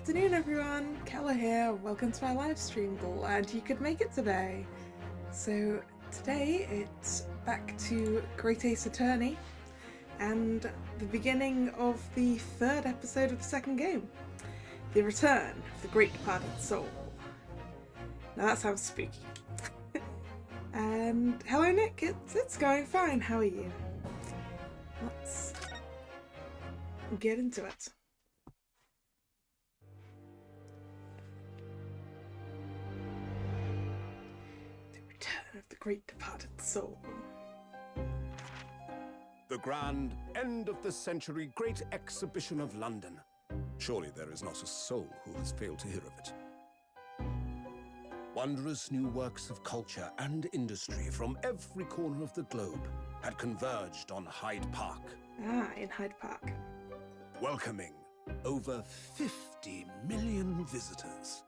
afternoon everyone, Kalla here, welcome to my live stream. Glad you could make it today. So today it's back to Great Ace Attorney and the beginning of the third episode of the second game. The return of the great departed soul. Now that sounds spooky. And hello Nick, it's going fine, how are you? Let's get into it. Return of the great departed soul. The grand end of the century great exhibition of London. Surely there is not a soul who has failed to hear of it. Wondrous new works of culture and industry from every corner of the globe had converged on Hyde Park. Ah, in Hyde Park. Welcoming over 50 million visitors.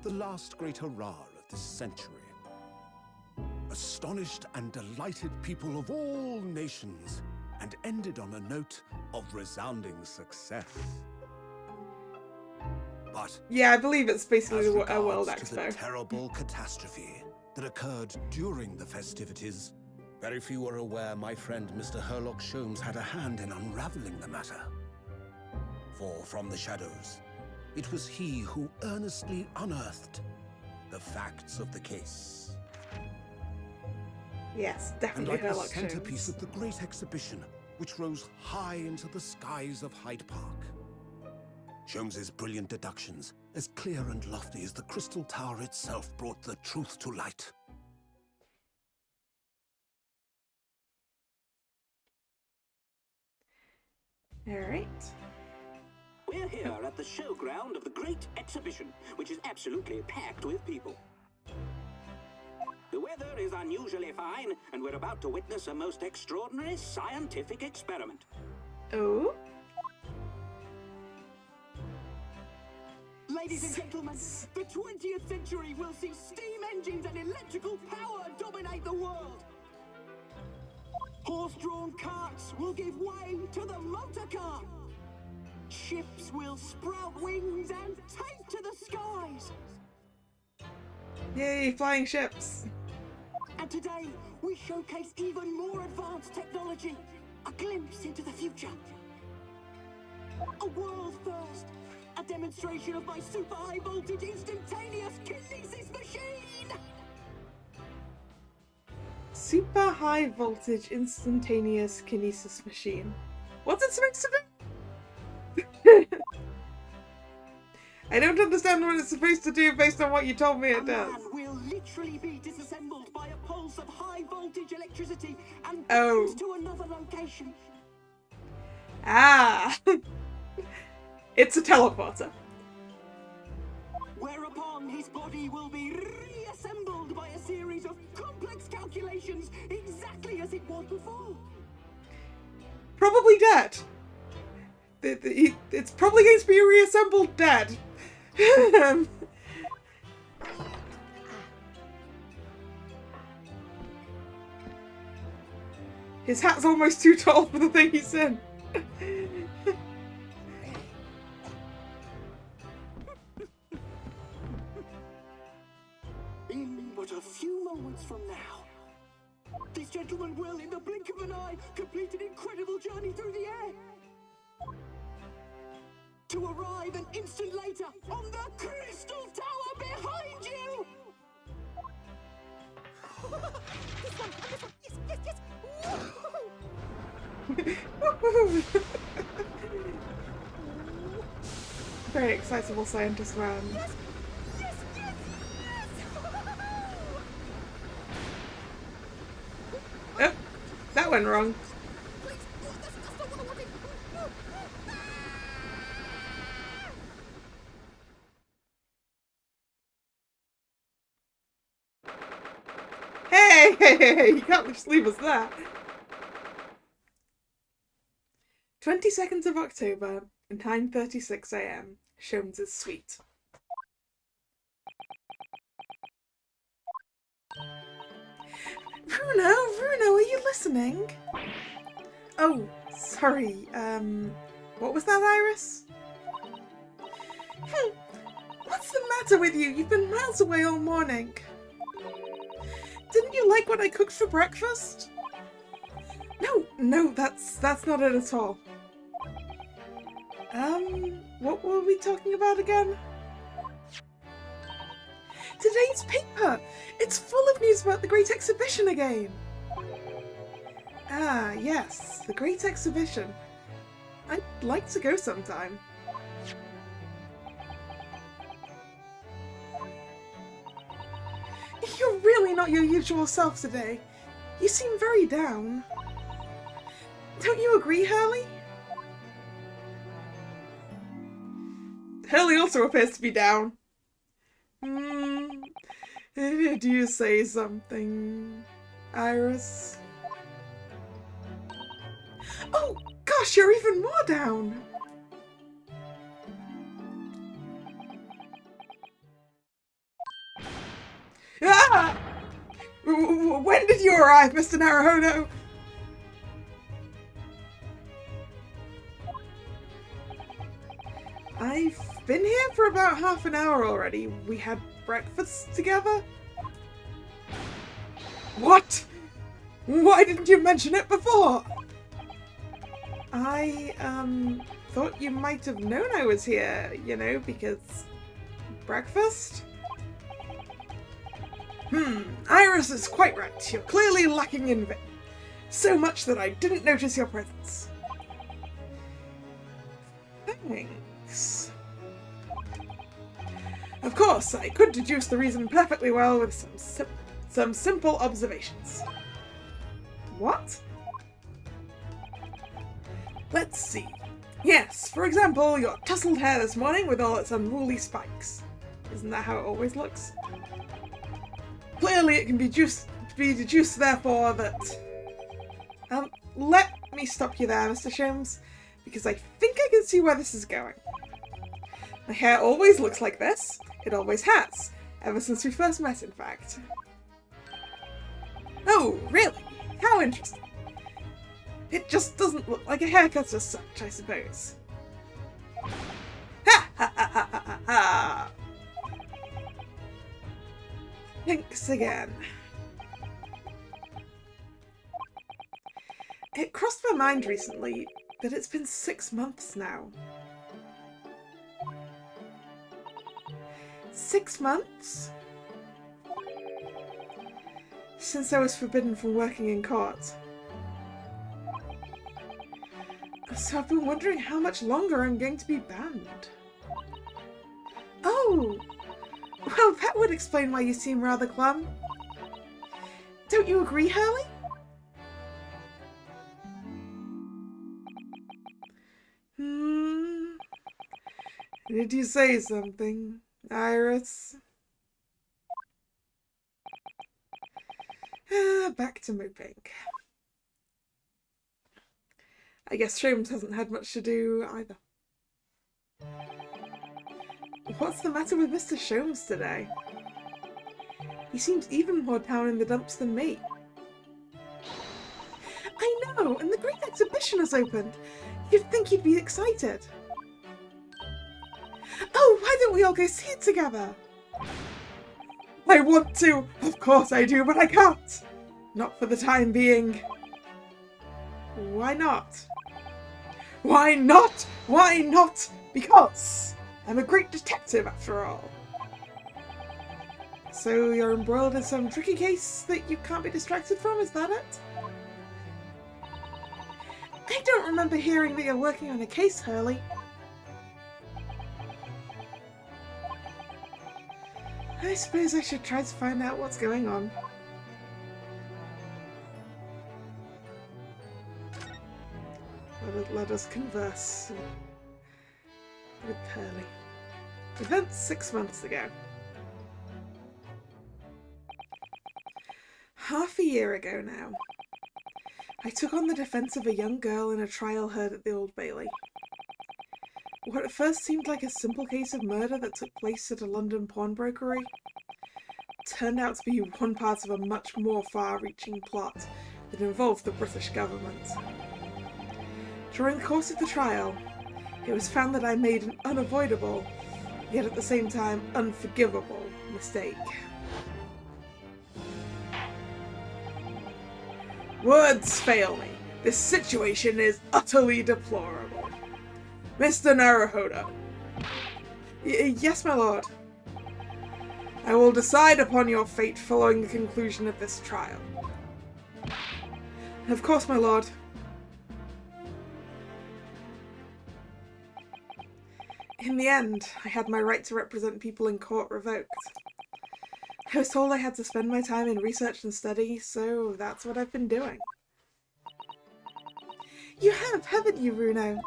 The last great hurrah of this century. Astonished and delighted people of all nations, and ended on a note of resounding success. But yeah, I believe it's basically as a World regards to the Expo. terrible catastrophe that occurred during the festivities, very few were aware my friend Mr. Herlock Sholmes had a hand in unraveling the matter. For from the shadows, it was he who earnestly unearthed the facts of the case. Yes, And definitely like the Herlock centerpiece Sholmes. of the great exhibition, which rose high into the skies of Hyde Park. Sholmes's brilliant deductions, as clear and lofty as the Crystal Tower itself, brought the truth to light. Alright. We're here at the showground of the Great Exhibition, which is absolutely packed with people. The weather is unusually fine, and we're about to witness a most extraordinary scientific experiment. Oh? Ladies and gentlemen, the 20th century will see steam engines and electrical power dominate the world. Horse-drawn carts will give way to the motor car. Ships will sprout wings and take to the skies. Yay, flying ships! And today, we showcase even more advanced technology. A glimpse into the future. A world first. A demonstration of my super high voltage instantaneous kinesis machine! Super high voltage instantaneous kinesis machine. What's it supposed to do? I don't understand what it's supposed to do based on what you told me it does. A man will literally be disassembled by a pulse of high voltage electricity and Oh. to another location. Ah! It's a teleporter. Whereupon his body will be reassembled by a series of complex calculations exactly as it was before. Probably dead. It's probably going to be reassembled dead. His hat's almost too tall for the thing he's in. In but a few moments from now, this gentleman will, in the blink of an eye, complete an incredible journey through the air. To arrive an instant later on the Crystal Tower behind you! Very excitable scientist man. Oh, that went wrong. Hey, you can't just leave us there. 22nd of October, 9:36 AM, Sholmes' suite. Bruno, are you listening? Oh, sorry, what was that, Iris? What's the matter with you? You've been miles away all morning. Didn't you like what I cooked for breakfast? No, that's not it at all. What were we talking about again? Today's paper! It's full of news about the Great Exhibition again! Ah, yes, the Great Exhibition. I'd like to go sometime. You're really not your usual self today. You seem very down. Don't you agree, Hurley? Hurley also appears to be down. Did you say something, Iris? Oh, gosh, you're even more down! Ah! When did you arrive, Mr. Naruhodo? I've been here for about half an hour already. We had breakfast together? What? Why didn't you mention it before? I, thought you might have known I was here, you know, because... breakfast? Iris is quite right. You're clearly lacking in vim. So much that I didn't notice your presence. Thanks. Of course, I could deduce the reason perfectly well with some simple observations. What? Let's see. Yes, for example, your tousled hair this morning with all its unruly spikes. Isn't that how it always looks? Clearly it can be deduced therefore that... let me stop you there, Mr. Sholmes, because I think I can see where this is going. My hair always looks like this. It always has. Ever since we first met, in fact. Oh, really? How interesting. It just doesn't look like a haircut as such, I suppose. Ha ha ha ha ha ha! Thanks again. It crossed my mind recently that it's been 6 months now. 6 months? Since I was forbidden from working in court. So I've been wondering how much longer I'm going to be banned. Oh! Well, that would explain why you seem rather glum. Don't you agree, Hurley? Did you say something, Iris? Back to moping. I guess Sholmes hasn't had much to do either. What's the matter with Mr. Sholmes today? He seems even more down in the dumps than me. I know, and the Great Exhibition has opened. You'd think he'd be excited. Oh, why don't we all go see it together? I want to! Of course I do, but I can't! Not for the time being. Why not? Why not? Why not? Because I'm a great detective after all. So you're embroiled in some tricky case that you can't be distracted from, is that it? I don't remember hearing that you're working on a case, Hurley. I suppose I should try to find out what's going on. Let us converse with Hurley. Events 6 months ago. Half a year ago now. I took on the defence of a young girl in a trial heard at the Old Bailey. What at first seemed like a simple case of murder that took place at a London pawnbrokery turned out to be one part of a much more far-reaching plot that involved the British government. During the course of the trial, it was found that I made an unavoidable, yet at the same time unforgivable mistake. Words fail me. This situation is utterly deplorable. Mr. Naruhodo. Yes, my lord. I will decide upon your fate following the conclusion of this trial. Of course, my lord. In the end, I had my right to represent people in court revoked. I was told I had to spend my time in research and study, so that's what I've been doing. You have, haven't you, Runo?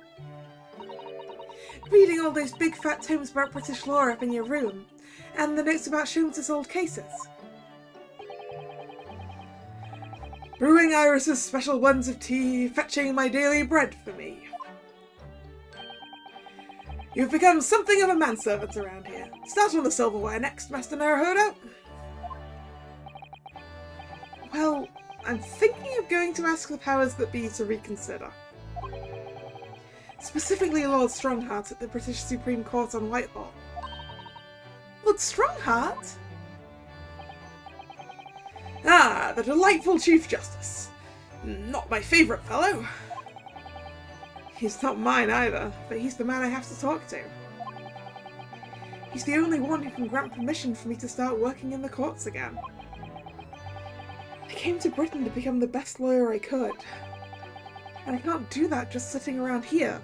Reading all those big fat tomes about British law up in your room, and the notes about Sholmes' old cases. Brewing Iris's special ones of tea, fetching my daily bread for me. You've become something of a manservant around here. Start on the silverware next, Master Naruhodo. Well, I'm thinking of going to ask the powers that be to reconsider. Specifically Lord Strongheart at the British Supreme Court on Whitehall. Lord Strongheart? Ah, the delightful Chief Justice. Not my favourite fellow. He's not mine either, but he's the man I have to talk to. He's the only one who can grant permission for me to start working in the courts again. I came to Britain to become the best lawyer I could. And I can't do that just sitting around here.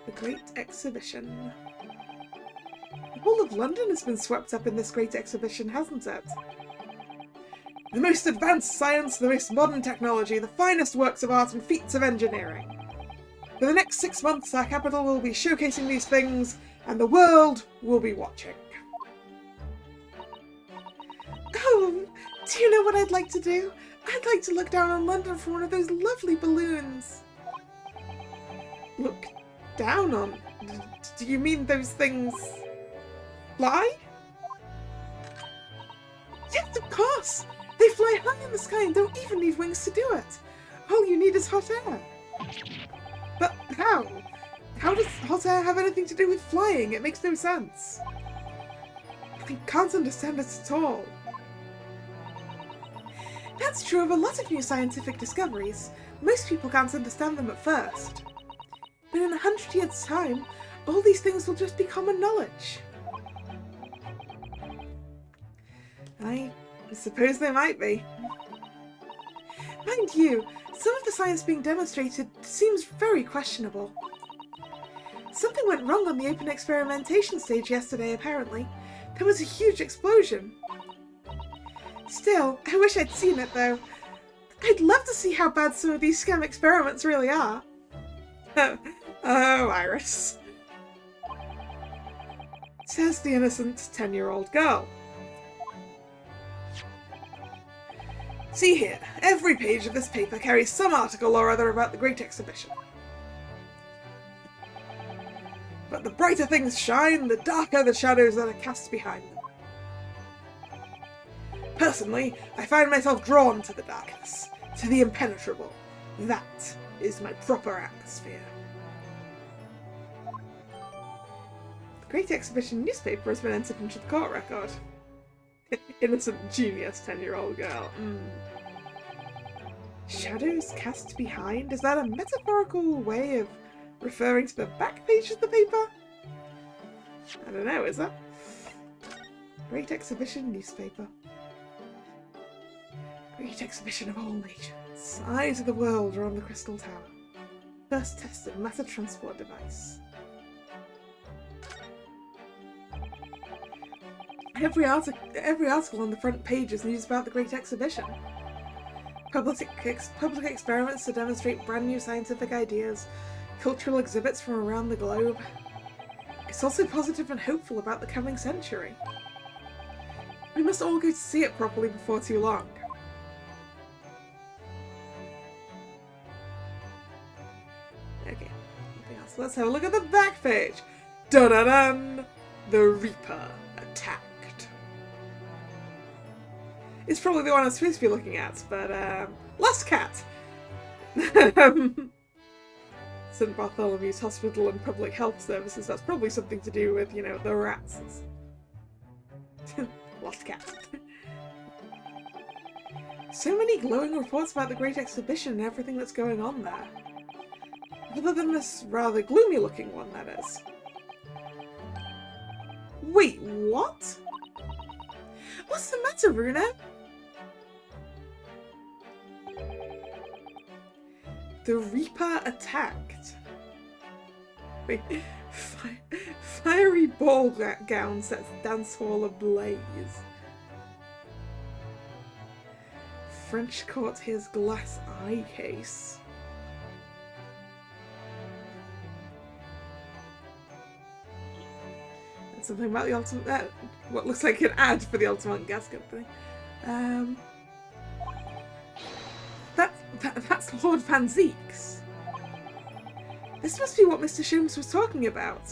The Great Exhibition. The whole of London has been swept up in this Great Exhibition, hasn't it? The most advanced science, the most modern technology, the finest works of art and feats of engineering. For the next 6 months, our capital will be showcasing these things, and the world will be watching. Oh, do you know what I'd like to do? I'd like to look down on London from one of those lovely balloons. Look down on? Do you mean those things fly? Yes, of course! They fly high in the sky and don't even need wings to do it. All you need is hot air. But how? How does hot air have anything to do with flying? It makes no sense. I can't understand it at all. That's true of a lot of new scientific discoveries. Most people can't understand them at first. But in 100 years' time, all these things will just be common knowledge. I suppose they might be. Mind you, some of the science being demonstrated seems very questionable. Something went wrong on the open experimentation stage yesterday, apparently. There was a huge explosion. Still, I wish I'd seen it, though. I'd love to see how bad some of these scam experiments really are. Oh, Iris. Says the innocent 10-year-old girl. See here, every page of this paper carries some article or other about the Great Exhibition. But the brighter things shine, the darker the shadows that are cast behind them. Personally, I find myself drawn to the darkness, to the impenetrable. That is my proper atmosphere. The Great Exhibition newspaper has been entered into the court record. Innocent genius 10-year-old girl. Shadows cast behind? Is that a metaphorical way of referring to the back page of the paper? I don't know, is that? Great Exhibition newspaper. Great Exhibition of all nations. Eyes of the world are on the Crystal Tower. First tested matter transport device. Every article on the front page is news about the Great Exhibition. Public experiments to demonstrate brand new scientific ideas, cultural exhibits from around the globe. It's also positive and hopeful about the coming century. We must all go to see it properly before too long. Okay, nothing else. Let's have a look at the back page. Dun-dun-dun! The Reaper attacked. It's probably the one I'm supposed to be looking at, but Lost Cat! St. Bartholomew's Hospital and Public Health Services. That's probably something to do with, you know, the rats. Lost cat. So many glowing reports about the Great Exhibition and everything that's going on there. Other than this rather gloomy looking one, that is. Wait, what? What's the matter, Runa? The Reaper attacked. Wait, fiery ball gown sets dance hall ablaze. French courtier's glass eye case. And something about the ultimate, what looks like an ad for the Ultimate Gas Company. That's Lord Van Zeek's. This must be what Mr. Sholmes was talking about.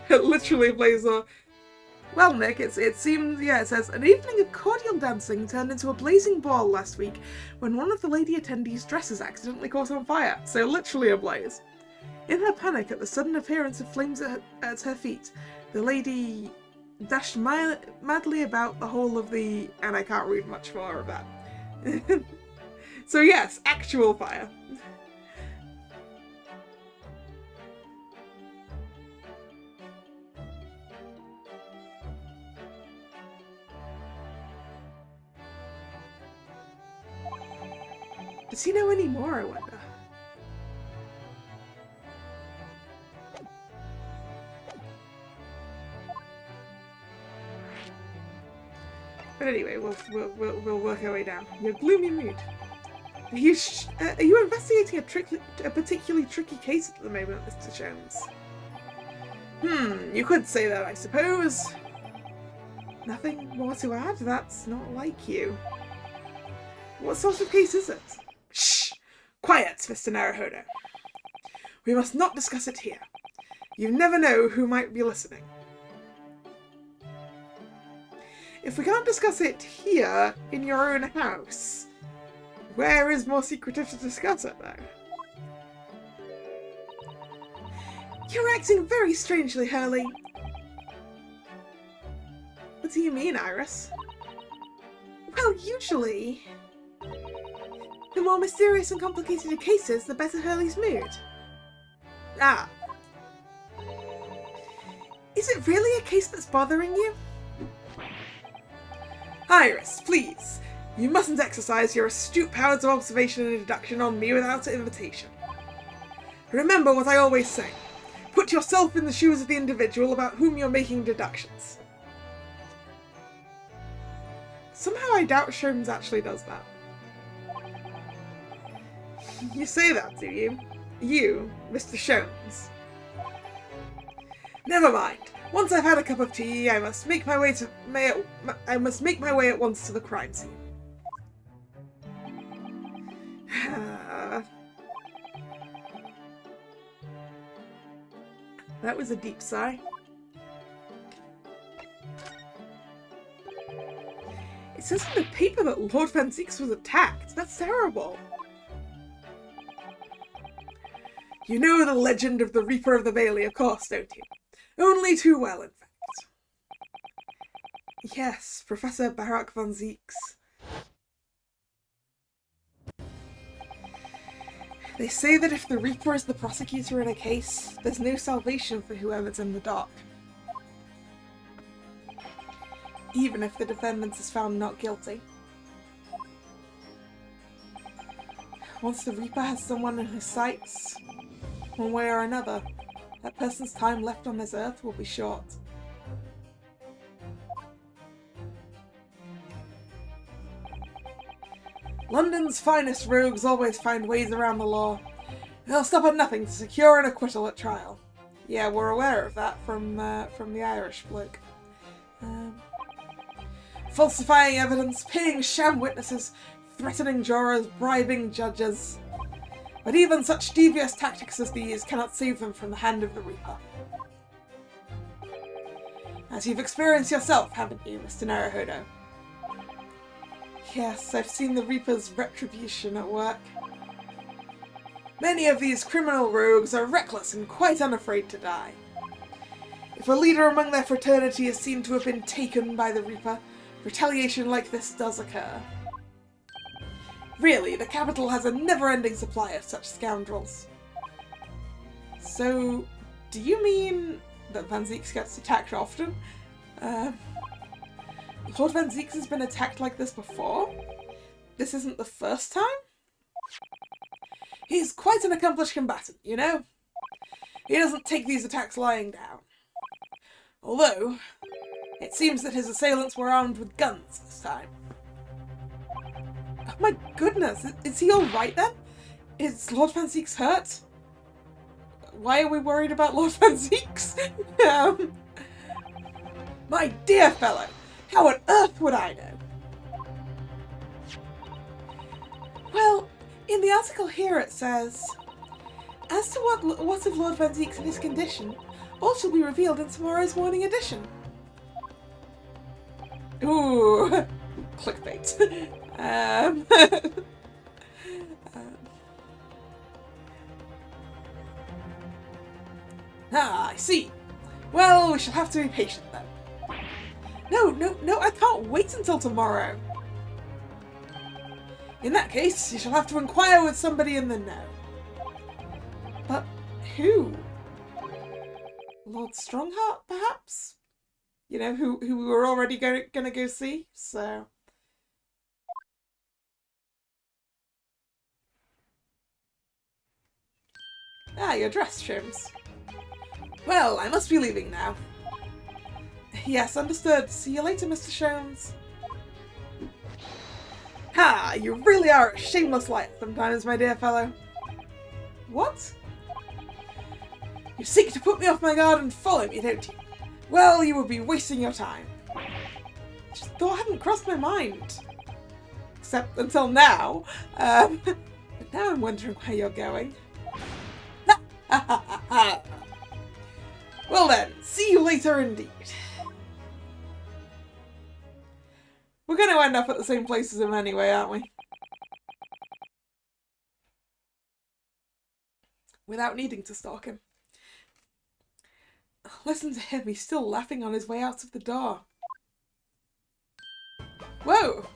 Literally, Blazer. Well, Nick, it seems, yeah, it says, an evening of cordial dancing turned into a blazing ball last week when one of the lady attendees' dresses accidentally caught on fire, so literally ablaze. In her panic at the sudden appearance of flames at her feet, the lady dashed madly about the whole of the... and I can't read much more of that. So yes, actual fire. Does he know any more, I wonder? But anyway, we'll work our way down. Your gloomy mood. Are you investigating a particularly tricky case at the moment, Mr. Sholmes? You could say that, I suppose. Nothing more to add? That's not like you. What sort of case is it? Shh! Quiet, Mr. Naruhodo. We must not discuss it here. You never know who might be listening. If we can't discuss it here, in your own house, where is more secretive to discuss it, though? You're acting very strangely, Hurley. What do you mean, Iris? Well, usually... the more mysterious and complicated a case is, the better Hurley's mood. Ah. Is it really a case that's bothering you? Iris, please. You mustn't exercise your astute powers of observation and deduction on me without an invitation. Remember what I always say. Put yourself in the shoes of the individual about whom you're making deductions. Somehow I doubt Sholmes actually does that. You say that, do you? You, Mr. Sholmes. Never mind. Once I've had a cup of tea, I must make my way at once to the crime scene. That was a deep sigh. It says in the paper that Lord Van Zeeks was attacked. That's terrible. You know the legend of the Reaper of the Bailey, of course, don't you? Only too well, in fact. Yes, Professor Barak Van Zeeks. They say that if the Reaper is the prosecutor in a case, there's no salvation for whoever's in the dock. Even if the defendant is found not guilty. Once the Reaper has someone in his sights, one way or another, that person's time left on this earth will be short. London's finest rogues always find ways around the law. They'll stop at nothing to secure an acquittal at trial. Yeah, we're aware of that from the Irish bloke. Falsifying evidence, paying sham witnesses, threatening jurors, bribing judges. But even such devious tactics as these cannot save them from the hand of the Reaper. As you've experienced yourself, haven't you, Mr. Naruhodo? Yes, I've seen the Reaper's retribution at work. Many of these criminal rogues are reckless and quite unafraid to die. If a leader among their fraternity is seen to have been taken by the Reaper, retaliation like this does occur. Really, the capital has a never-ending supply of such scoundrels. So, do you mean that Van Zieks gets attacked often? Lord Van Zieks has been attacked like this before? This isn't the first time? He's quite an accomplished combatant, you know? He doesn't take these attacks lying down. Although, it seems that his assailants were armed with guns this time. Oh my goodness, is he alright then? Is Lord Van Zieks hurt? Why are we worried about Lord Van Zieks? My dear fellow, how on earth would I know? Well, in the article here it says, as to what of Lord Van Zieks and his condition, all shall be revealed in tomorrow's morning edition. Ooh, clickbait. I see. Well, we shall have to be patient then. No, I can't wait until tomorrow. In that case, you shall have to inquire with somebody in the know. But who? Lord Strongheart, perhaps? You know, who we were already gonna go see, so... Ah, you're dressed, Sholmes. Well, I must be leaving now. Yes, understood. See you later, Mr. Sholmes. Ha! You really are a shameless liar sometimes, my dear fellow. What? You seek to put me off my guard and follow me, don't you? Well, you would be wasting your time. Just thought hadn't crossed my mind. Except until now. But now I'm wondering where you're going. Well then, see you later indeed. We're going to end up at the same place as him anyway, aren't we? Without needing to stalk him. Listen to him, he's still laughing on his way out of the door. Whoa!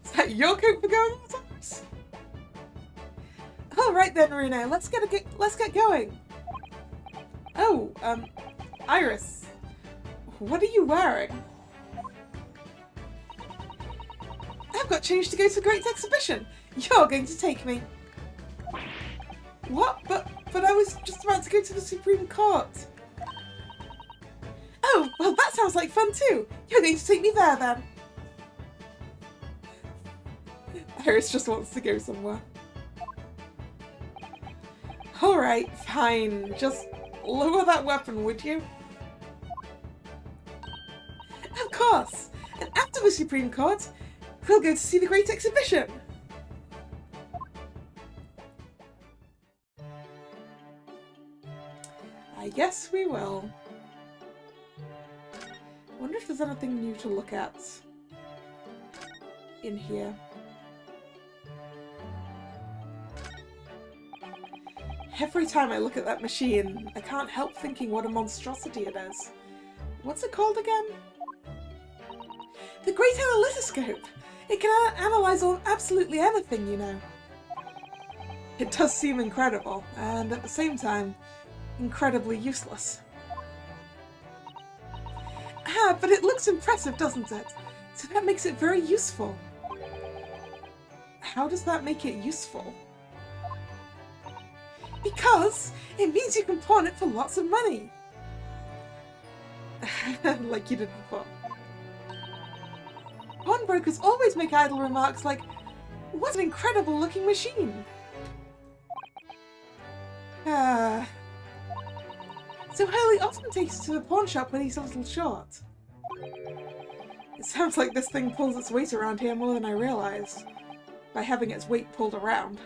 Is that your coat for going on times? Alright then, Rune, let's get going. Oh, Iris. What are you wearing? I've got changed to go to the Great Exhibition. You're going to take me. What? But I was just about to go to the Supreme Court. Oh, well that sounds like fun too. You're going to take me there then. Iris just wants to go somewhere. Alright, fine. Just lower that weapon, would you? Of course! And after the Supreme Court, we'll go to see the Great Exhibition! I guess we will. I wonder if there's anything new to look at in here. Every time I look at that machine, I can't help thinking what a monstrosity it is. What's it called again? The Great Analytoscope! It can analyze absolutely anything, you know. It does seem incredible, and at the same time, incredibly useless. Ah, but it looks impressive, doesn't it? So that makes it very useful. How does that make it useful? Because it means you can pawn it for lots of money. Like you did before. Pawnbrokers always make idle remarks like, what an incredible looking machine. So Hurley often takes it to the pawn shop when he's a little short. It sounds like this thing pulls its weight around here more than I realised, by having its weight pulled around.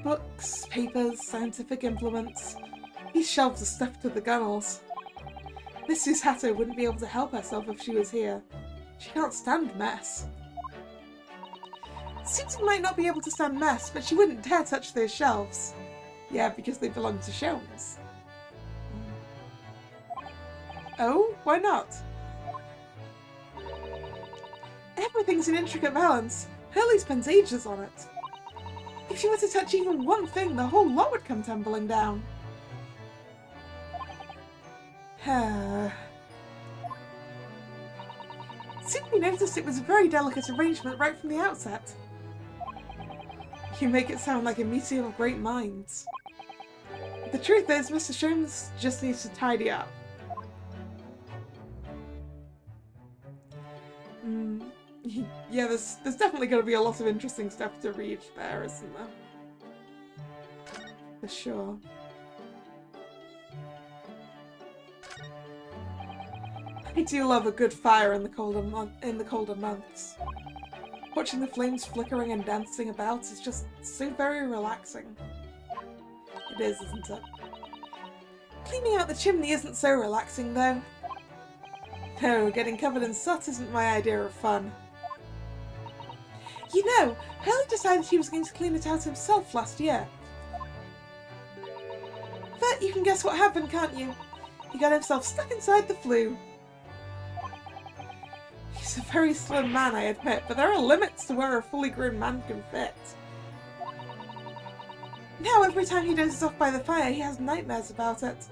Books, papers, scientific implements. These shelves are stuffed to the gunnels. Miss Susato wouldn't be able to help herself if she was here. She can't stand mess. Susie might not be able to stand mess, but she wouldn't dare touch those shelves. Yeah, because they belong to Sholmes. Oh, why not? Everything's in intricate balance. Hurley spends ages on it. If she were to touch even one thing, the whole lot would come tumbling down. Simply noticed it was a very delicate arrangement right from the outset. You make it sound like a meeting of great minds. The truth is, Mr. Sholmes just needs to tidy up. Yeah, there's definitely going to be a lot of interesting stuff to read there, isn't there? For sure. I do love a good fire in the colder months. Watching the flames flickering and dancing about is just so very relaxing. It is, isn't it? Cleaning out the chimney isn't so relaxing, though. No, getting covered in soot isn't my idea of fun. You know, Hurley decided he was going to clean it out himself last year. But you can guess what happened, can't you? He got himself stuck inside the flue. He's a very slim man, I admit, but there are limits to where a fully grown man can fit. Now every time he dozes off by the fire, he has nightmares about it.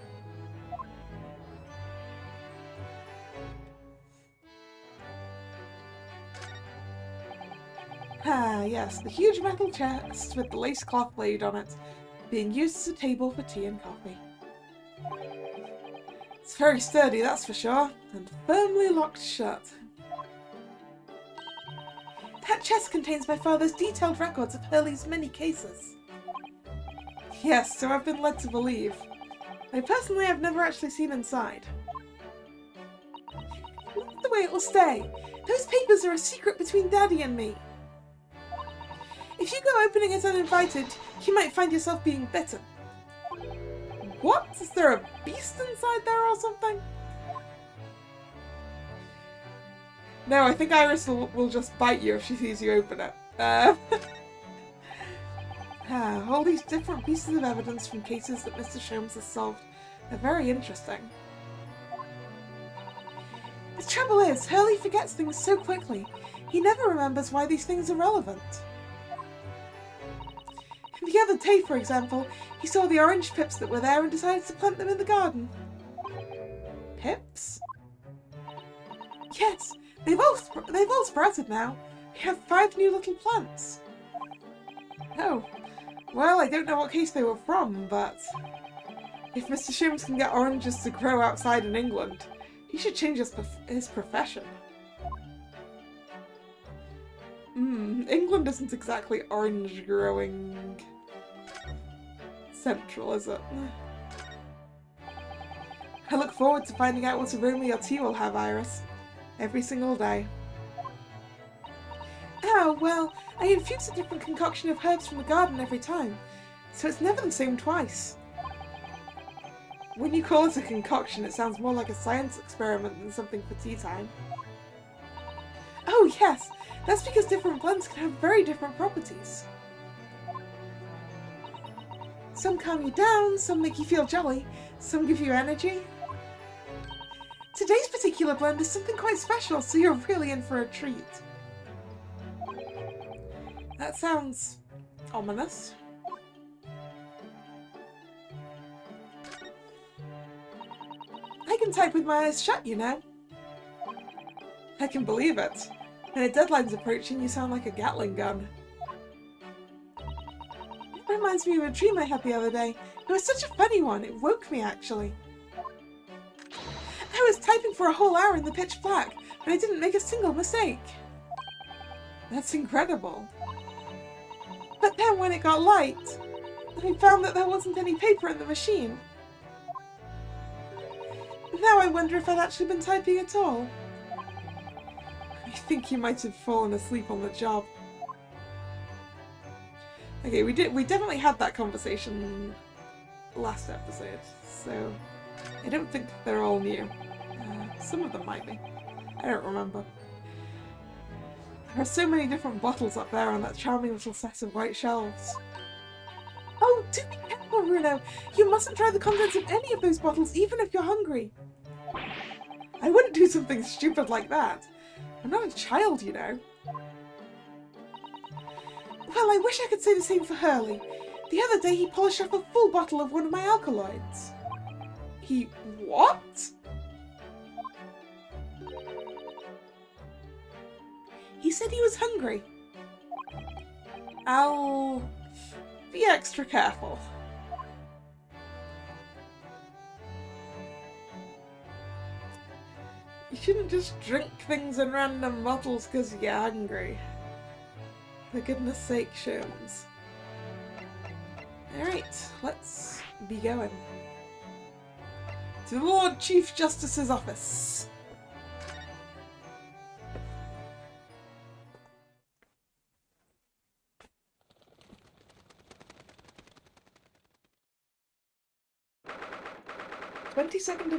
Ah, yes, the huge metal chest with the lace cloth laid on it, being used as a table for tea and coffee. It's very sturdy, that's for sure, and firmly locked shut. That chest contains my father's detailed records of Hurley's many cases. Yes, so I've been led to believe. I personally have never actually seen inside. Not the way it will stay. Those papers are a secret between Daddy and me. If you go opening it uninvited, you might find yourself being bitten. What? Is there a beast inside there or something? No, I think Iris will just bite you if she sees you open it. All these different pieces of evidence from cases that Mr. Sholmes has solved are very interesting. The trouble is, Hurley forgets things so quickly. He never remembers why these things are relevant. The other day, for example, he saw the orange pips that were there and decided to plant them in the garden. Pips? Yes, they've all sprouted now. We have 5 new little plants. Oh, well, I don't know what case they were from, but if Mr. Sholmes can get oranges to grow outside in England, he should change his profession. England isn't exactly orange growing central, is it? I look forward to finding out what aroma your tea will have, Iris. Every single day. Oh, well, I infuse a different concoction of herbs from the garden every time, so it's never the same twice. When you call it a concoction, it sounds more like a science experiment than something for tea time. Oh, yes! That's because different blends can have very different properties. Some calm you down, some make you feel jolly, some give you energy. Today's particular blend is something quite special, so you're really in for a treat. That sounds ominous. I can type with my eyes shut, you know. I can believe it. When a deadline's approaching, you sound like a Gatling gun. It reminds me of a dream I had the other day. It was such a funny one, it woke me actually. I was typing for a whole hour in the pitch black, but I didn't make a single mistake. That's incredible. But then when it got light, I found that there wasn't any paper in the machine. Now I wonder if I'd actually been typing at all. I think you might have fallen asleep on the job. Okay, we definitely had that conversation last episode, so I don't think they're all new. Some of them might be. I don't remember. There are so many different bottles up there on that charming little set of white shelves. Oh, do be careful, Bruno! You mustn't try the contents of any of those bottles, even if you're hungry. I wouldn't do something stupid like that. I'm not a child, you know. Well, I wish I could say the same for Hurley. The other day he polished off a full bottle of one of my alkaloids. He what? He said he was hungry. I'll be extra careful. You shouldn't just drink things in random bottles because you're hungry. For goodness sake, Sholmes. Alright, let's be going. To the Lord Chief Justice's office.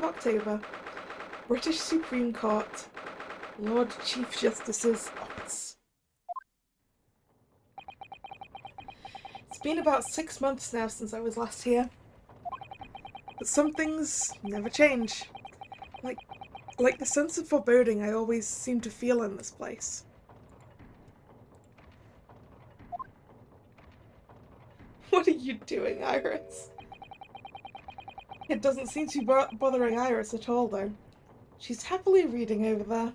October 22nd, British Supreme Court, Lord Chief Justice's office. It's been about 6 months now since I was last here, but some things never change. Like the sense of foreboding I always seem to feel in this place. What are you doing, Iris? It doesn't seem to be bothering Iris at all, though. She's happily reading over there.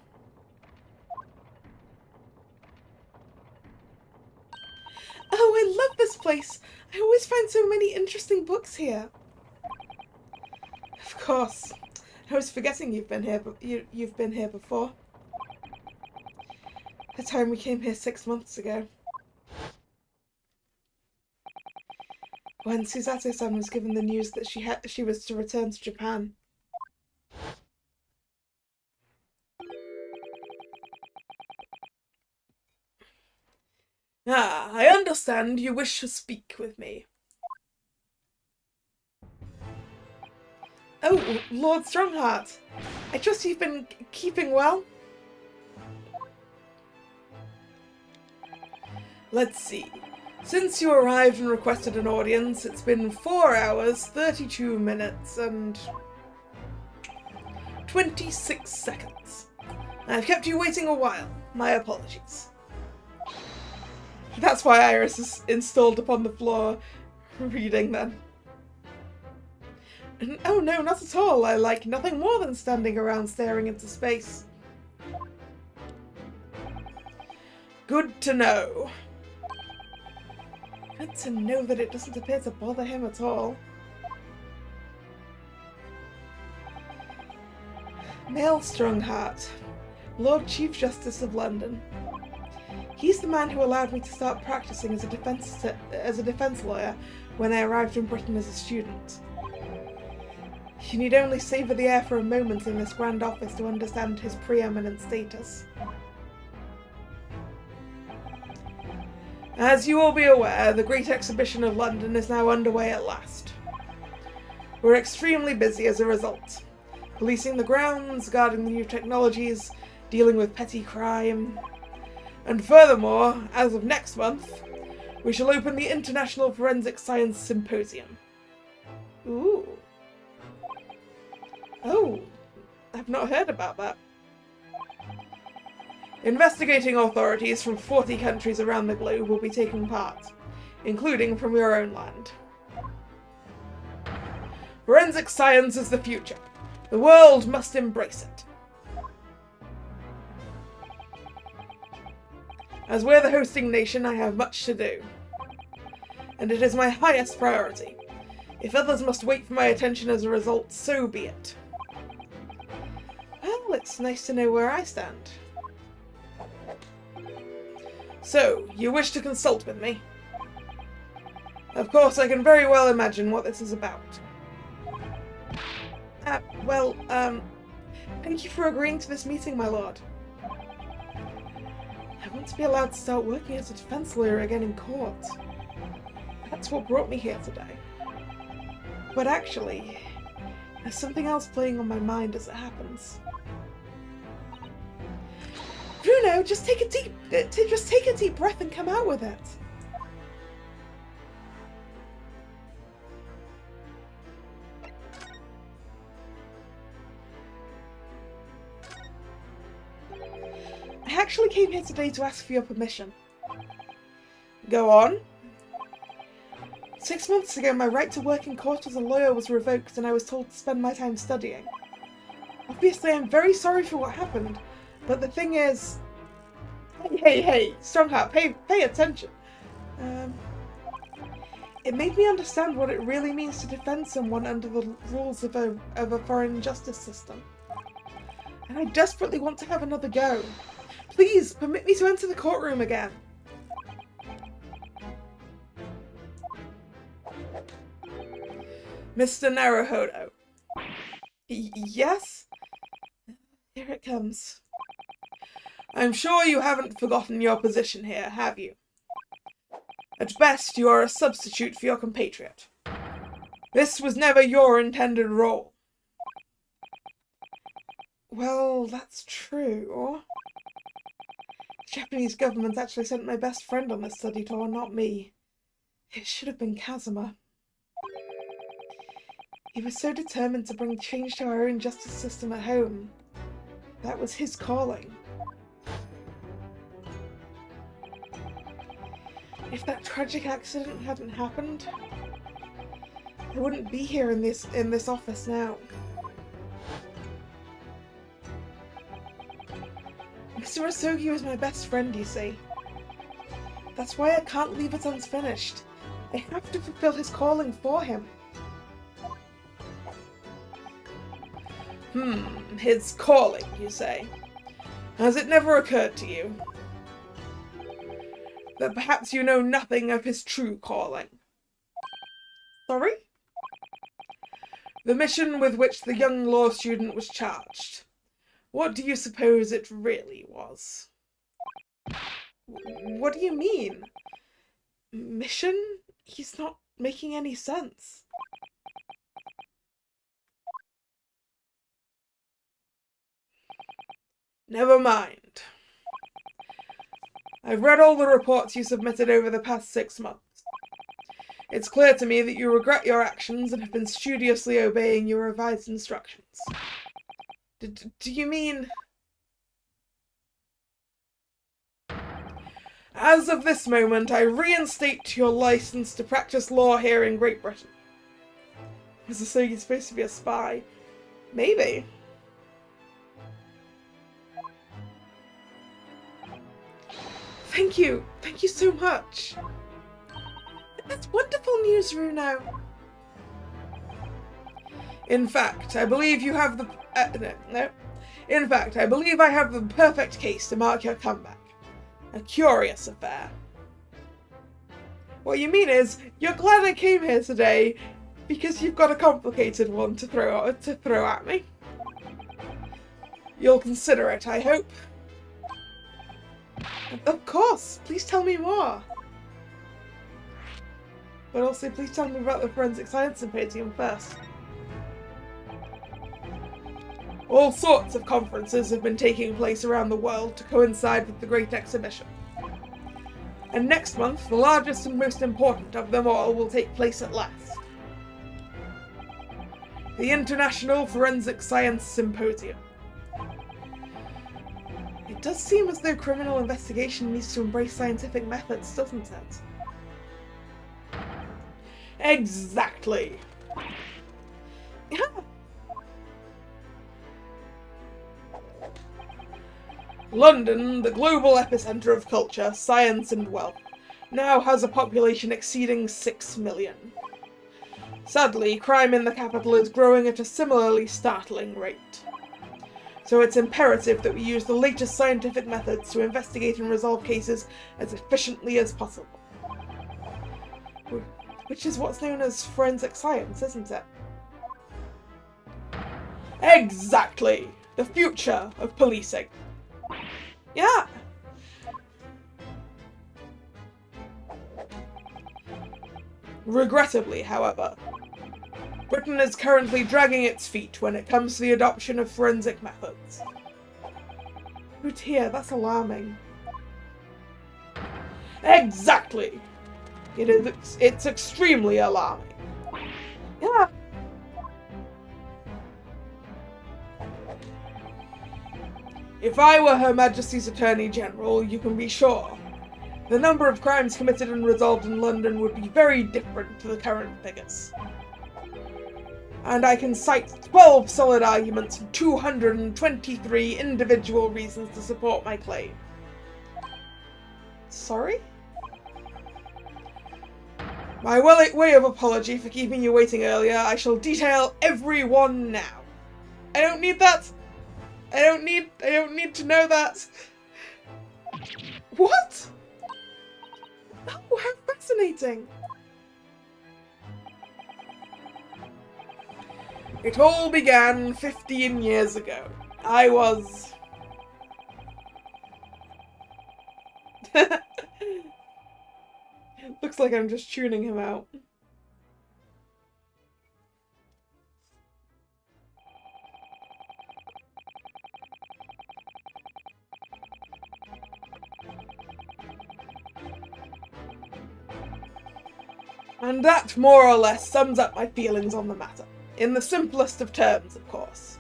Oh, I love this place! I always find so many interesting books here. Of course. I was forgetting you've been here, but you've been here before. The time we came here 6 months ago. When Susato-san was given the news that she was to return to Japan. Ah, I understand you wish to speak with me. Oh, Lord Strongheart. I trust you've been keeping well? Let's see. Since you arrived and requested an audience, it's been 4 hours, 32 minutes, and 26 seconds. I've kept you waiting a while. My apologies. That's why Iris is installed upon the floor, reading then. Oh no, not at all. I like nothing more than standing around staring into space. Good to know. Good to know that it doesn't appear to bother him at all. Male Strongheart, Lord Chief Justice of London. He's the man who allowed me to start practicing as a defense lawyer when I arrived in Britain as a student. You need only savour the air for a moment in this grand office to understand his preeminent status. As you will be aware, the Great Exhibition of London is now underway at last. We're extremely busy as a result. Policing the grounds, guarding the new technologies, dealing with petty crime. And furthermore, as of next month, we shall open the International Forensic Science Symposium. Ooh. Oh, I've not heard about that. Investigating authorities from 40 countries around the globe will be taking part, including from your own land. Forensic science is the future. The world must embrace it. As we're the hosting nation, I have much to do. And it is my highest priority. If others must wait for my attention as a result, so be it. Well, it's nice to know where I stand. So, you wish to consult with me? Of course, I can very well imagine what this is about. Thank you for agreeing to this meeting, my lord. I want to be allowed to start working as a defense lawyer again in court. That's what brought me here today. But actually, there's something else playing on my mind as it happens. Bruno, just take a deep breath and come out with it. I actually came here today to ask for your permission. Go on. 6 months ago, my right to work in court as a lawyer was revoked and I was told to spend my time studying. Obviously, I'm very sorry for what happened, but the thing is... Hey, Strongheart, pay attention. It made me understand what it really means to defend someone under the rules of a foreign justice system. And I desperately want to have another go. Please, permit me to enter the courtroom again. Mr. Naruhodo. Yes? Here it comes. I'm sure you haven't forgotten your position here, have you? At best, you are a substitute for your compatriot. This was never your intended role. Well, that's true. The Japanese government actually sent my best friend on this study tour, not me. It should have been Kazuma. He was so determined to bring change to our own justice system at home. That was his calling. If that tragic accident hadn't happened, I wouldn't be here in this office now. Mr. Asogi was my best friend, you see. That's why I can't leave it unfinished. I have to fulfill his calling for him. His calling, you say? Has it never occurred to you that perhaps you know nothing of his true calling? Sorry? The mission with which the young law student was charged. What do you suppose it really was? What do you mean? Mission? He's not making any sense. Never mind. I've read all the reports you submitted over the past 6 months. It's clear to me that you regret your actions and have been studiously obeying your revised instructions. Do you mean... As of this moment, I reinstate your license to practice law here in Great Britain. Was Asogi supposed to be a spy? Maybe. Thank you so much. That's wonderful news, Runo. In fact, I believe you have the... no. In fact, I believe I have the perfect case to mark your comeback. A curious affair. What you mean is, you're glad I came here today because you've got a complicated one to throw at me. You'll consider it, I hope. Of course, please tell me more. But also, please tell me about the Forensic Science Symposium first. All sorts of conferences have been taking place around the world to coincide with the Great Exhibition. And next month, the largest and most important of them all will take place at last. The International Forensic Science Symposium. It does seem as though criminal investigation needs to embrace scientific methods, doesn't it? Exactly. Yeah. London, the global epicenter of culture, science and wealth, now has a population exceeding 6 million. Sadly, crime in the capital is growing at a similarly startling rate. So it's imperative that we use the latest scientific methods to investigate and resolve cases as efficiently as possible. Which is what's known as forensic science, isn't it? Exactly! The future of policing. Yeah! Regrettably, however, Britain is currently dragging its feet when it comes to the adoption of forensic methods. Oh dear, that's alarming. Exactly! It's extremely alarming. Yeah. If I were Her Majesty's Attorney General, you can be sure the number of crimes committed and resolved in London would be very different to the current figures. And I can cite 12 solid arguments and 223 individual reasons to support my claim. Sorry? My way of apology for keeping you waiting earlier, I shall detail every one now. I don't need that. I don't need to know that. What? Oh, how fascinating. It all began 15 years ago. I was... Looks like I'm just tuning him out. And that more or less sums up my feelings on the matter. In the simplest of terms, of course.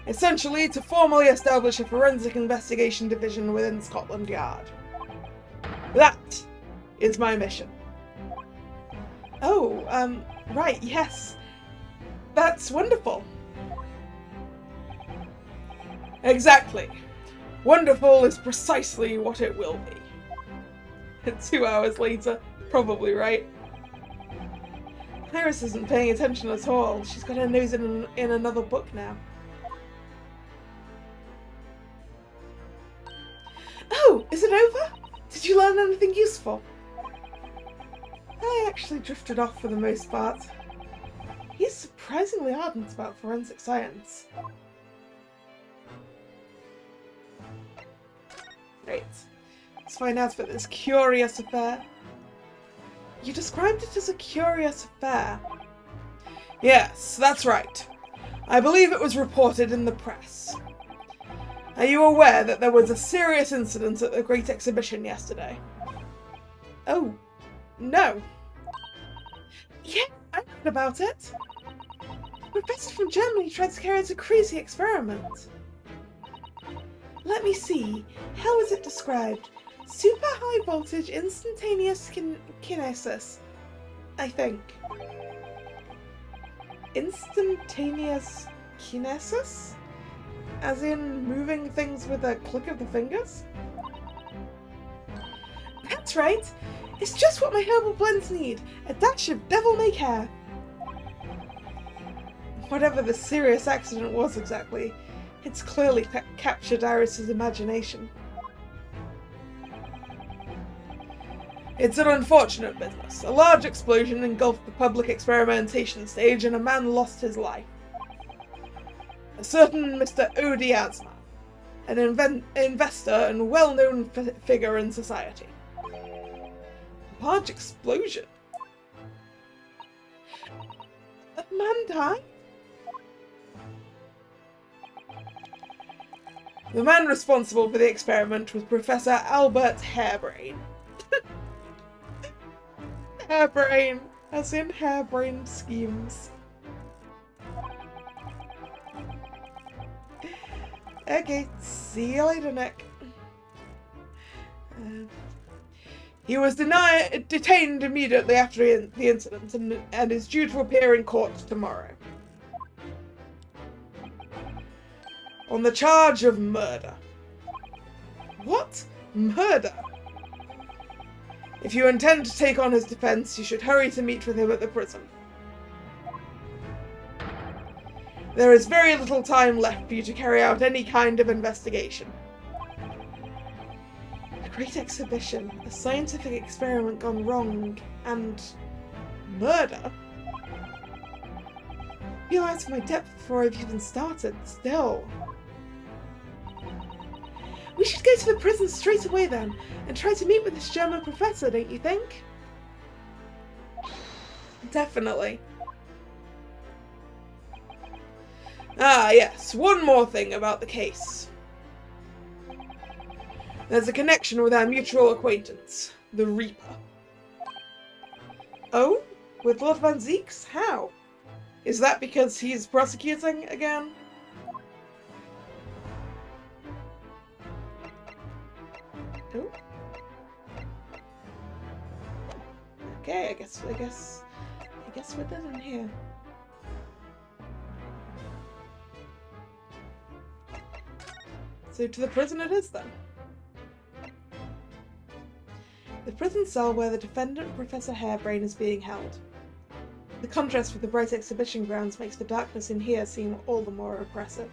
Essentially, to formally establish a forensic investigation division within Scotland Yard. That is my mission. Oh, right, yes. That's wonderful. Exactly. Wonderful is precisely what it will be. 2 hours later, probably right. Iris isn't paying attention at all. She's got her nose in another book now. Oh, is it over? Did you learn anything useful? I actually drifted off for the most part. He's surprisingly ardent about forensic science. Great. Let's find out about this curious affair. You described it as a curious affair. Yes, that's right. I believe it was reported in the press. Are you aware that there was a serious incident at the Great Exhibition yesterday? Oh, no. Yeah, I heard about it. A professor from Germany tried to carry out a crazy experiment. Let me see. How is it described? Super high voltage instantaneous kinesis, I think. Instantaneous kinesis? As in moving things with a click of the fingers? That's right! It's just what my herbal blends need! A dash of devil-may-care! Whatever the serious accident was exactly, it's clearly captured Iris's imagination. It's an unfortunate business. A large explosion engulfed the public experimentation stage and a man lost his life. A certain Mr. Odie Asma, an investor and well-known figure in society. A large explosion? A man died? The man responsible for the experiment was Professor Albert Harebrain. Harebrain, as in harebrained schemes. Okay, see you later, Nick. He was detained immediately after the incident and is due to appear in court tomorrow. On the charge of murder. What? Murder? If you intend to take on his defense, you should hurry to meet with him at the prison. There is very little time left for you to carry out any kind of investigation. A great exhibition, a scientific experiment gone wrong, and murder? I realized my depth before I've even started, still. We should go to the prison straight away then, and try to meet with this German professor, don't you think? Definitely. Ah, yes, one more thing about the case. There's a connection with our mutual acquaintance, the Reaper. Oh? With Lord Van Zeeks? How? Is that because he's prosecuting again? Oh. Okay, I guess we're done in here. So to the prison it is then. The prison cell where the defendant, Professor Harebrain, is being held. The contrast with the bright exhibition grounds makes the darkness in here seem all the more oppressive.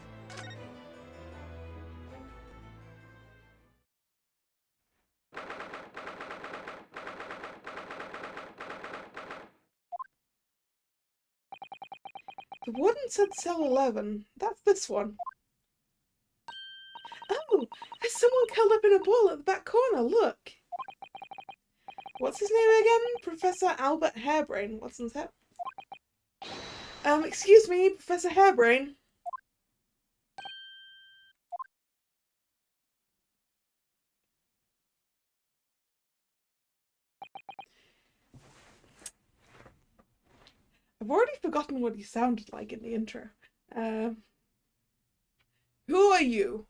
The warden said cell 11. That's this one. Oh, there's someone curled up in a ball at the back corner, look! What's his name again? Professor Albert Harebrain. What's in that? Excuse me, Professor Harebrain. I've already forgotten what he sounded like in the intro. Who are you?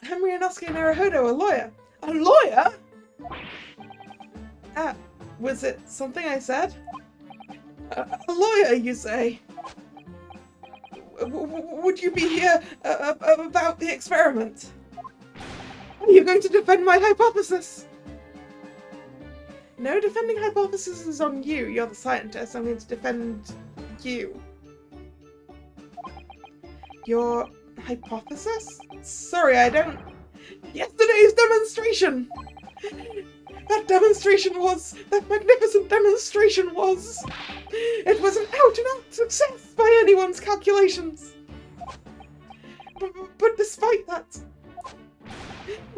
I'm Ryunosuke Naruhodo, a lawyer. A lawyer? Was it something I said? A lawyer, you say? Would you be here about the experiment? Are you going to defend my hypothesis? No, defending hypothesis is on you. You're the scientist. I'm going to defend you. Your hypothesis? Sorry, I don't... Yesterday's demonstration! That magnificent demonstration was... It was an out-and-out success by anyone's calculations. But despite that,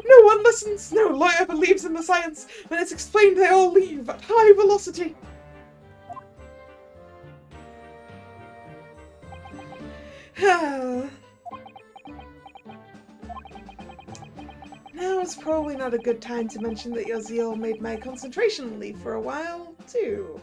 no one listens, no lawyer believes in the science. When it's explained, they all leave at high velocity. Now is probably not a good time to mention that your zeal made my concentration leave for a while, too.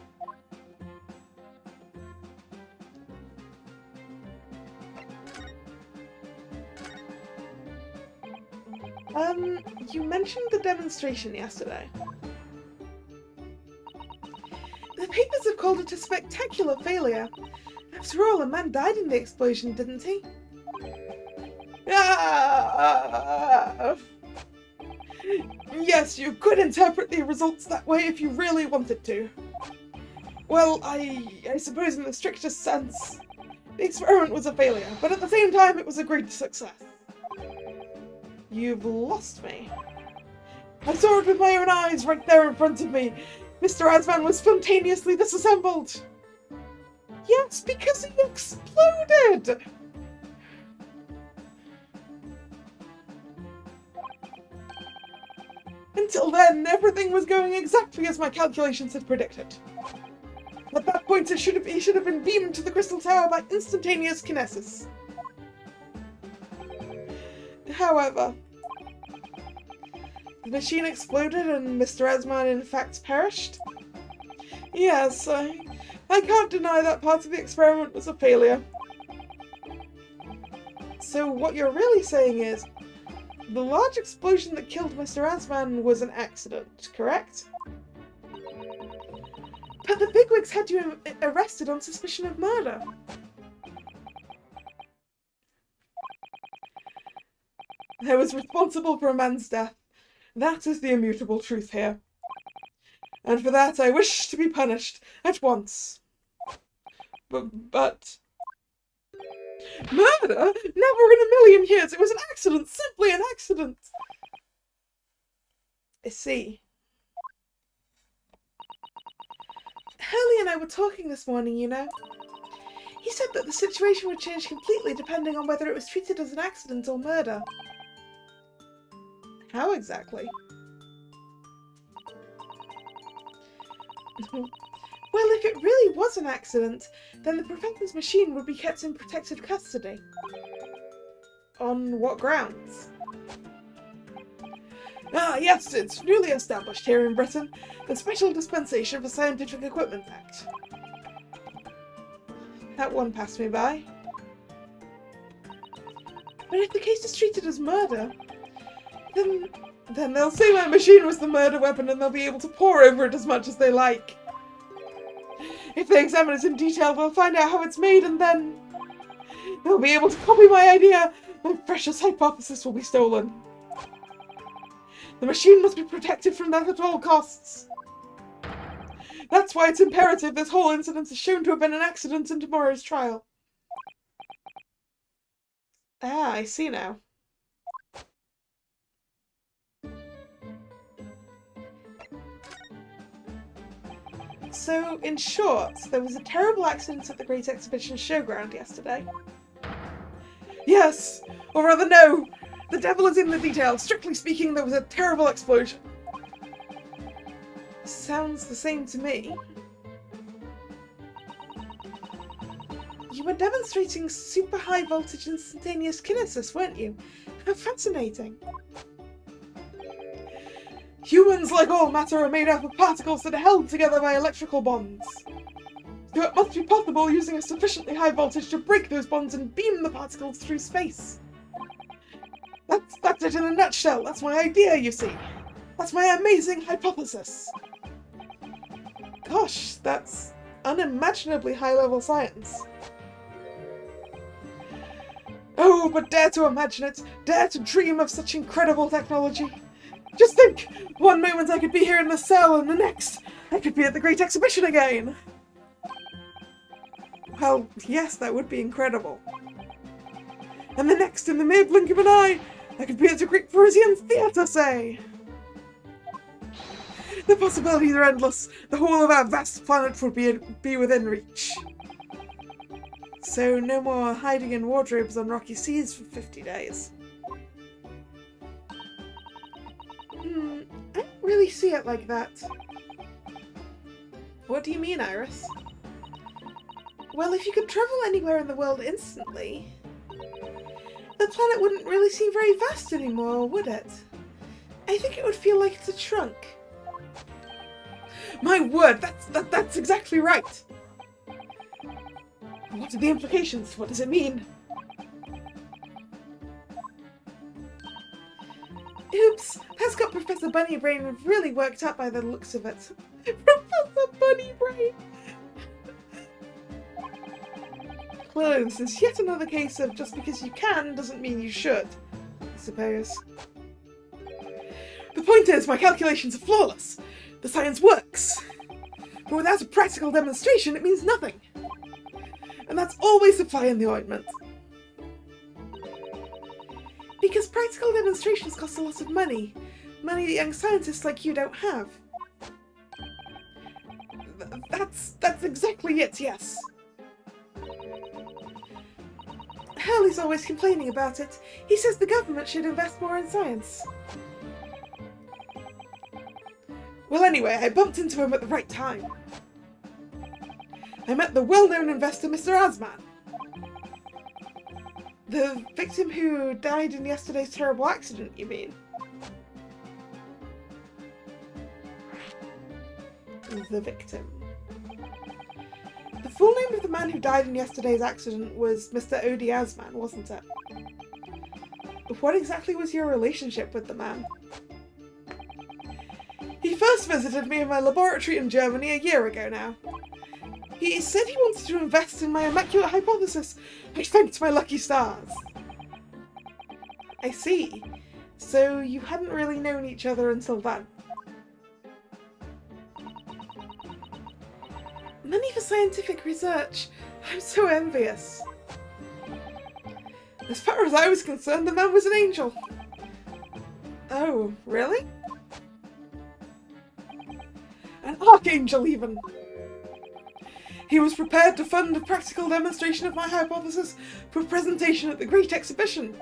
You mentioned the demonstration yesterday. The papers have called it a spectacular failure. After all, a man died in the explosion, didn't he? Yes, you could interpret the results that way if you really wanted to. Well, I suppose in the strictest sense, the experiment was a failure, but at the same time it was a great success. You've lost me. I saw it with my own eyes right there in front of me. Mr. Asman was spontaneously disassembled. Yes, because he exploded! Until then, everything was going exactly as my calculations had predicted. At that point, he should have been beamed to the Crystal Tower by instantaneous kinesis. However, the machine exploded and Mr. Asman in fact perished. Yes, I can't deny that part of the experiment was a failure. So what you're really saying is, the large explosion that killed Mr. Asman was an accident, correct? But the bigwigs had you arrested on suspicion of murder. I was responsible for a man's death. That is the immutable truth here. And for that I wish to be punished at once. But... Murder? Never in a million years! It was an accident! Simply an accident! I see. Hurley and I were talking this morning, you know. He said that the situation would change completely depending on whether it was treated as an accident or murder. How exactly? Well, if it really was an accident, then the Professor's machine would be kept in protected custody. On what grounds? Ah, yes, it's newly established here in Britain, the Special Dispensation for Scientific Equipment Act. That one passed me by. But if the case is treated as murder, then they'll say my machine was the murder weapon and they'll be able to pore over it as much as they like. If they examine it in detail, they'll find out how it's made and then they'll be able to copy my idea. My precious hypothesis will be stolen. The machine must be protected from that at all costs. That's why it's imperative this whole incident is shown to have been an accident in tomorrow's trial. Ah, I see now. So, in short, there was a terrible accident at the Great Exhibition Showground yesterday. Yes! Or rather, no! The devil is in the details. Strictly speaking, there was a terrible explosion. Sounds the same to me. You were demonstrating super high voltage instantaneous kinesis, weren't you? How fascinating. Humans, like all matter, are made up of particles that are held together by electrical bonds. So it must be possible using a sufficiently high voltage to break those bonds and beam the particles through space. That's it in a nutshell. That's my idea, you see. That's my amazing hypothesis. Gosh, that's unimaginably high-level science. Oh, but dare to imagine it. Dare to dream of such incredible technology. Just think, one moment I could be here in the cell, and the next I could be at the Great Exhibition again. Well, yes, that would be incredible. And the next, in the mere blink of an eye, I could be at the Great Parisian Theatre, say. The possibilities are endless. The whole of our vast planet would be within reach. So no more hiding in wardrobes on rocky seas for 50 days. I don't really see it like that. What do you mean, Iris? Well, if you could travel anywhere in the world instantly, the planet wouldn't really seem very vast anymore, would it? I think it would feel like it's a trunk. My word, that's exactly right! What are the implications? What does it mean? Oops, that's got Professor Bunnybrain really worked up by the looks of it. Professor Bunnybrain! Clothes. This is yet another case of just because you can doesn't mean you should, I suppose. The point is, my calculations are flawless. The science works. But without a practical demonstration, it means nothing. And that's always the fly in the ointment. Because practical demonstrations cost a lot of money. Money that young scientists like you don't have. That's exactly it, yes. Hurley's always complaining about it. He says the government should invest more in science. Well, anyway, I bumped into him at the right time. I met the well-known investor, Mr. Asman. The victim who died in yesterday's terrible accident, you mean? The victim. The full name of the man who died in yesterday's accident was Mr. Odi Asman, wasn't it? What exactly was your relationship with the man? He first visited me in my laboratory in Germany a year ago now. He said he wanted to invest in my immaculate hypothesis. I thanked my lucky stars. I see. So you hadn't really known each other until then. Money for scientific research. I'm so envious. As far as I was concerned, the man was an angel. Oh, really? An archangel, even. He was prepared to fund a practical demonstration of my hypothesis for presentation at the Great Exhibition.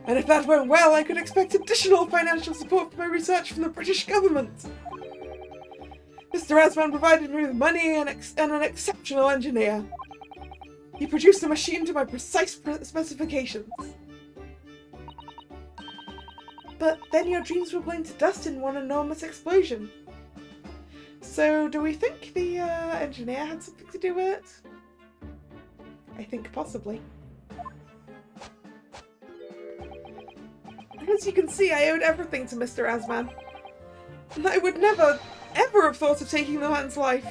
And if that went well, I could expect additional financial support for my research from the British government. Mr. Asman provided me with money and an exceptional engineer. He produced a machine to my precise specifications. But then your dreams were blown to dust in one enormous explosion. So, do we think the engineer had something to do with it? I think possibly. As you can see, I owed everything to Mr. Asman. And I would never, ever have thought of taking the man's life.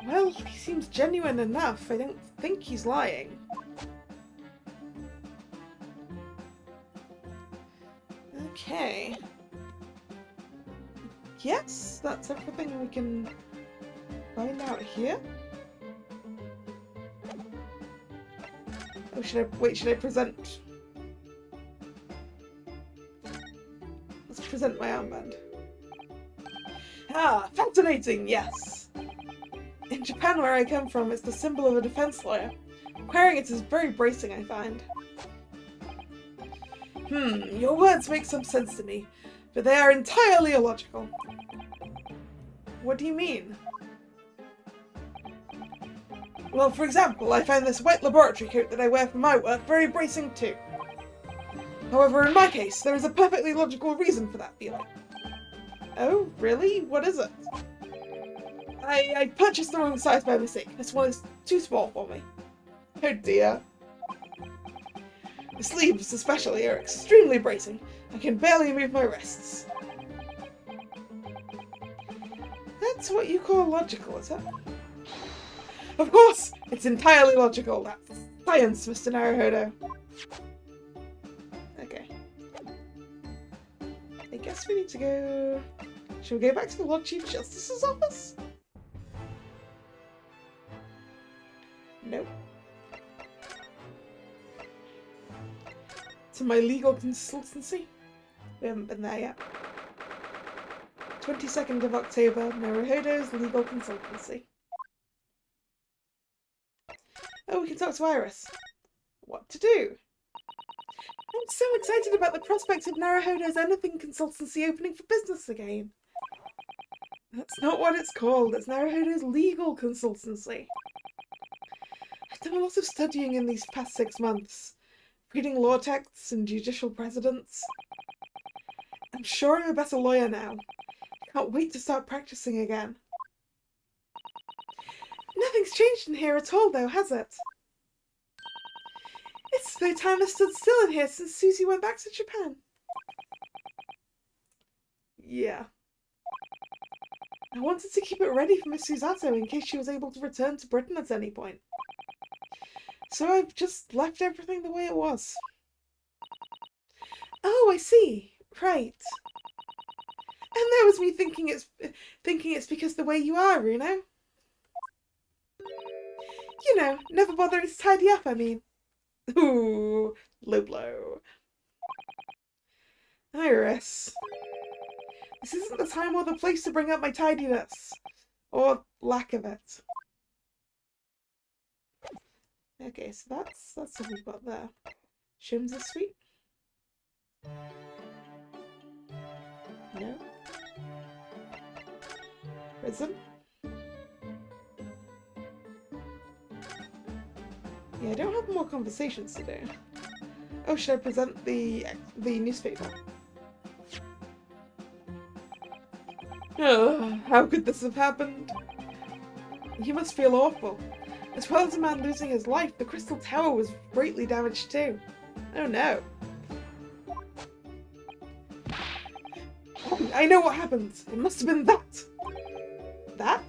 Well, he seems genuine enough. I don't think he's lying. Okay. Yes, that's everything we can find out here. Oh, should I present? Let's present my armband. Ah, fascinating, yes! In Japan, where I come from, it's the symbol of a defense lawyer. Wearing it is very bracing, I find. Your words make some sense to me, but they are entirely illogical. What do you mean? Well, for example, I find this white laboratory coat that I wear for my work very bracing too. However, in my case, there is a perfectly logical reason for that feeling. Oh, really? What is it? I purchased the wrong size by mistake. This one is too small for me. Oh dear. The sleeves, especially, are extremely bracing. I can barely move my wrists. That's what you call logical, is it? Of course! It's entirely logical. That's science, Mr. Naruhodo. Okay. I guess we need to go... Should we go back to the Lord Chief Justice's office? Nope. To my legal consultancy? We haven't been there yet. 22nd of October, Naruhodo's legal consultancy. Oh, we can talk to Iris. What to do? I'm so excited about the prospect of Naruhodo's anything consultancy opening for business again. That's not what it's called. It's Naruhodo's legal consultancy. I've done a lot of studying in these past 6 months. Reading law texts and judicial precedents. I'm sure I'm a better lawyer now. Can't wait to start practicing again. Nothing's changed in here at all, though, has it? It's as though time has stood still in here since Susie went back to Japan. Yeah. I wanted to keep it ready for Miss Susato in case she was able to return to Britain at any point. So I've just left everything the way it was. Oh, I see. Right. And that was me thinking it's because the way you are, Runo. You know, never bothering to tidy up, I mean. Ooh, low blow. Iris. This isn't the time or the place to bring up my tidiness. Or lack of it. Okay, so that's what we've got there. Shims is sweet. No. Prism. Yeah, I don't have more conversations to do. Oh, should I present the newspaper? Oh, how could this have happened? You must feel awful. As well as a man losing his life, the Crystal Tower was greatly damaged too. Oh no. I know what happened. It must have been that. That?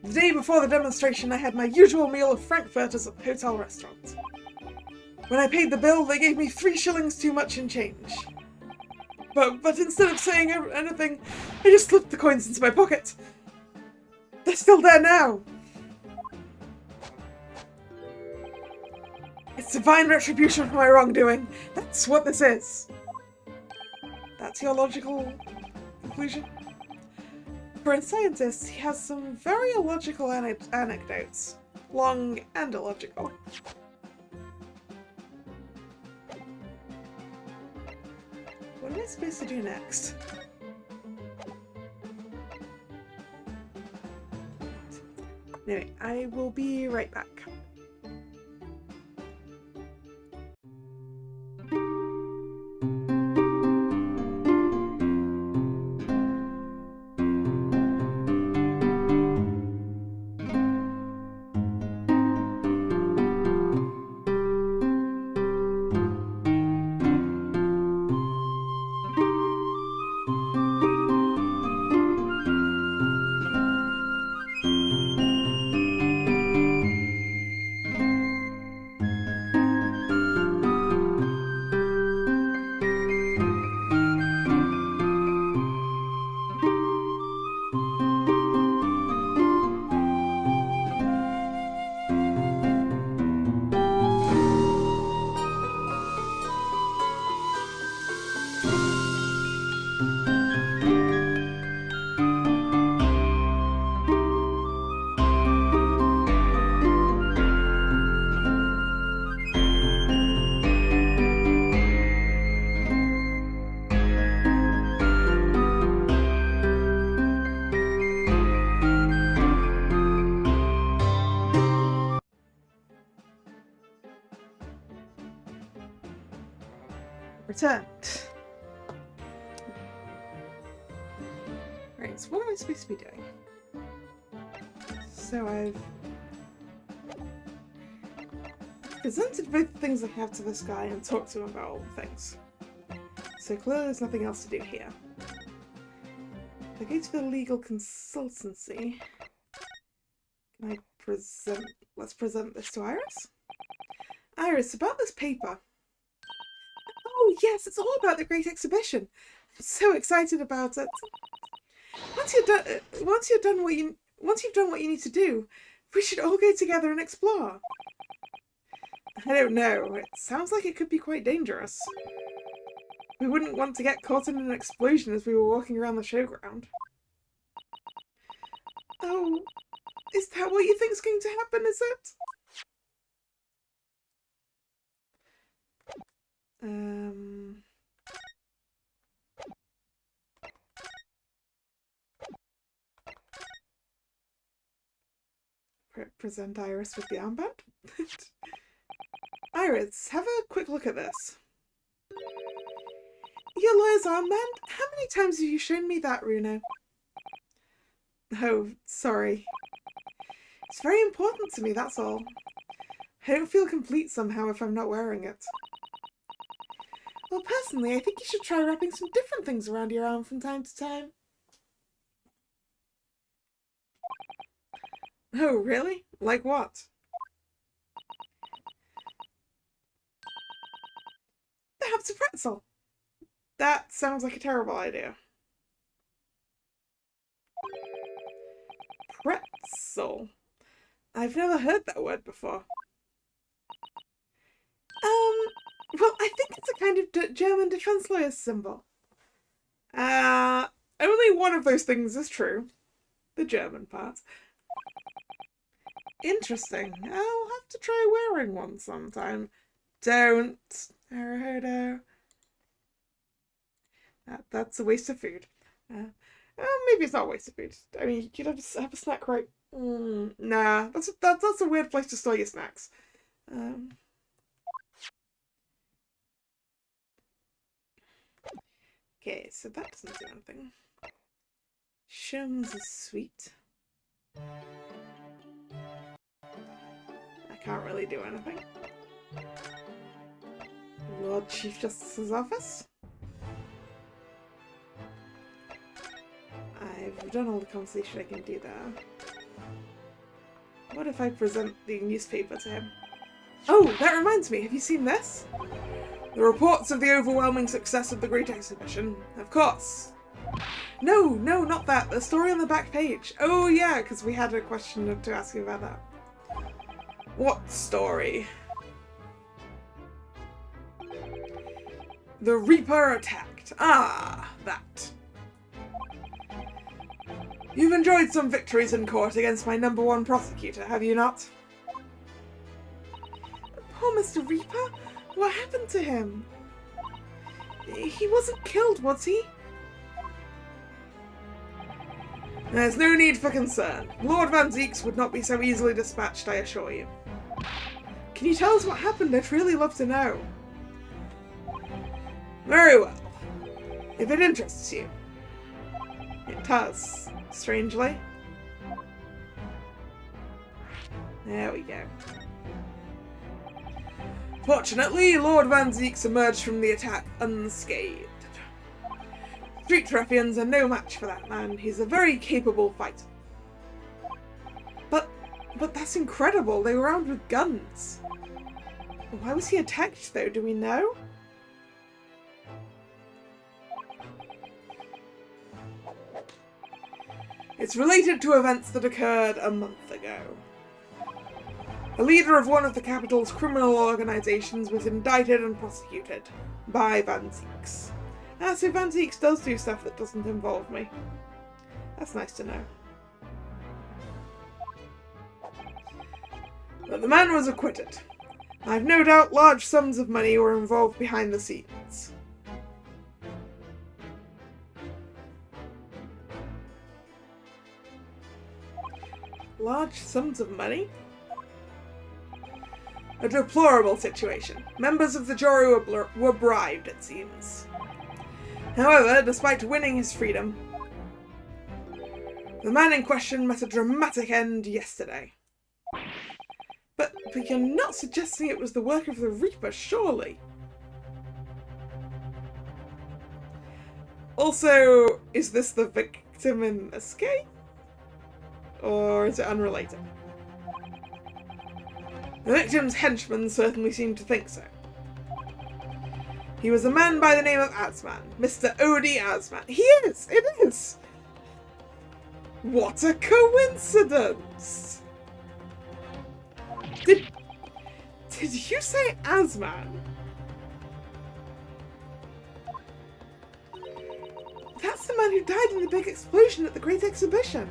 The day before the demonstration, I had my usual meal of frankfurters at the hotel restaurant. When I paid the bill, they gave me 3 shillings too much in change. But instead of saying anything, I just slipped the coins into my pocket. They're still there now. It's divine retribution for my wrongdoing. That's what this is. That's your logical conclusion? For a scientist, he has some very illogical anecdotes. Long and illogical. What am I supposed to do next? Anyway, I will be right back. turn. Right, so what am I supposed to be doing? So I've presented both the things I have to this guy and talked to him about all the things. So clearly there's nothing else to do here. If I go to the legal consultancy, can I present... Let's present this to Iris. Iris, about this paper. Oh yes, it's all about the Great Exhibition. I'm so excited about it. Once you've done what you need to do, we should all go together and explore. I don't know. It sounds like it could be quite dangerous. We wouldn't want to get caught in an explosion as we were walking around the showground. Oh, is that what you think's going to happen, is it? Present Iris with the armband? Iris, have a quick look at this. Your lawyer's armband? How many times have you shown me that, Runo? Oh, sorry. It's very important to me, that's all. I don't feel complete somehow if I'm not wearing it. Well, personally, I think you should try wrapping some different things around your arm from time to time. Oh, really? Like what? Perhaps a pretzel. That sounds like a terrible idea. Pretzel? I've never heard that word before. Well, I think it's a kind of German defense lawyer's symbol. Only one of those things is true. The German part. Interesting. I'll have to try wearing one sometime. Don't, Naruhodo. That's a waste of food. Maybe it's not a waste of food. I mean, you'd have a snack, right? Nah, that's a weird place to store your snacks. Okay, so that doesn't do anything. Shums is sweet. I can't really do anything. Lord Chief Justice's office? I've done all the conversation I can do there. What if I present the newspaper to him? Oh, that reminds me, have you seen this? The reports of the overwhelming success of the Great Exhibition. Of course. No, not that. The story on the back page. Oh yeah, because we had a question to ask you about that. What story? The Reaper attacked. Ah, that. You've enjoyed some victories in court against my #1 prosecutor, have you not? Poor Mr. Reaper? What happened to him? He wasn't killed, was he? There's no need for concern. Lord Van Zieks would not be so easily dispatched, I assure you. Can you tell us what happened? I'd really love to know. Very well. If it interests you. It does, strangely. There we go. Fortunately, Lord Van Zieks emerged from the attack unscathed. Street ruffians are no match for that man. He's a very capable fighter. But that's incredible. They were armed with guns. Why was he attacked, though? Do we know? It's related to events that occurred a month ago. The leader of one of the capital's criminal organizations was indicted and prosecuted by Van Zieks. So Van Zieks does do stuff that doesn't involve me. That's nice to know. But the man was acquitted. I've no doubt large sums of money were involved behind the scenes. Large sums of money? A deplorable situation. Members of the jury were bribed, it seems. However, despite winning his freedom, the man in question met a dramatic end yesterday. But you're not suggesting it was the work of the Reaper, surely? Also, is this the victim in Escape? Or is it unrelated? The victim's henchman certainly seemed to think so. He was a man by the name of Asman, Mr. Odie Asman. He is! It is! What a coincidence! Did you say Asman? That's the man who died in the big explosion at the Great Exhibition.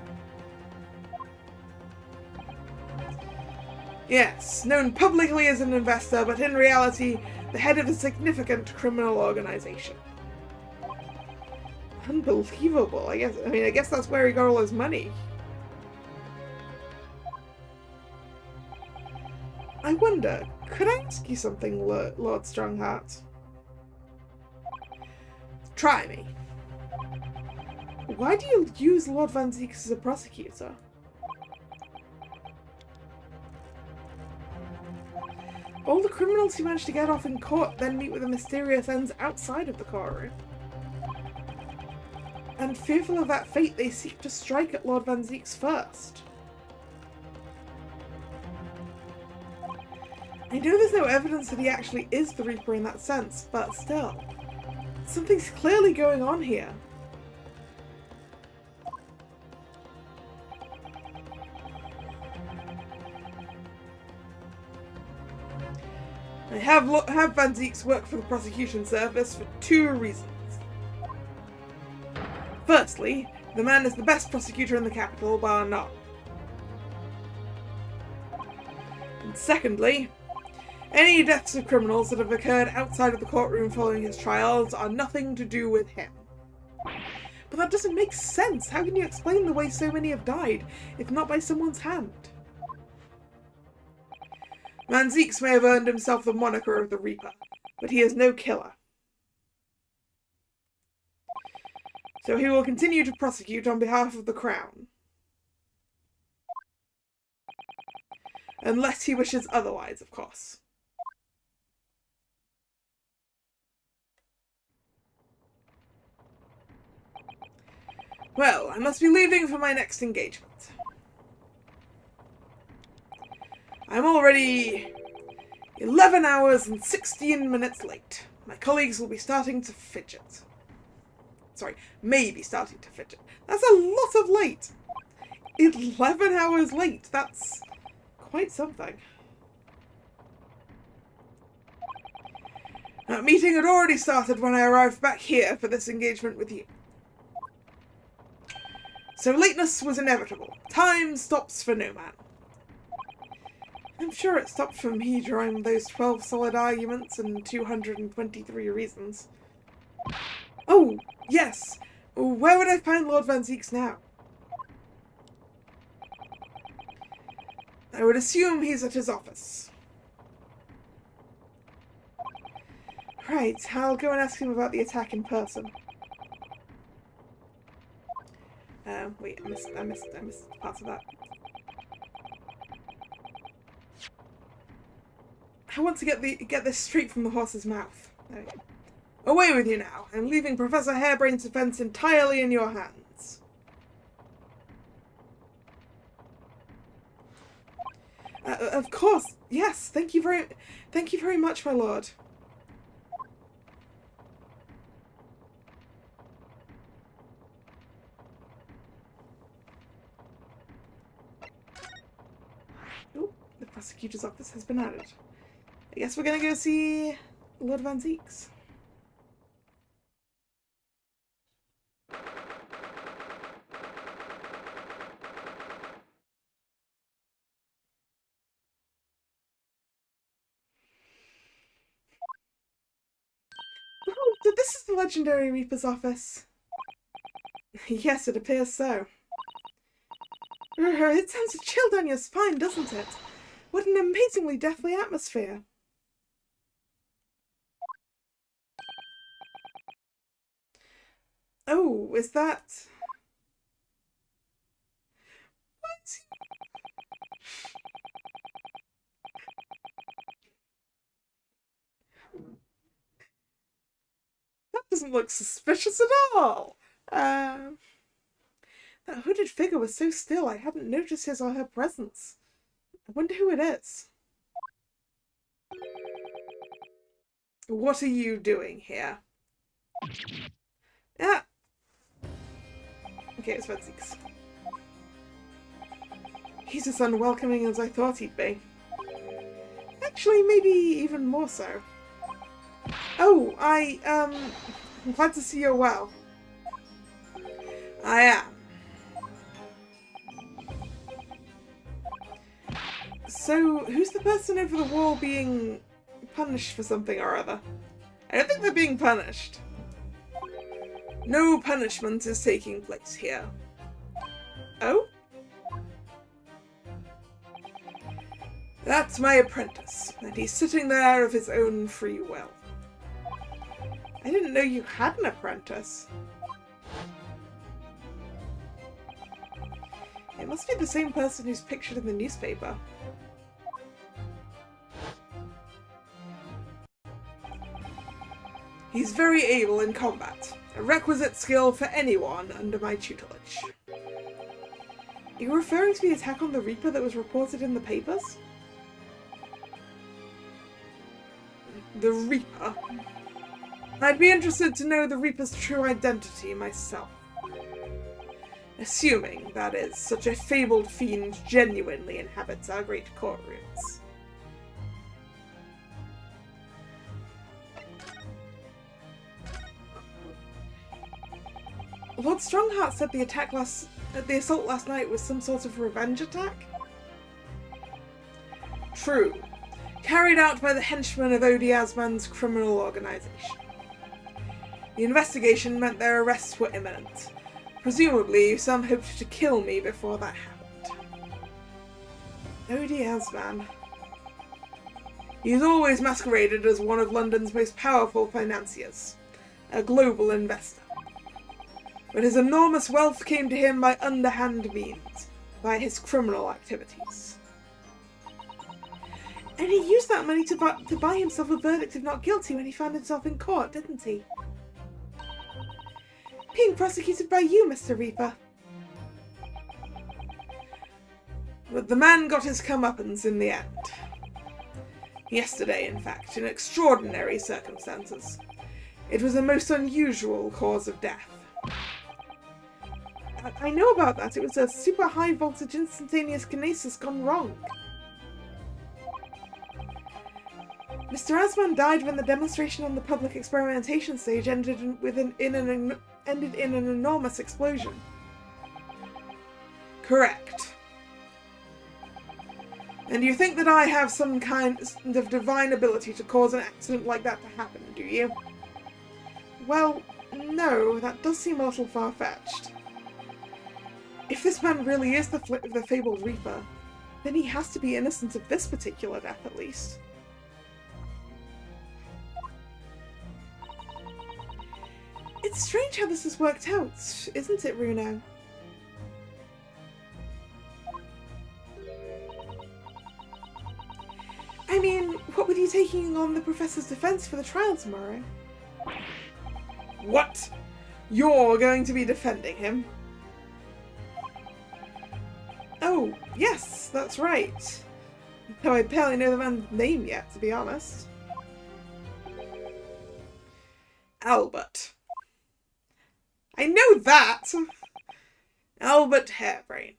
Yes, known publicly as an investor, but in reality, the head of a significant criminal organization. Unbelievable, I guess that's where he got all his money. I wonder, could I ask you something, Lord Strongheart? Try me. Why do you use Lord Van Zieks as a prosecutor? All the criminals who manage to get off in court then meet with the mysterious ends outside of the courtroom. And fearful of that fate, they seek to strike at Lord Van Zieks first. I know there's no evidence that he actually is the Reaper in that sense, but still. Something's clearly going on here. I have Van Zieks work for the prosecution service for two reasons. Firstly, the man is the best prosecutor in the capital, bar none. And secondly, any deaths of criminals that have occurred outside of the courtroom following his trials are nothing to do with him. But that doesn't make sense. How can you explain the way so many have died, if not by someone's hand? Van Zieks may have earned himself the moniker of the Reaper, but he is no killer. So he will continue to prosecute on behalf of the Crown. Unless he wishes otherwise, of course. Well, I must be leaving for my next engagement. I'm already 11 hours and 16 minutes late. My colleagues will be starting to fidget. Sorry, maybe starting to fidget. That's a lot of late. 11 hours late. That's quite something. That meeting had already started when I arrived back here for this engagement with you. So lateness was inevitable. Time stops for no man. I'm sure it stopped for me during those 12 solid arguments and 223 reasons. Oh, yes! Where would I find Lord Van Zieks now? I would assume he's at his office. Right, I'll go and ask him about the attack in person. Wait, I missed part of that. I want to get this straight from the horse's mouth. There we go. Away with you now. I'm leaving Professor Harebrain's defense entirely in your hands. Of course, yes. Thank you very much, my lord. Oh, the prosecutor's office has been added. I guess we're gonna go see Lord Van Zieks. Oh, so this is the legendary Reaper's office. Yes, it appears so. It sends a chill down your spine, doesn't it? What an amazingly deathly atmosphere. Oh, is that... What? That doesn't look suspicious at all. That hooded figure was so still I hadn't noticed his or her presence. I wonder who it is. What are you doing here? Ah! Okay, it's Vedzeek's. He's as unwelcoming as I thought he'd be. Actually, maybe even more so. Oh, I'm glad to see you're well. I am. So, who's the person over the wall being punished for something or other? I don't think they're being punished. No punishment is taking place here. Oh? That's my apprentice, and he's sitting there of his own free will. I didn't know you had an apprentice. It must be the same person who's pictured in the newspaper. He's very able in combat, a requisite skill for anyone under my tutelage. Are you referring to the attack on the Reaper that was reported in the papers? The Reaper? I'd be interested to know the Reaper's true identity myself. Assuming, that is, such a fabled fiend genuinely inhabits our great courtrooms. Lord Strongheart said the assault last night was some sort of revenge attack? True. Carried out by the henchmen of Odi Asman's criminal organisation. The investigation meant their arrests were imminent. Presumably, some hoped to kill me before that happened. Odi Asman. He's always masqueraded as one of London's most powerful financiers, a global investor. But his enormous wealth came to him by underhand means, by his criminal activities. And he used that money to buy himself a verdict of not guilty when he found himself in court, didn't he? Being prosecuted by you, Mr. Reaper. But the man got his comeuppance in the end. Yesterday, in fact, in extraordinary circumstances. It was a most unusual cause of death. I know about that. It was a super high voltage instantaneous kinesis gone wrong. Mr. Asman died when the demonstration on the public experimentation stage ended in an enormous explosion. Correct. And you think that I have some kind of divine ability to cause an accident like that to happen, do you? Well, no, that does seem a little far-fetched. If this man really is the fabled Reaper, then he has to be innocent of this particular death, at least. It's strange how this has worked out, isn't it, Runo? I mean, what with you taking on the Professor's defense for the trial tomorrow? What? You're going to be defending him? Oh, yes, that's right. Though I barely know the man's name yet, to be honest. Albert. I know that! Albert Harebrain.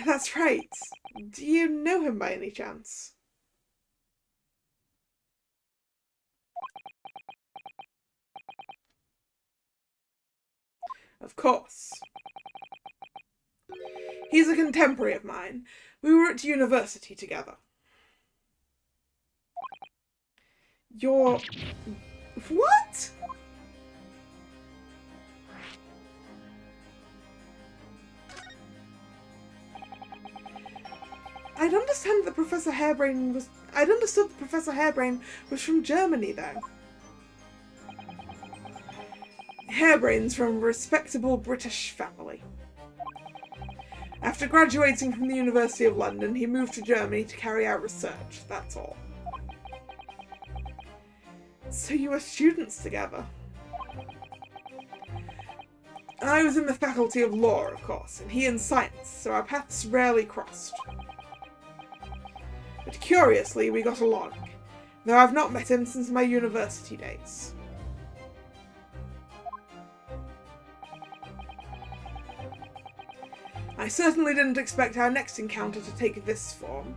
That's right. Do you know him by any chance? Of course. He's a contemporary of mine. We were at university together. You're... What? I'd understood that Professor Harebrain was from Germany, though. Harebrain's from a respectable British family. After graduating from the University of London, he moved to Germany to carry out research, that's all. So you were students together? I was in the Faculty of Law, of course, and he in Science, so our paths rarely crossed. But curiously, we got along, though I've not met him since my university days. I certainly didn't expect our next encounter to take this form.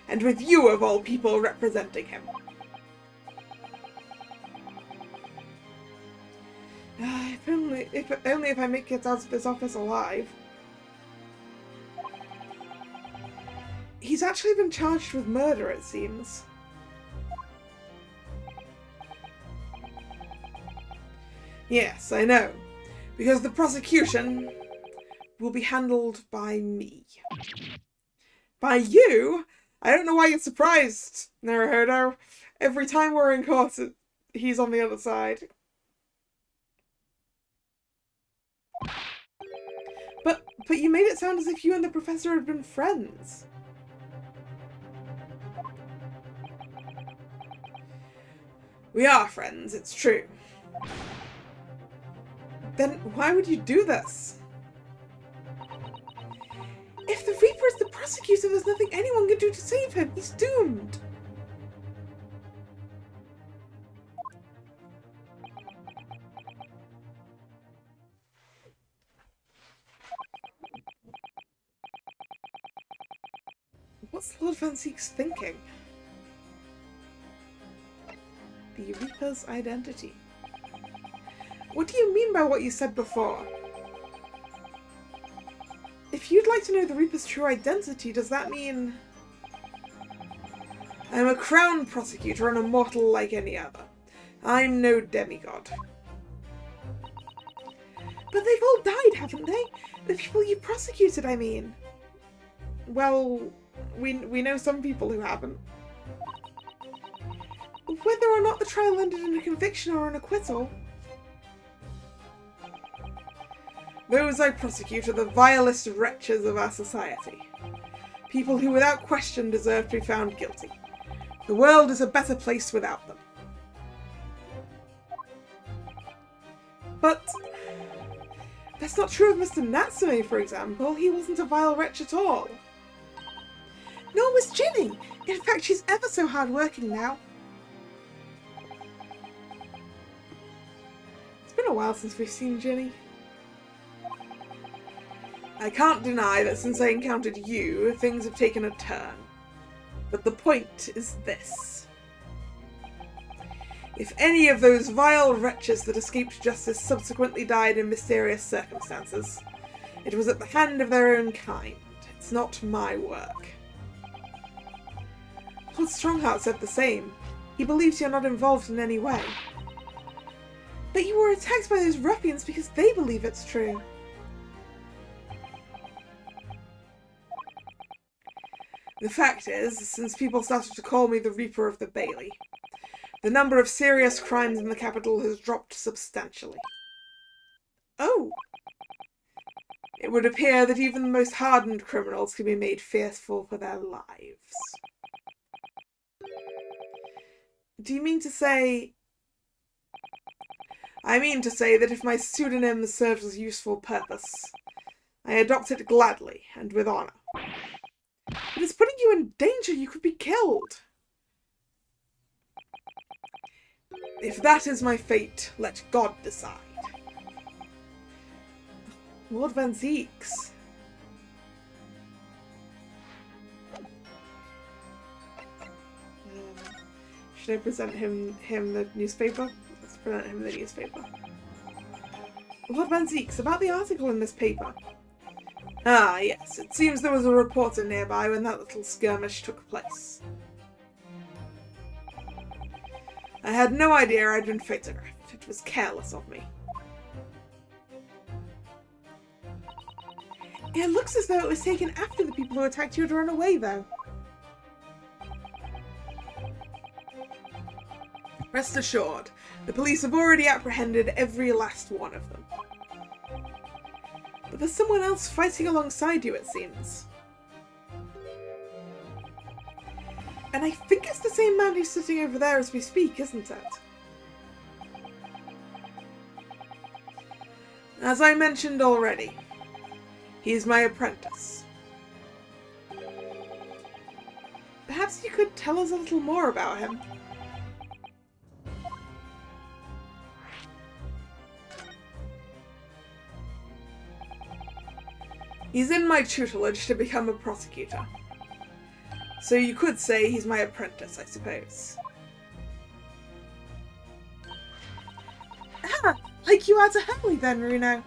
And with you, of all people, representing him. If only I make it out of this office alive. He's actually been charged with murder, it seems. Yes, I know. Because the prosecution will be handled by me. By you? I don't know why you're surprised, Naruhodo. Every time we're in court, he's on the other side. But you made it sound as if you and the professor had been friends. We are friends, it's true. Then why would you do this? If the Reaper is the prosecutor, there's nothing anyone can do to save him. He's doomed. What's Lord Van Zeek's thinking? The Reaper's identity. What do you mean by what you said before? If you'd like to know the Reaper's true identity, does that mean... I'm a crown prosecutor and a mortal like any other. I'm no demigod. But they've all died, haven't they? The people you prosecuted, I mean. Well, we know some people who haven't. Whether or not the trial ended in a conviction or an acquittal, those I prosecute are the vilest wretches of our society. People who without question deserve to be found guilty. The world is a better place without them. But that's not true of Mr. Natsume, for example. He wasn't a vile wretch at all. Nor was Ginny. In fact, she's ever so hard-working now. It's been a while since we've seen Ginny. I can't deny that since I encountered you, things have taken a turn. But the point is this. If any of those vile wretches that escaped justice subsequently died in mysterious circumstances, it was at the hand of their own kind. It's not my work. Lord Strongheart said the same. He believes you're not involved in any way. But you were attacked by those ruffians because they believe it's true. The fact is, since people started to call me the Reaper of the Bailey, the number of serious crimes in the capital has dropped substantially. Oh! It would appear that even the most hardened criminals can be made fearful for their lives. Do you mean to say... I mean to say that if my pseudonym serves a useful purpose, I adopt it gladly and with honour. But it's putting you in danger. You could be killed. If that is my fate, let God decide. Lord Van Zeeks. Should I present him the newspaper? Let's present him the newspaper. Lord Van Zeeks, about the article in this paper. Ah, yes. It seems there was a reporter nearby when that little skirmish took place. I had no idea I'd been photographed. It was careless of me. It looks as though it was taken after the people who attacked you had run away, though. Rest assured, the police have already apprehended every last one of them. But there's someone else fighting alongside you, it seems. And I think it's the same man who's sitting over there as we speak, isn't it? As I mentioned already, he's my apprentice. Perhaps you could tell us a little more about him. He's in my tutelage to become a prosecutor. So you could say he's my apprentice, I suppose. Ah, like you are to Hurley then, Runo.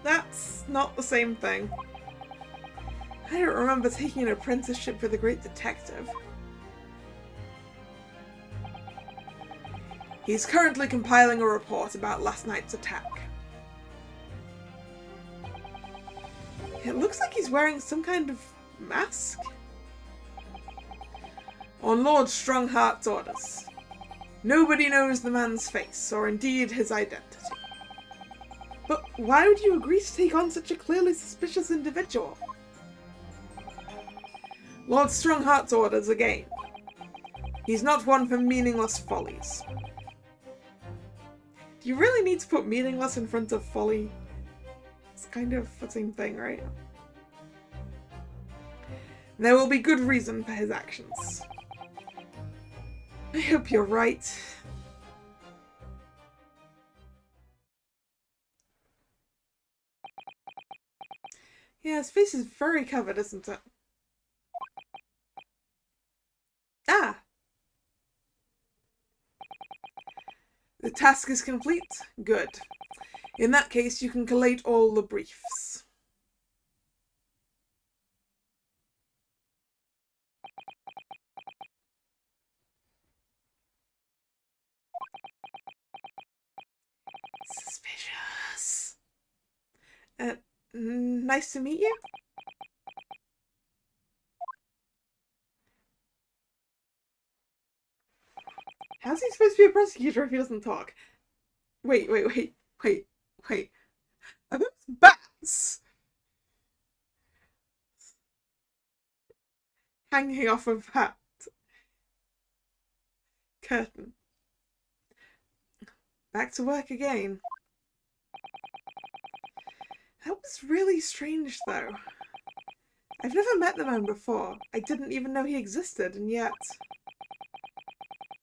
That's not the same thing. I don't remember taking an apprenticeship for the Great Detective. He's currently compiling a report about last night's attack. It looks like he's wearing some kind of mask. On Lord Strongheart's orders. Nobody knows the man's face, or indeed his identity. But why would you agree to take on such a clearly suspicious individual? Lord Strongheart's orders again. He's not one for meaningless follies. Do you really need to put meaningless in front of folly? It's kind of the same thing, right? There will be good reason for his actions. I hope you're right. Yeah, his face is very covered, isn't it? Ah! The task is complete? Good. In that case, you can collate all the briefs. Suspicious. Nice to meet you. How's he supposed to be a prosecutor if he doesn't talk? Wait. Are those bats? Hanging off of that curtain. Back to work again. That was really strange, though. I've never met the man before. I didn't even know he existed, and yet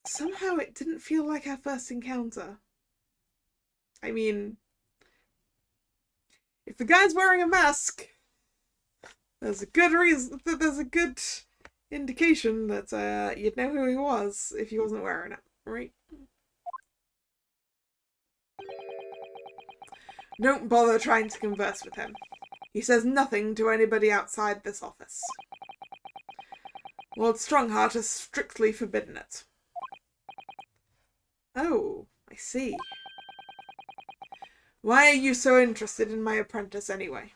somehow it didn't feel like our first encounter. I mean, if the guy's wearing a mask, there's a good reason, there's a good indication that you'd know who he was if he wasn't wearing it, right? Don't bother trying to converse with him. He says nothing to anybody outside this office. Lord Strongheart has strictly forbidden it. Oh, I see. Why are you so interested in my apprentice anyway?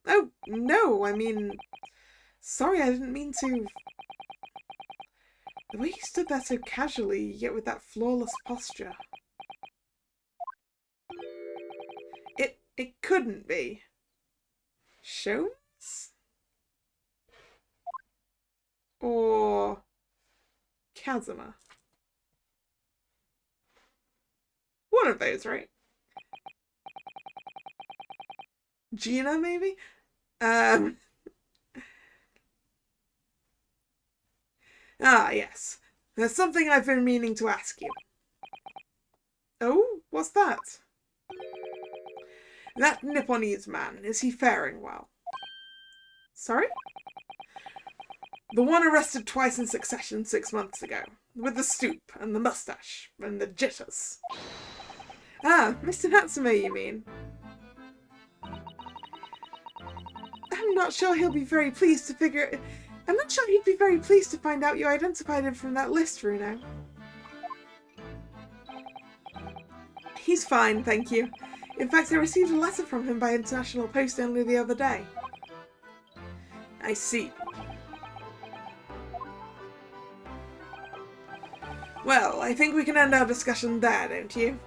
Oh, no, I mean... Sorry, I didn't mean to... The way he stood there so casually, yet with that flawless posture. It couldn't be. Sholmes? Or... Kazuma? One of those, right? Gina, maybe? Ah, yes. There's something I've been meaning to ask you. Oh, what's that? That Nipponese man, is he faring well? Sorry? The one arrested twice in succession 6 months ago, with the stoop and the mustache and the jitters. Ah, Mr. Natsume, you mean? I'm not sure he'd be very pleased to find out you identified him from that list, Runo. He's fine, thank you. In fact, I received a letter from him by international post only the other day. I see. Well, I think we can end our discussion there, don't you?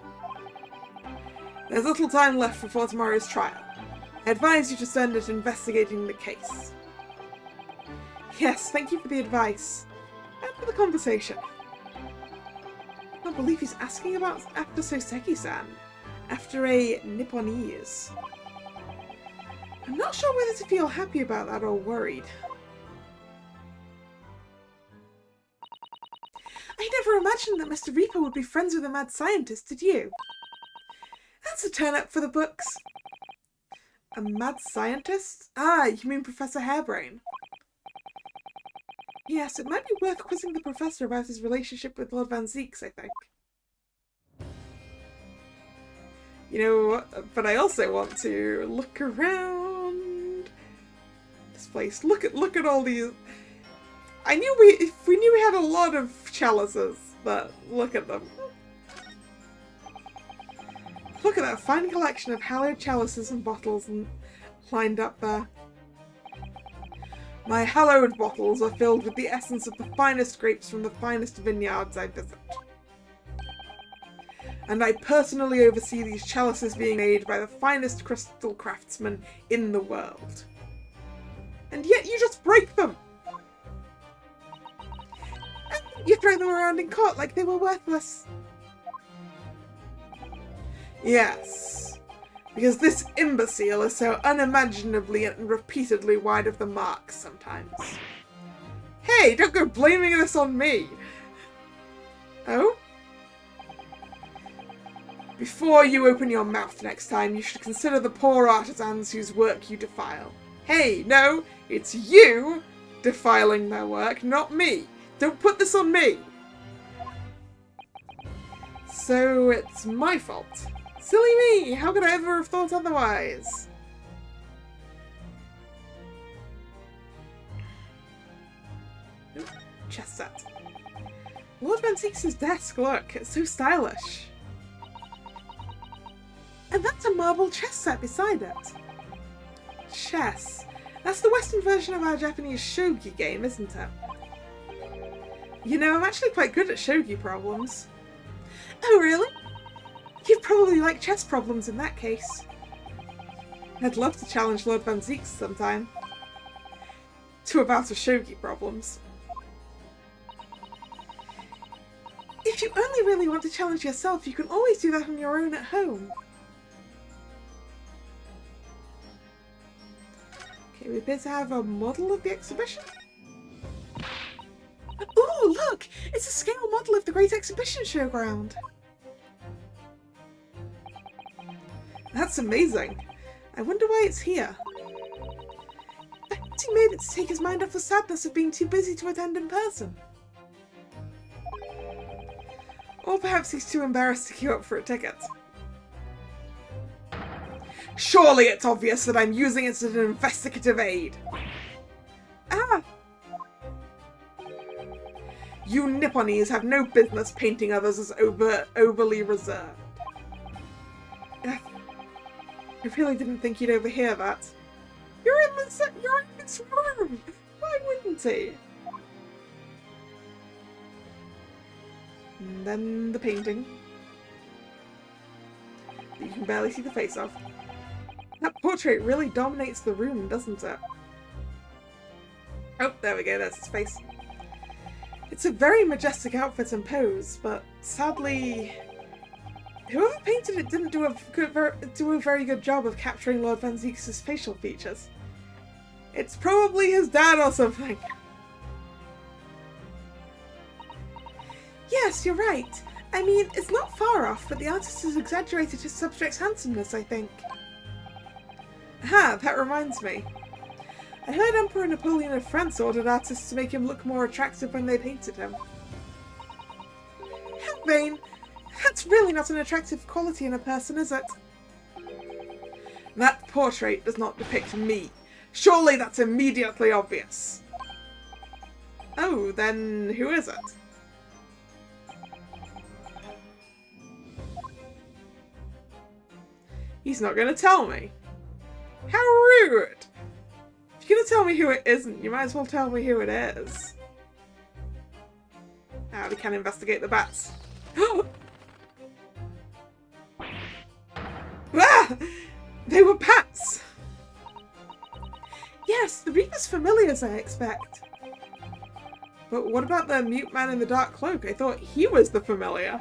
There's little time left before tomorrow's trial. I advise you to spend it investigating the case. Yes, thank you for the advice. And for the conversation. I can't believe he's asking about after Soseki-san. After a Nipponese. I'm not sure whether to feel happy about that or worried. I never imagined that Mr. Reaper would be friends with a mad scientist, did you? That's a turn-up for the books. A mad scientist? Ah, you mean Professor Hairbrain. Yes, it might be worth quizzing the professor about his relationship with Lord Van Zieks, I think. You know, but I also want to look around this place. Look at all these. I knew we knew we had a lot of chalices, but look at them. Look at that fine collection of hallowed chalices and bottles lined up there. My hallowed bottles are filled with the essence of the finest grapes from the finest vineyards I visit. And I personally oversee these chalices being made by the finest crystal craftsmen in the world. And yet you just break them! And you throw them around in court like they were worthless. Yes, because this imbecile is so unimaginably and repeatedly wide of the mark sometimes. Hey, don't go blaming this on me! Oh? Before you open your mouth next time, you should consider the poor artisans whose work you defile. Hey, no, it's you defiling their work, not me. Don't put this on me. So it's my fault. Silly me! How could I ever have thought otherwise? Ooh, chess set. Lord Van Zieks' desk, look, it's so stylish. And that's a marble chess set beside it. Chess. That's the Western version of our Japanese shogi game, isn't it? You know, I'm actually quite good at shogi problems. Oh, really? You'd probably like chess problems in that case. I'd love to challenge Lord Van Zieks sometime. To a bout of shogi problems. If you only really want to challenge yourself, you can always do that on your own at home. Okay, we appear to have a model of the exhibition. Ooh, look! It's a scale model of the Great Exhibition Showground. That's amazing. I wonder why it's here. I bet he made it to take his mind off the sadness of being too busy to attend in person. Or perhaps he's too embarrassed to queue up for a ticket. Surely it's obvious that I'm using it as an investigative aid. Ah! You Nipponese have no business painting others as overly reserved. I really didn't think you'd overhear that. You're in this room! Why wouldn't he? And then the painting. You can barely see the face of. That portrait really dominates the room, doesn't it? Oh, there we go, there's his face. It's a very majestic outfit and pose, but sadly, whoever painted it didn't do a very good job of capturing Lord Van Zieks' facial features. It's probably his dad or something. Yes, you're right. I mean, it's not far off, but the artist has exaggerated his subject's handsomeness, I think. Ah, that reminds me. I heard Emperor Napoleon of France ordered artists to make him look more attractive when they painted him. How vain! That's really not an attractive quality in a person, is it? That portrait does not depict me. Surely that's immediately obvious. Oh, then who is it? He's not going to tell me. How rude! If you're going to tell me who it isn't, you might as well tell me who it is. Now we can investigate the bats. Ah! They were bats! Yes, the Reaper's familiars, I expect. But what about the mute man in the dark cloak? I thought he was the familiar.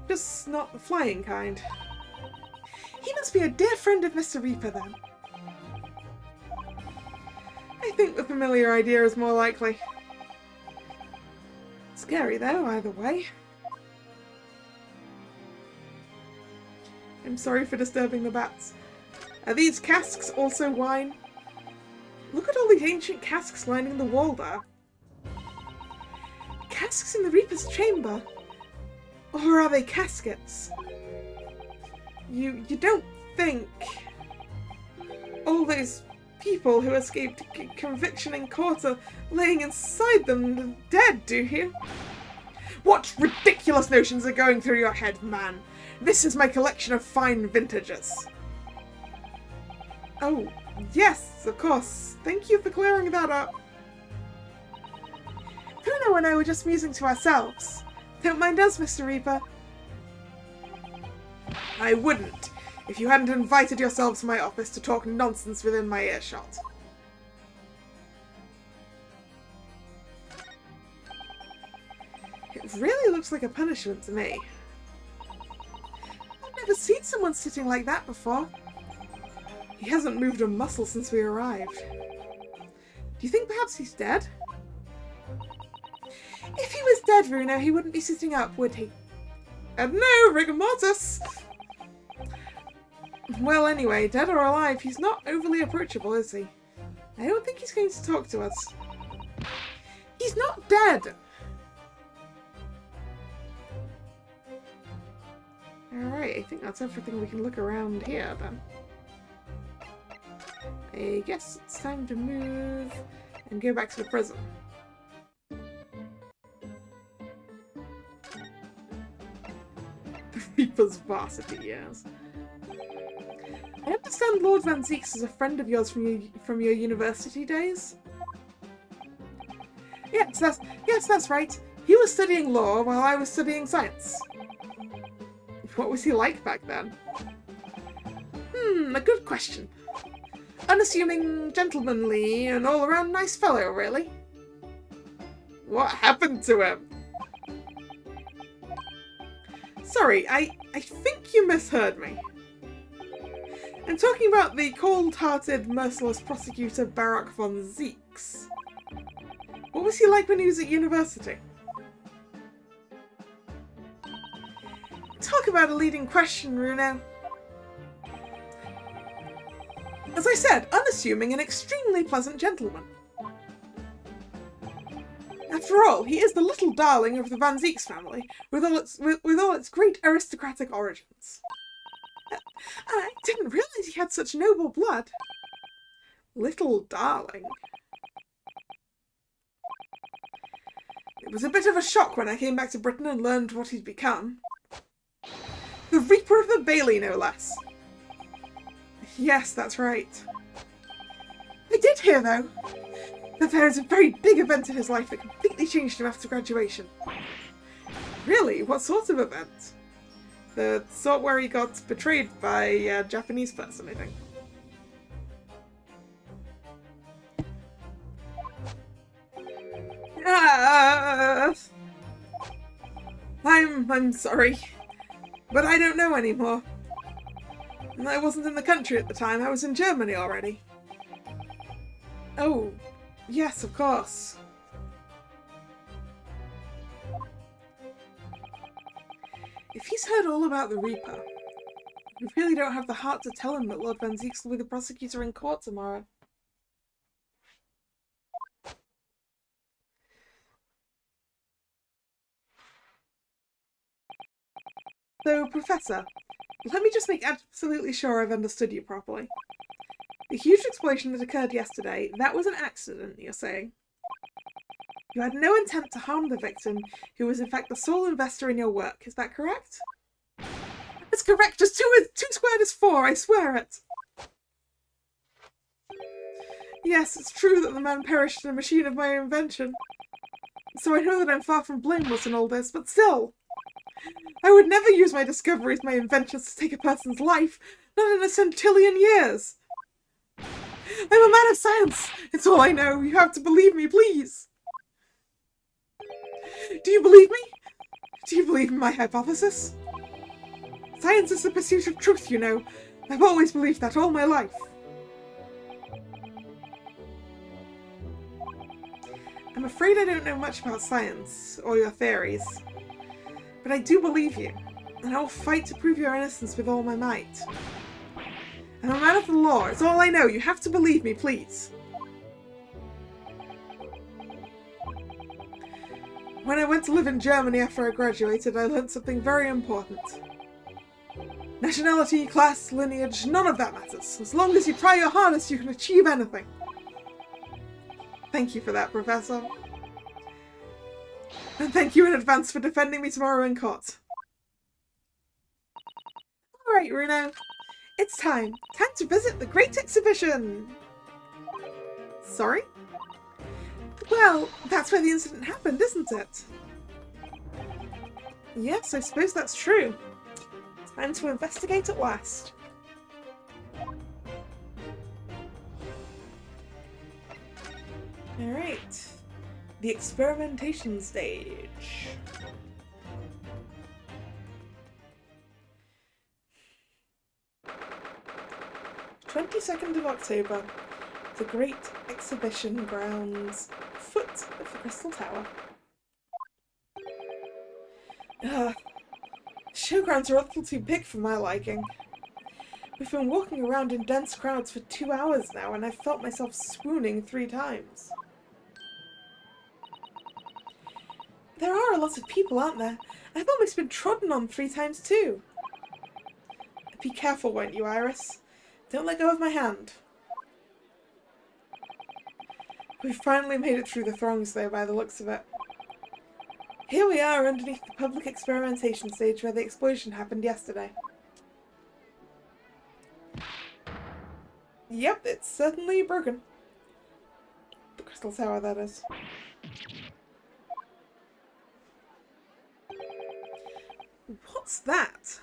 Just not the flying kind. He must be a dear friend of Mr. Reaper, then. I think the familiar idea is more likely. Scary, though, either way. I'm sorry for disturbing the bats. Are these casks also wine? Look at all these ancient casks lining the wall there. Casks in the Reaper's chamber? Or are they caskets? You don't think all those people who escaped conviction in court are laying inside them dead, do you? What ridiculous notions are going through your head, man? This is my collection of fine vintages. Oh, yes, of course. Thank you for clearing that up. Bruno and I were just musing to ourselves. Don't mind us, Mr. Reaper. I wouldn't, if you hadn't invited yourselves to my office to talk nonsense within my earshot. It really looks like a punishment to me. I've never seen someone sitting like that before. He hasn't moved a muscle since we arrived. Do you think perhaps he's dead? If he was dead, Bruno, he wouldn't be sitting up, would he? And no, rigor mortis! Well, anyway, dead or alive, he's not overly approachable, is he? I don't think he's going to talk to us. He's not dead! Alright, I think that's everything we can look around here, then. I guess it's time to move and go back to the prison. The Reaper's varsity, yes. I understand Lord Van Zeeks is a friend of yours from your university days? Yes, that's right. He was studying law while I was studying science. What was he like back then? A good question. Unassuming, gentlemanly, and all-around nice fellow, really. What happened to him? Sorry, I think you misheard me. I'm talking about the cold-hearted, merciless prosecutor Barak von Zeeks. What was he like when he was at university? Talk about a leading question, Bruno. As I said, unassuming and extremely pleasant gentleman. After all, he is the little darling of the Van Zeeks family, with all its great aristocratic origins. I didn't realize he had such noble blood. Little darling. It was a bit of a shock when I came back to Britain and learned what he'd become. The Reaper of the Bailey, no less. Yes, that's right. I did hear, though, that there is a very big event in his life that completely changed him after graduation. Really? What sort of event? The sort where he got betrayed by a Japanese person, I think. I'm sorry, but I don't know anymore. And I wasn't in the country at the time, I was in Germany already. Oh, yes, of course. If he's heard all about the Reaper, we really don't have the heart to tell him that Lord Van Zeeks will be the prosecutor in court tomorrow. So, Professor, let me just make absolutely sure I've understood you properly. The huge explosion that occurred yesterday, that was an accident, you're saying? You had no intent to harm the victim, who was in fact the sole investor in your work, is that correct? It's correct. Just two squared is 4. I swear it. Yes, it's true that the man perished in a machine of my invention. So I know that I'm far from blameless in all this, but still. I would never use my discoveries, my inventions, to take a person's life. Not in a centillion years. I'm a man of science. It's all I know. You have to believe me, please. Do you believe me? Do you believe in my hypothesis? Science is the pursuit of truth, you know. I've always believed that all my life. I'm afraid I don't know much about science, or your theories. But I do believe you, and I will fight to prove your innocence with all my might. I'm a man of the law. It's all I know. You have to believe me, please. When I went to live in Germany after I graduated, I learned something very important. Nationality, class, lineage, none of that matters. As long as you try your hardest, you can achieve anything. Thank you for that, Professor. And thank you in advance for defending me tomorrow in court. Alright, Runo. It's time. Time to visit the Great Exhibition. Sorry? Well, that's where the incident happened, isn't it? Yes, I suppose that's true. Time to investigate at last. Alright. The experimentation stage. October 22nd, the Great Exhibition Grounds, foot of the Crystal Tower. Showgrounds are a little too big for my liking. We've been walking around in dense crowds for 2 hours now, and I've felt myself swooning 3 times. There are a lot of people, aren't there? I've almost been trodden on 3 times too. Be careful, won't you, Iris? Don't let go of my hand. We've finally made it through the throngs, though, by the looks of it. Here we are underneath the public experimentation stage where the explosion happened yesterday. Yep, it's certainly broken. The Crystal Tower, that is. What's that?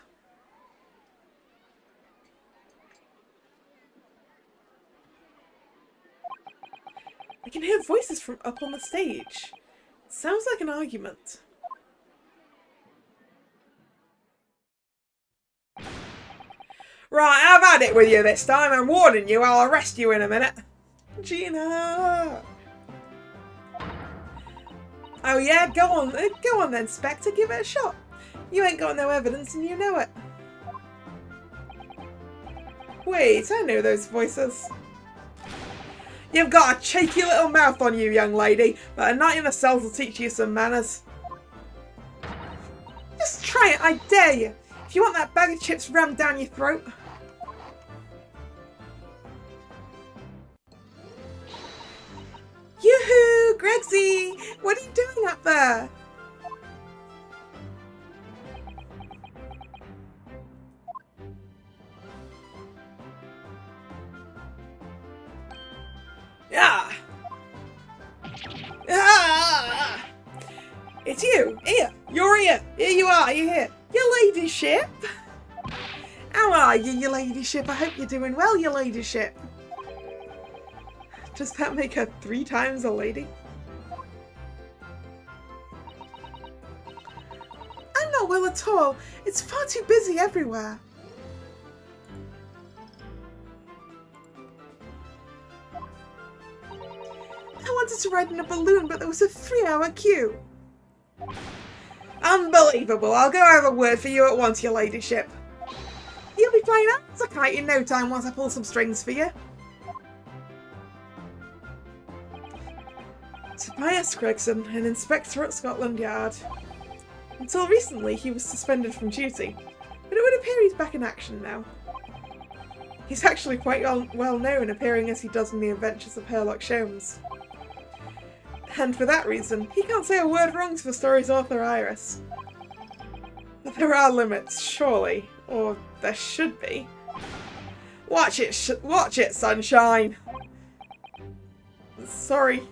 I can hear voices from up on the stage. Sounds like an argument. Right, I've had it with you this time. I'm warning you, I'll arrest you in a minute. Gina! Oh yeah, go on then, Spectre, give it a shot. You ain't got no evidence and you know it. Wait, I know those voices. You've got a cheeky little mouth on you, young lady, but a night in the cells will teach you some manners. Just try it, I dare you. If you want that bag of chips rammed down your throat. Yoo-hoo, Gregsy! What are you doing up there? Ah! Ah! It's you! Here! You're here! Here you are! You're here! Your ladyship! How are you, your ladyship? I hope you're doing well, your ladyship. Does that make her 3 times a lady? I'm not well at all. It's far too busy everywhere. I wanted to ride in a balloon, but there was a 3-hour queue. Unbelievable. I'll go have a word for you at once, your ladyship. You'll be flying out as a kite in no time once I pull some strings for you. Tobias Gregson, an inspector at Scotland Yard. Until recently, he was suspended from duty, but it would appear he's back in action now. He's actually quite well known, appearing as he does in the adventures of Sherlock Holmes. And for that reason, he can't say a word wrong to the story's author, Iris. There are limits, surely. Or there should be. Watch it, sunshine! Sorry.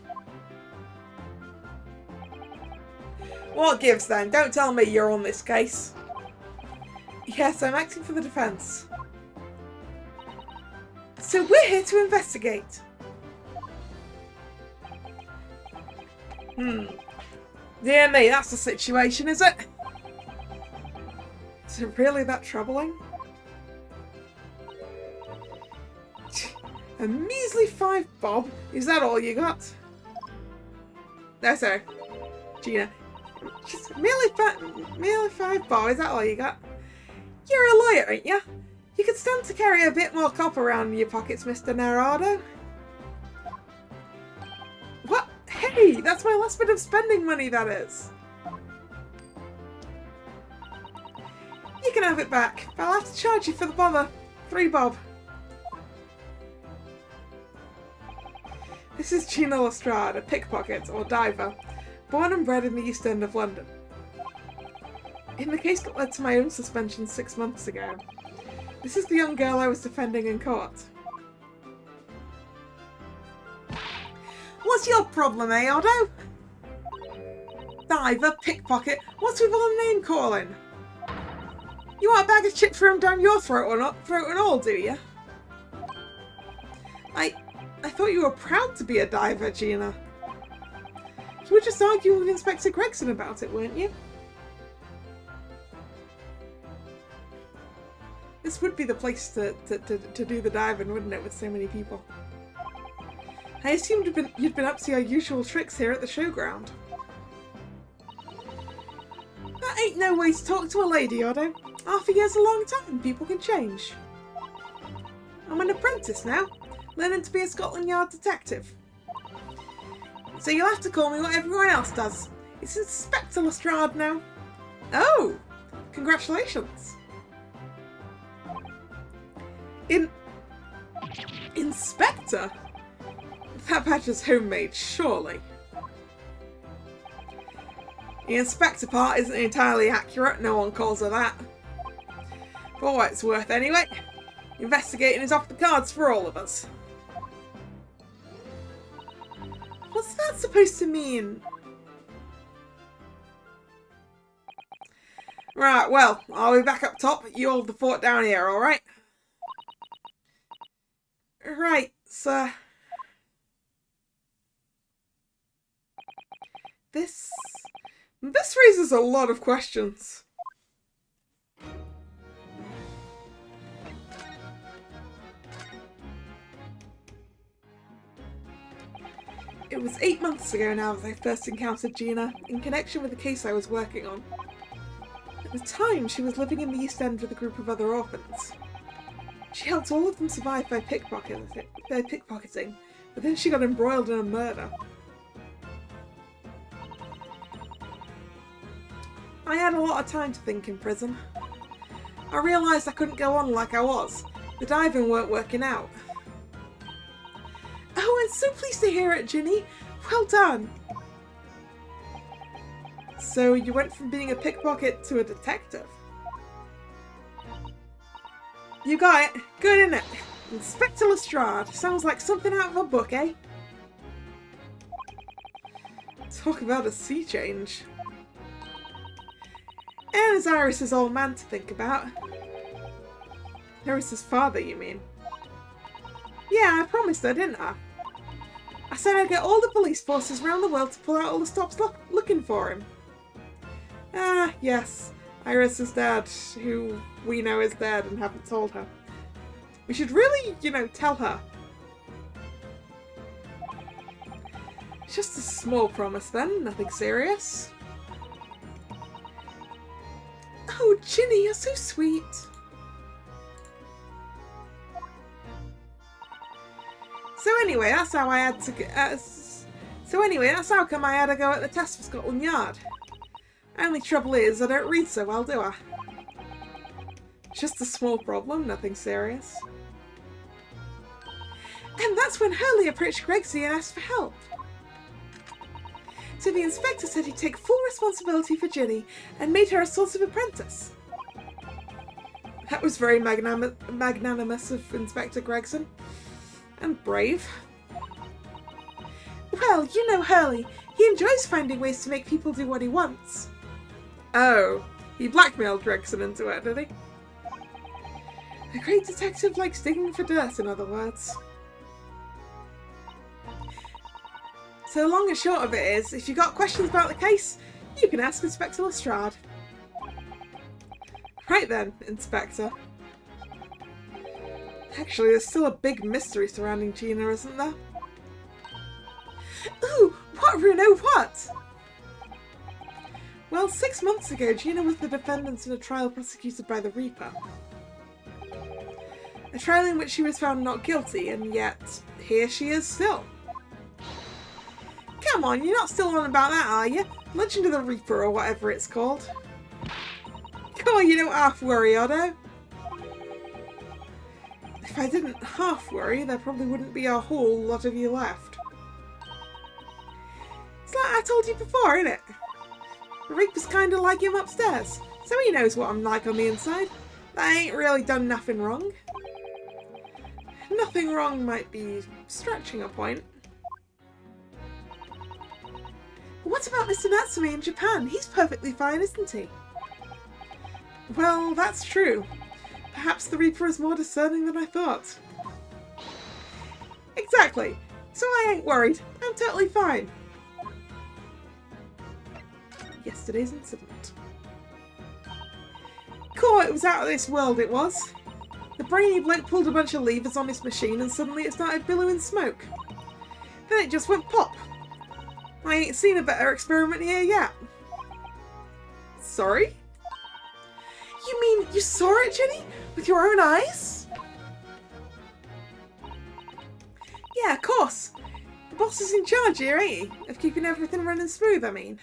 What gives then? Don't tell me you're on this case. Yes, I'm acting for the defense. So we're here to investigate. Dear me, that's the situation, is it? Is it really that troubling? A measly 5 bob? Is that all you got? No, sir. Gina. Just merely 5 bob, is that all you got? You're a lawyer, ain't you? You could stand to carry a bit more copper around in your pockets, Mr. Narado. What? Hey, that's my last bit of spending money, that is. You can have it back, but I'll have to charge you for the bother. 3 bob. This is Gina Lestrade, a pickpocket, or diver, born and bred in the East End of London. In the case that led to my own suspension 6 months ago, this is the young girl I was defending in court. What's your problem, eh, Otto? Diver, pickpocket, what's with all the name calling? You want a bag of chips thrown down your throat and all, do you? I thought you were proud to be a diver, Gina. You were just arguing with Inspector Gregson about it, weren't you? This would be the place to do the diving, wouldn't it, with so many people? I assumed you'd been up to your usual tricks here at the showground. That ain't no way to talk to a lady, Otto. Half a year's a long time, people can change. I'm an apprentice now, learning to be a Scotland Yard detective. So you'll have to call me what everyone else does. It's Inspector Lestrade now. Oh, congratulations. Inspector? That badge is homemade, surely. The inspector part isn't entirely accurate, no one calls her that. For what it's worth anyway, investigating is off the cards for all of us. What's that supposed to mean? Right, well, I'll be back up top. You hold the fort down here, alright? Right, sir. This raises a lot of questions. It was 8 months ago now that I first encountered Gina, in connection with the case I was working on. At the time, she was living in the East End with a group of other orphans. She helped all of them survive by pickpocketing, but then she got embroiled in a murder. I had a lot of time to think in prison. I realised I couldn't go on like I was. The diving weren't working out. Oh, I'm so pleased to hear it, Ginny. Well done. So you went from being a pickpocket to a detective? You got it. Good, innit? Inspector Lestrade. Sounds like something out of a book, eh? Talk about a sea change. And there's Iris's old man to think about. Iris's father, you mean? Yeah, I promised her, didn't I? I said I'd get all the police forces around the world to pull out all the stops looking for him. Ah, yes. Iris's dad, who we know is dead and haven't told her. We should really, tell her. Just a small promise then, nothing serious. Oh, Ginny, you're so sweet. So anyway, that's how I had to. That's how come I had to go at the test for Scotland Yard. Only trouble is, I don't read so well, do I? Just a small problem, nothing serious. And that's when Hurley approached Gregsy and asked for help. So the inspector said he'd take full responsibility for Ginny and made her a sort of apprentice. That was very magnanimous of Inspector Gregson. And brave. Well, you know Hurley. He enjoys finding ways to make people do what he wants. Oh, he blackmailed Gregson into it, did he? A great detective likes digging for dirt, in other words. So the long and short of it is, if you've got questions about the case, you can ask Inspector Lestrade. Right then, Inspector. Actually, there's still a big mystery surrounding Gina, isn't there? Ooh, what, Bruno, what? Well, 6 months ago, Gina was the defendant in a trial prosecuted by the Reaper. A trial in which she was found not guilty, and yet, here she is still. Come on, you're not still on about that, are you? Legend of the Reaper, or whatever it's called. Come on, you don't half worry, Otto. If I didn't half worry, there probably wouldn't be a whole lot of you left. It's like I told you before, innit? The Reaper's kinda like him upstairs, so he knows what I'm like on the inside. I ain't really done nothing wrong. Nothing wrong might be stretching a point. What about Mr. Natsume in Japan? He's perfectly fine, isn't he? Well, that's true. Perhaps the Reaper is more discerning than I thought. Exactly. So I ain't worried. I'm totally fine. Yesterday's incident. Cool, it was out of this world, it was. The brainy bloke pulled a bunch of levers on his machine and suddenly it started billowing smoke. Then it just went pop. I ain't seen a better experiment here yet. Sorry? You mean you saw it, Ginny? With your own eyes? Yeah, of course. The boss is in charge here, ain't he? Of keeping everything running smooth, I mean.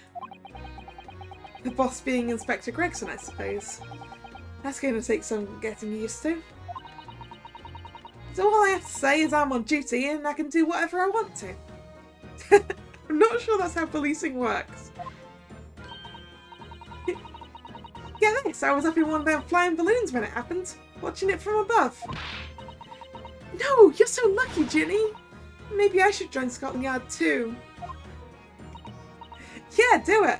The boss being Inspector Gregson, I suppose. That's going to take some getting used to. So all I have to say is I'm on duty and I can do whatever I want to. I'm not sure that's how policing works. Get this, I was up in one of them flying balloons when it happened, watching it from above. No, you're so lucky, Ginny. Maybe I should join Scotland Yard too. Yeah, do it.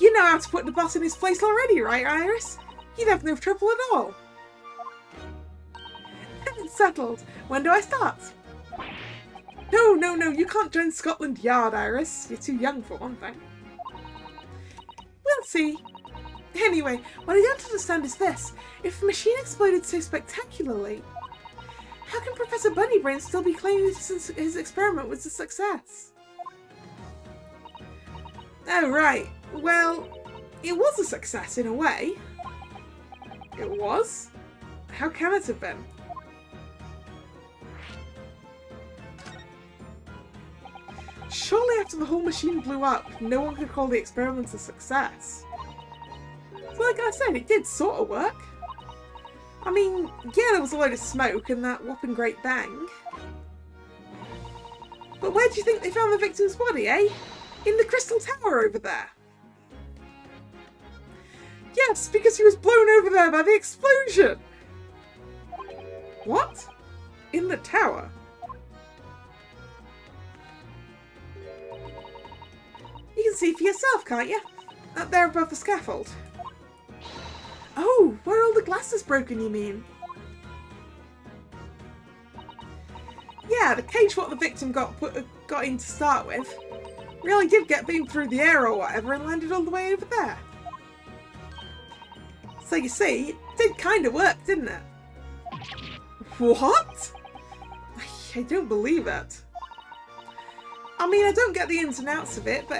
You know how to put the boss in his place already, right, Iris? You'd have no trouble at all. It's settled. When do I start? No, you can't join Scotland Yard, Iris. You're too young for one thing. We'll see. Anyway, what I don't understand is this. If the machine exploded so spectacularly, how can Professor Bunnybrain still be claiming that his experiment was a success? Oh, right. Well, it was a success in a way. It was? How can it have been? Surely after the whole machine blew up, no one could call the experiment a success. So like I said, it did sort of work. I mean, yeah, there was a load of smoke and that whopping great bang. But where do you think they found the victim's body, eh? In the Crystal Tower over there. Yes, because he was blown over there by the explosion. What? In the tower? You can see for yourself, can't you? Up there above the scaffold. Oh, where are all the glasses broken, you mean? Yeah, the cage what the victim got in to start with really did get beamed through the air or whatever and landed all the way over there. So you see, it did kind of work, didn't it? What? I don't believe it. I mean, I don't get the ins and outs of it, but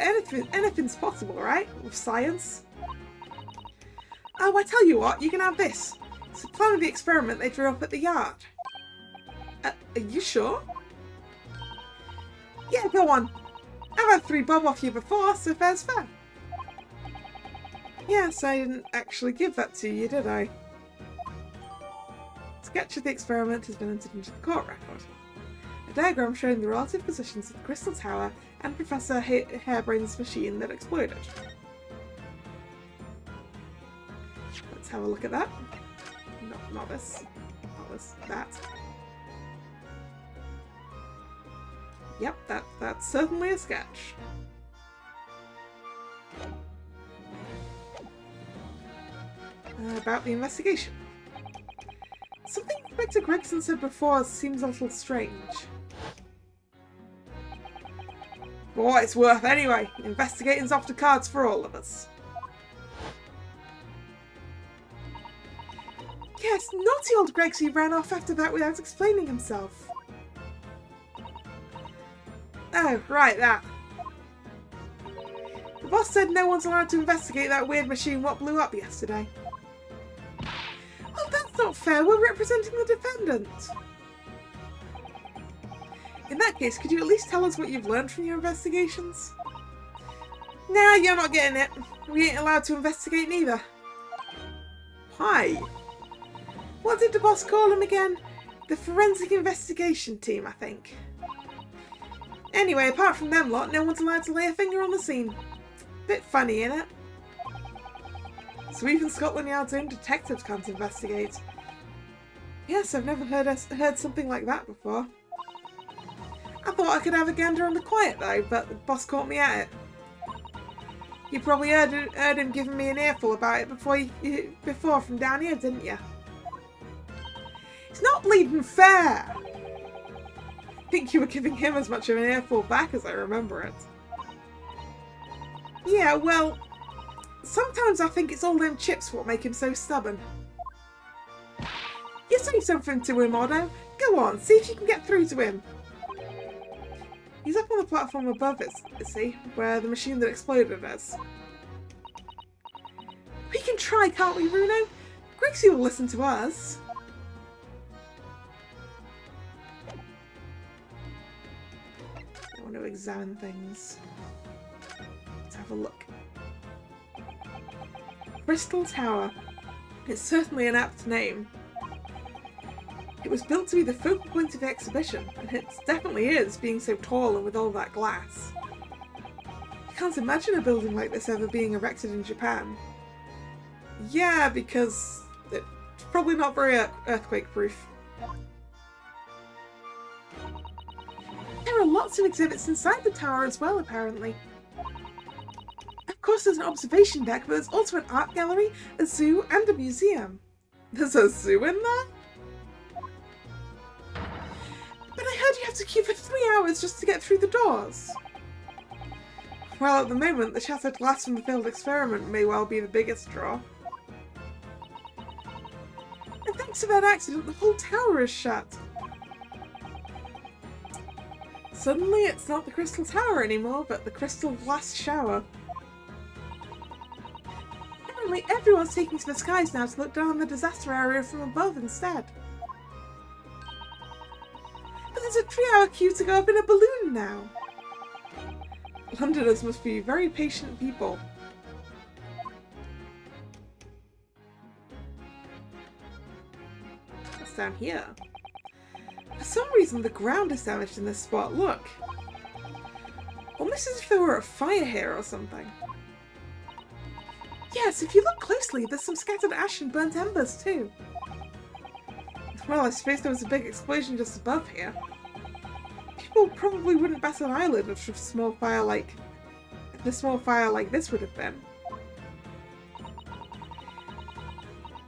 anything's possible, right? With science. Oh, I tell you what, you can have this. It's a plan of the experiment they drew up at the yard. Are you sure? Yeah, go on. I've had 3 bob off you before, so fair's fair. Yes, I didn't actually give that to you, did I? A sketch of the experiment has been entered into the court record. A diagram showing the relative positions of the Crystal Tower and Professor Hairbrain's machine that exploded. Let's have a look at that. Not this. Not this. That. Yep, that's certainly a sketch. About the investigation. Something Inspector Gregson said before seems a little strange. For what it's worth anyway, investigating's off the cards for all of us. Yes, naughty old Gregsy ran off after that without explaining himself. Oh, right, that. The boss said no one's allowed to investigate that weird machine what blew up yesterday. Well, that's not fair. We're representing the defendant. In that case, could you at least tell us what you've learned from your investigations? Nah, you're not getting it. We ain't allowed to investigate neither. Why? What did the boss call him again? The Forensic Investigation Team, I think. Anyway, apart from them lot, no one's allowed to lay a finger on the scene. Bit funny, innit? So even Scotland Yard's own detectives can't investigate. Yes, I've never heard something like that before. I thought I could have a gander on the quiet though, but the boss caught me at it. You probably heard him giving me an earful about it before from down here, didn't you? It's not bleeding fair! I think you were giving him as much of an earful back as I remember it. Yeah, well, sometimes I think it's all them chips what make him so stubborn. You say something to him, Otto. Go on, see if you can get through to him. He's up on the platform above it, is he? Where the machine that exploded is. We can try, can't we, Bruno? Gregsy will listen to us. I want to examine things. Let's have a look. Crystal Tower. It's certainly an apt name. It was built to be the focal point of the exhibition, and it definitely is, being so tall and with all that glass. I can't imagine a building like this ever being erected in Japan. Yeah, because it's probably not very earthquake-proof. There are lots of exhibits inside the tower as well, apparently. Of course there's an observation deck, but there's also an art gallery, a zoo, and a museum. There's a zoo in there? But I heard you have to queue for 3 hours just to get through the doors. Well, at the moment, the shattered glass from the failed experiment may well be the biggest draw. And thanks to that accident, the whole tower is shut. Suddenly, it's not the Crystal Tower anymore, but the Crystal Glass Shower. Apparently, everyone's taking to the skies now to look down on the disaster area from above instead. But there's a 3-hour queue to go up in a balloon now. Londoners must be very patient people. What's down here? For some reason, the ground is damaged in this spot. Look. Almost as if there were a fire here or something. Yes, if you look closely, there's some scattered ash and burnt embers too. Well, I suppose there was a big explosion just above here. People probably wouldn't bat an eyelid if a small fire like this would have been.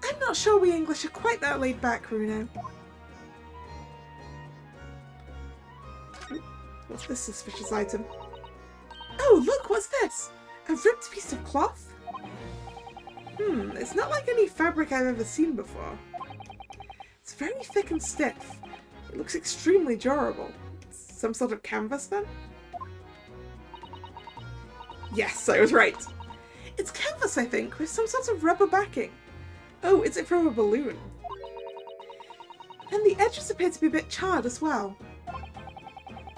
I'm not sure we English are quite that laid back, Bruno. What's this suspicious item? Oh, look, what's this? A ripped piece of cloth? It's not like any fabric I've ever seen before. It's very thick and stiff. It looks extremely durable. Some sort of canvas, then? Yes, I was right. It's canvas, I think, with some sort of rubber backing. Oh, is it from a balloon? And the edges appear to be a bit charred as well.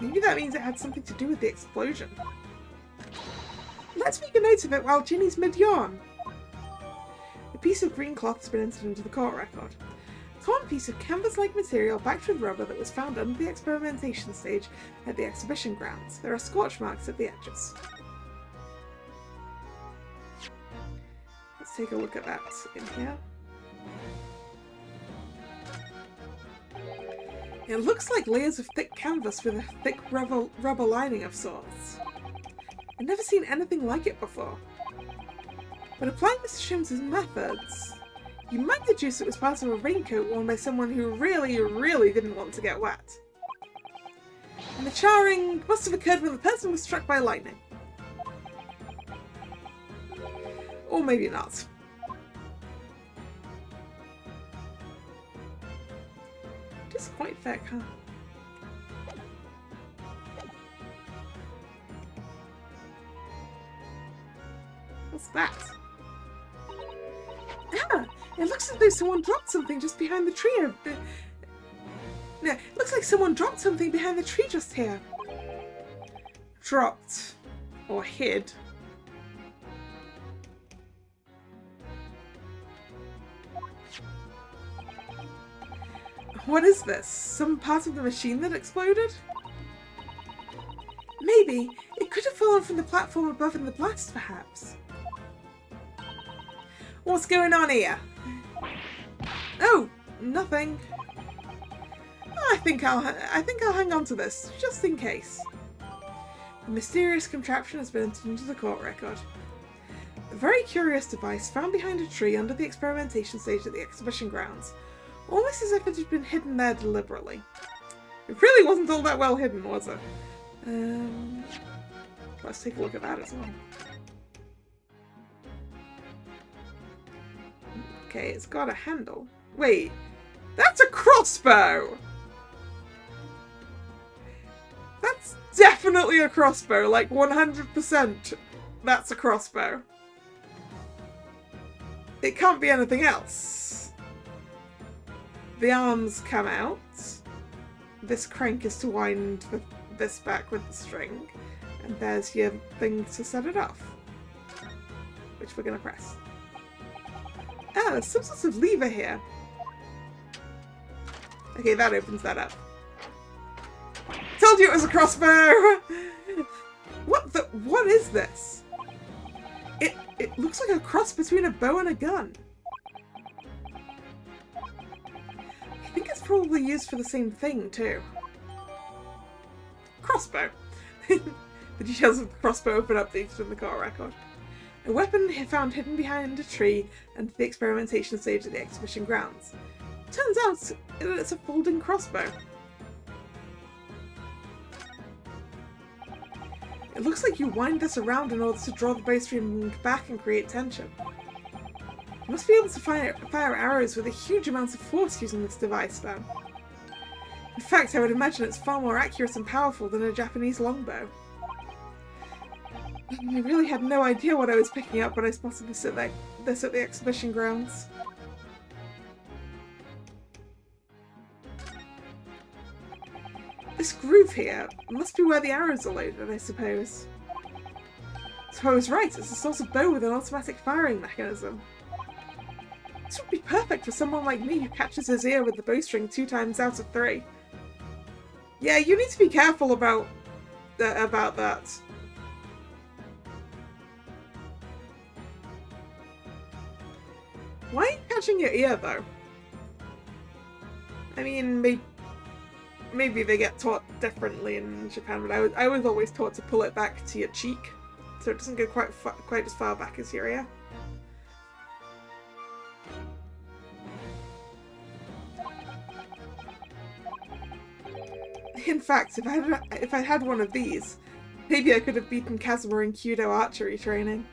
Maybe that means it had something to do with the explosion. Let's make a note of it while Ginny's mid-yawn. A piece of green cloth has been entered into the court record. torn piece of canvas-like material backed with rubber that was found under the experimentation stage at the exhibition grounds. There are scorch marks at the edges. Let's take a look at that in here. It looks like layers of thick canvas with a thick rubber lining of sorts. I've never seen anything like it before. When applying Mr. Sholmes' methods, you might deduce it was part of a raincoat worn by someone who really didn't want to get wet. And the charring must have occurred when the person was struck by lightning. Or maybe not. Just quite thick, huh? What's that? Ah! It looks as though someone dropped something just behind the tree. No, it looks like someone dropped something behind the tree just here. Dropped. Or hid. What is this? Some part of the machine that exploded? Maybe. It could have fallen from the platform above in the blast, perhaps. What's going on here? Oh, nothing. I think I'll hang on to this, just in case. A mysterious contraption has been entered into the court record. A very curious device found behind a tree under the experimentation stage at the exhibition grounds. Almost as if it had been hidden there deliberately. It really wasn't all that well hidden, was it? Let's take a look at that as well. Okay, it's got a handle. Wait, that's a crossbow! That's definitely a crossbow, like 100% that's a crossbow. It can't be anything else. The arms come out. This crank is to wind this back with the string. And there's your thing to set it off. Which we're going to press. Ah, there's some sort of lever here. Okay, that opens that up. Told you it was a crossbow! What is this? It looks like a cross between a bow and a gun. I think it's probably used for the same thing, too. Crossbow. The details of the crossbow have been updated in the court record. A weapon found hidden behind a tree under the experimentation stage at the exhibition grounds. Turns out that it's a folding crossbow. It looks like you wind this around in order to draw the bowstring back and create tension. You must be able to fire arrows with a huge amount of force using this device, though. In fact, I would imagine it's far more accurate and powerful than a Japanese longbow. I really had no idea what I was picking up when I spotted this at the exhibition grounds. This groove here must be where the arrows are loaded, I suppose. So I was right, it's a sort of bow with an automatic firing mechanism. This would be perfect for someone like me who catches his ear with the bowstring 2 times out of 3. Yeah, you need to be careful about that. Why are you catching your ear, though? I mean, maybe they get taught differently in Japan, but I was always taught to pull it back to your cheek, so it doesn't go quite as far back as your ear. In fact, if I had one of these, maybe I could have beaten Kazuma in Kyudo archery training.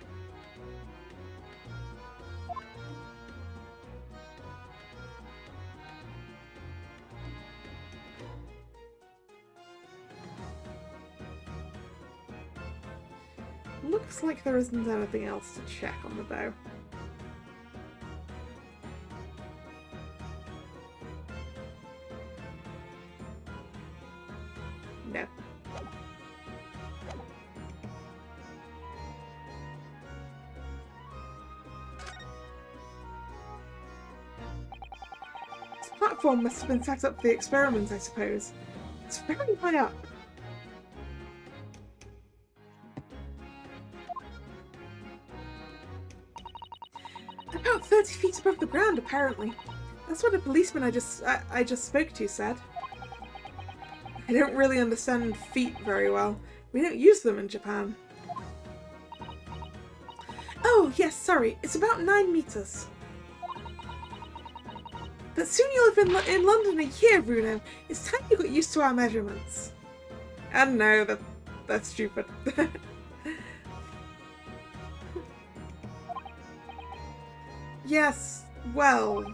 Looks like there isn't anything else to check on the bow. No. It's platform must have been set up for the experiment, I suppose. It's very high up. About 30 feet above the ground, apparently. That's what a policeman I just spoke to said. I don't really understand feet very well. We don't use them in Japan. Oh, yes, sorry. It's about 9 meters. But soon you'll have been in London a year, Bruno. It's time you got used to our measurements. And no, that's stupid. Yes, well...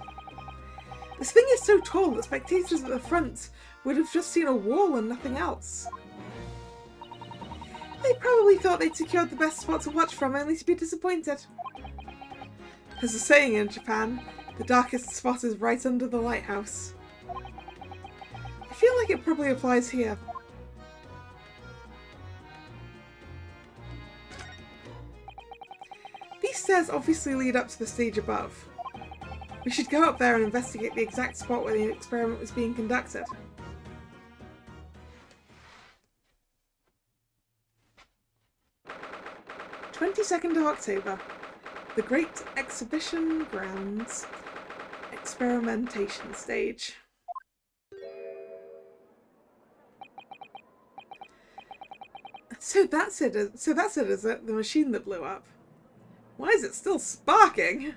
This thing is so tall that spectators at the front would have just seen a wall and nothing else. They probably thought they'd secured the best spot to watch from, only to be disappointed. There's a saying in Japan, the darkest spot is right under the lighthouse. I feel like it probably applies here. These stairs obviously lead up to the stage above. We should go up there and investigate the exact spot where the experiment was being conducted. 22nd of October. The Great Exhibition Grounds Experimentation Stage. So that's it, is it? The machine that blew up. Why is it still sparking?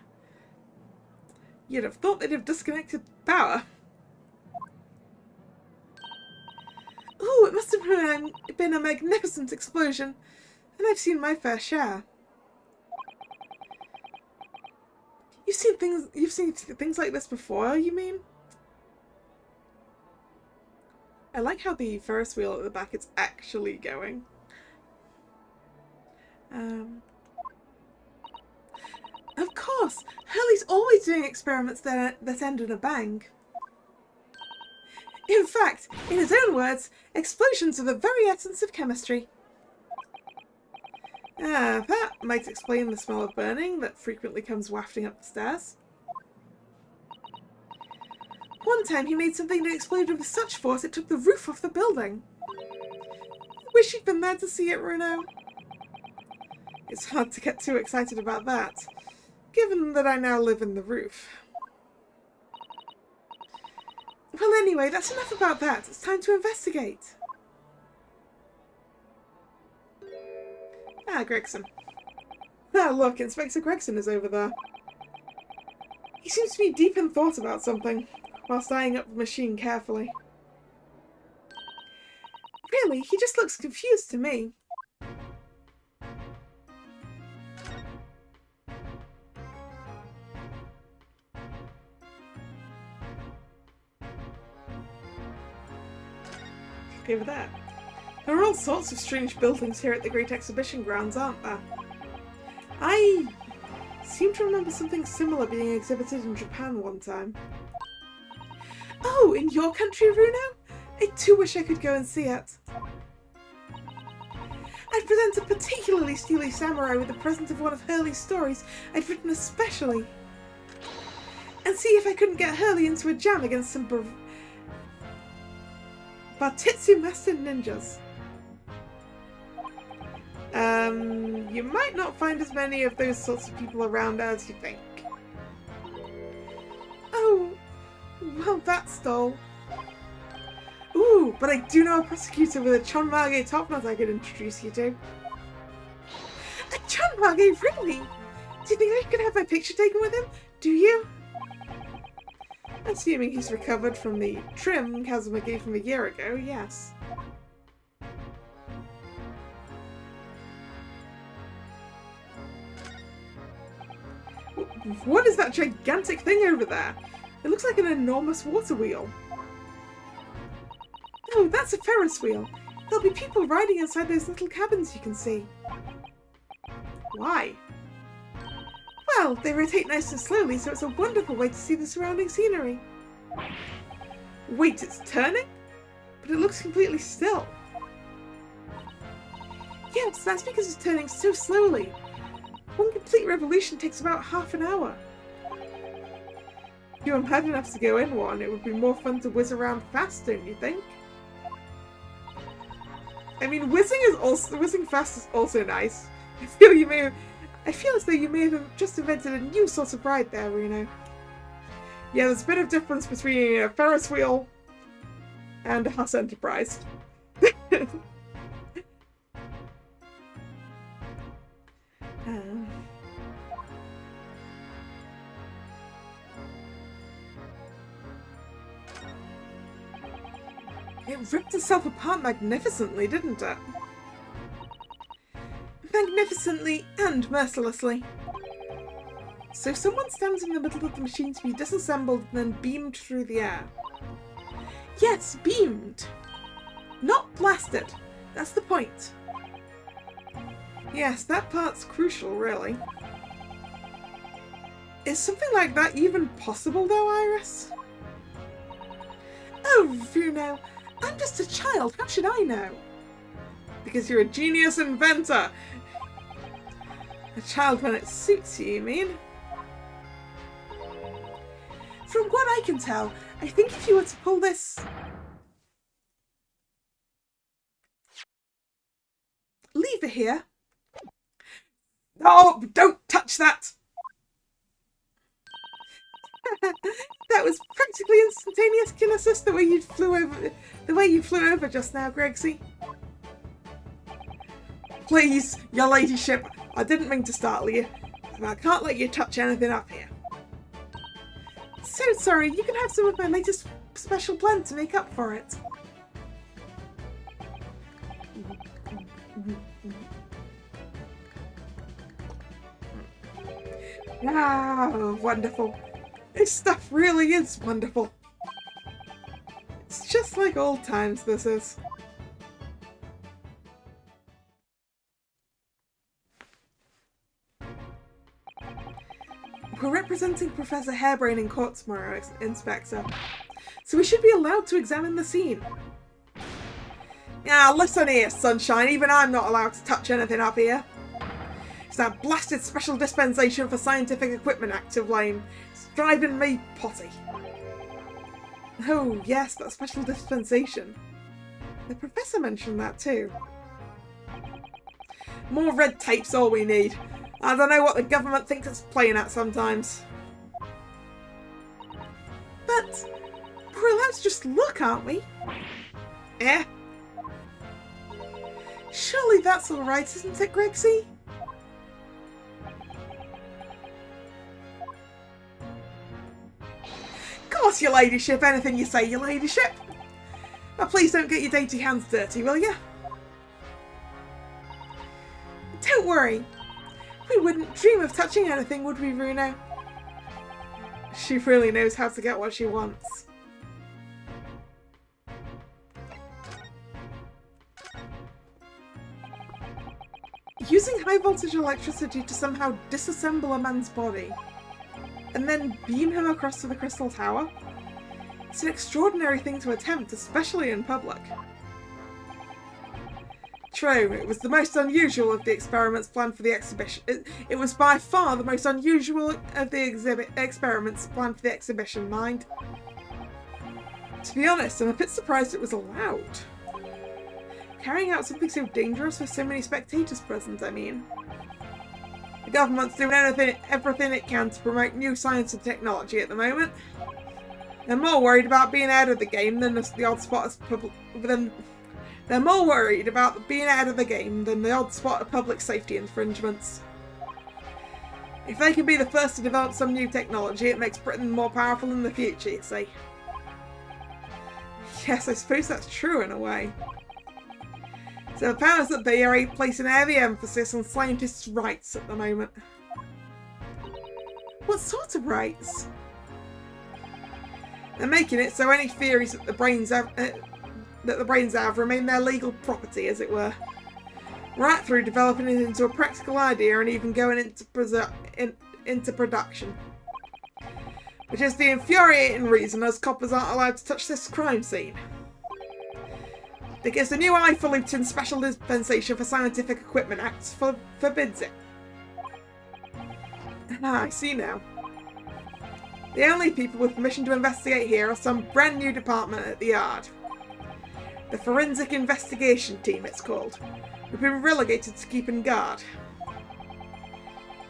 You'd have thought they'd have disconnected power. Ooh, it must have been a magnificent explosion, and I've seen my fair share. You've seen things like this before, you mean? I like how the Ferris wheel at the back is actually going. Of course! Hurley's always doing experiments that end in a bang. In fact, in his own words, explosions are the very essence of chemistry. That might explain the smell of burning that frequently comes wafting up the stairs. One time he made something that exploded with such force it took the roof off the building. Wish you'd been there to see it, Bruno. It's hard to get too excited about that, given that I now live in the roof. Well, anyway, that's enough about that. It's time to investigate. Ah, Gregson. Ah, look, Inspector Gregson is over there. He seems to be deep in thought about something, whilst eyeing up the machine carefully. Really, he just looks confused to me. Over there. There are all sorts of strange buildings here at the Great Exhibition Grounds, aren't there? I seem to remember something similar being exhibited in Japan one time. Oh, in your country, Bruno? I too wish I could go and see it. I'd present a particularly steely samurai with the present of one of Hurley's stories I'd written especially. And see if I couldn't get Hurley into a jam against some Bartitsu master ninjas. You might not find as many of those sorts of people around as you think. Oh, well, that's dull. Ooh, but I do know a prosecutor with a Chonmage top knot I could introduce you to. A Chonmage, really? Do you think I could have my picture taken with him? Do you? Assuming he's recovered from the trim Kazuma gave him a year ago, yes. What is that gigantic thing over there? It looks like an enormous water wheel. Oh, that's a Ferris wheel. There'll be people riding inside those little cabins you can see. Why? Well, they rotate nice and slowly, so it's a wonderful way to see the surrounding scenery. Wait, it's turning? But it looks completely still. Yes, that's because it's turning so slowly. One complete revolution takes about half an hour. If you were mad enough to go in one, it would be more fun to whiz around fast, don't you think? I mean, whizzing fast is also nice. I feel as though you may have just invented a new sort of ride there, Reno. Yeah, there's a bit of difference between a Ferris wheel and a Huss Enterprise. It ripped itself apart magnificently, didn't it? Magnificently and mercilessly. So someone stands in the middle of the machine to be disassembled and then beamed through the air. Yes, beamed. Not blasted. That's the point. Yes, that part's crucial, really. Is something like that even possible, though, Iris? Oh, Bruno, I'm just a child. How should I know? Because you're a genius inventor. A child when it suits you mean? From what I can tell, I think if you were to pull this lever here. Oh, don't touch that! That was practically instantaneous kill assist the way you flew over just now, Gregsy. Please, your ladyship, I didn't mean to startle you, but I can't let you touch anything up here. So sorry, you can have some of my latest special blend to make up for it. Wow, wonderful. This stuff really is wonderful. It's just like old times, this is. We're representing Professor Harebrain in court tomorrow, Inspector. So we should be allowed to examine the scene. Ah, listen here, Sunshine. Even I'm not allowed to touch anything up here. It's that blasted Special Dispensation for Scientific Equipment Act of Lane. It's driving me potty. Oh, yes, that Special Dispensation. The Professor mentioned that too. More red tape's all we need. I don't know what the government thinks it's playing at sometimes. But we're allowed to just look, aren't we? Eh? Surely that's alright, isn't it, Gregsy? Course, your ladyship. Anything you say, your ladyship. But please don't get your dainty hands dirty, will you? Don't worry. We wouldn't dream of touching anything, would we, Bruno? She really knows how to get what she wants. Using high voltage electricity to somehow disassemble a man's body and then beam him across to the Crystal Tower? It's an extraordinary thing to attempt, especially in public. True, it was the most unusual of the experiments planned for the exhibition. It was by far the most unusual of the experiments planned for the exhibition, mind. To be honest, I'm a bit surprised it was allowed. Carrying out something so dangerous with so many spectators present, I mean. The government's doing everything it can to promote new science and technology at the moment. They're more worried about being out of the game than the odd spot of They're more worried about being out of the game than the odd spot of public safety infringements. If they can be the first to develop some new technology, it makes Britain more powerful in the future, you see. Yes, I suppose that's true in a way. So the powers that be are placing heavy emphasis on scientists' rights at the moment. What sort of rights? They're making it so any theories that the brains have remain their legal property, as it were. Right through developing it into a practical idea and even going into production. Which is the infuriating reason us coppers aren't allowed to touch this crime scene. Because the new highfalutin Special Dispensation for Scientific Equipment Act forbids it. Ah, I see now. The only people with permission to investigate here are some brand new department at the Yard. The Forensic Investigation Team, it's called. We've been relegated to keeping guard.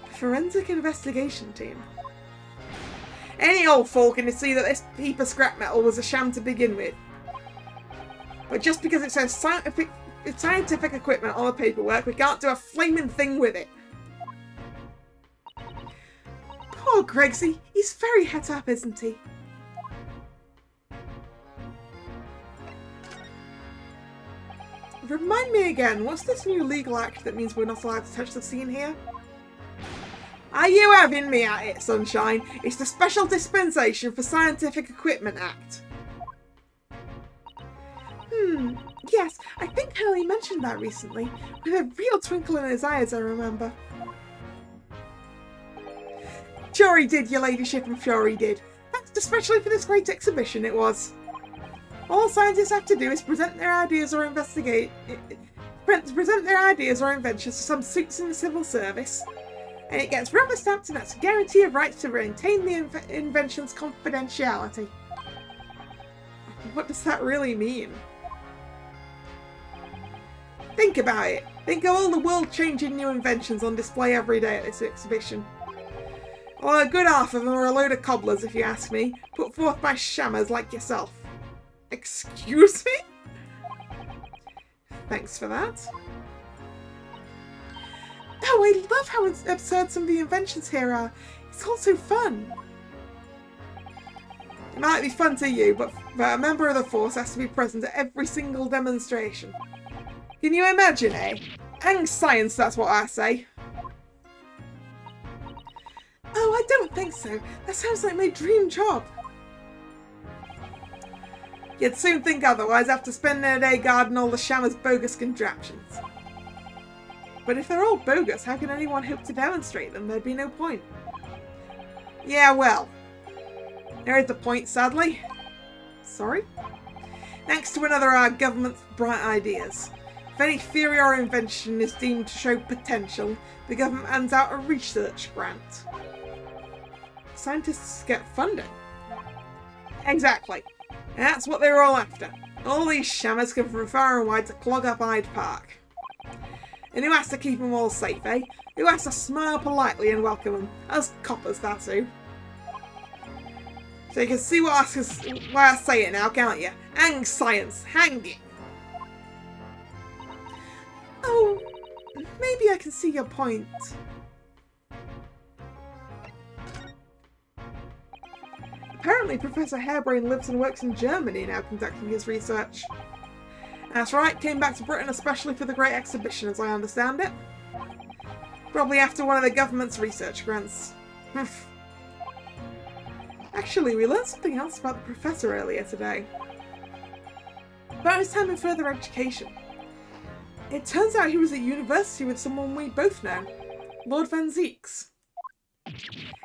The Forensic Investigation Team. Any old fool can see that this heap of scrap metal was a sham to begin with. But just because it says scientific equipment on the paperwork, we can't do a flaming thing with it. Poor Gregsy, he's very het up, isn't he? Remind me again, what's this new legal act that means we're not allowed to touch the scene here? Are you having me at it, Sunshine? It's the Special Dispensation for Scientific Equipment Act. Yes, I think Hurley mentioned that recently, with a real twinkle in his eye as I remember. Sure he did, your ladyship, I'm sure he did. That's especially for this great exhibition it was. All scientists have to do is present their ideas or inventions to some suits in the civil service, and it gets rubber stamped, and that's a guarantee of rights to maintain the invention's confidentiality. What does that really mean? Think about it. Think of all the world-changing new inventions on display every day at this exhibition. Well, a good half of them are a load of cobblers, if you ask me, put forth by shammers like yourself. Excuse me? Thanks for that. Oh, I love how absurd some of the inventions here are. It's all so fun. It might be fun to you, but a member of the force has to be present at every single demonstration. Can you imagine, eh? Hang science, that's what I say. Oh, I don't think so. That sounds like my dream job. You'd soon think otherwise after spending a day guarding all the shammers' bogus contraptions. But if they're all bogus, how can anyone hope to demonstrate them? There'd be no point. Yeah, well. There is the point, sadly. Sorry? Thanks to another of our government's bright ideas. If any theory or invention is deemed to show potential, the government hands out a research grant. Scientists get funding. Exactly. And that's what they were all after. All these shammers come from far and wide to clog up Hyde Park. And who has to keep them all safe, eh? Who has to smile politely and welcome them? Us coppers, that's who. So you can see why I say it now, can't you? Hang science, hang it! Oh, maybe I can see your point. Apparently Professor Harebrain lives and works in Germany now conducting his research. That's right, came back to Britain especially for the Great Exhibition as I understand it. Probably after one of the government's research grants. Actually, we learned something else about the professor earlier today. About his time in further education. It turns out he was at university with someone we both know. Lord Van Zeeks.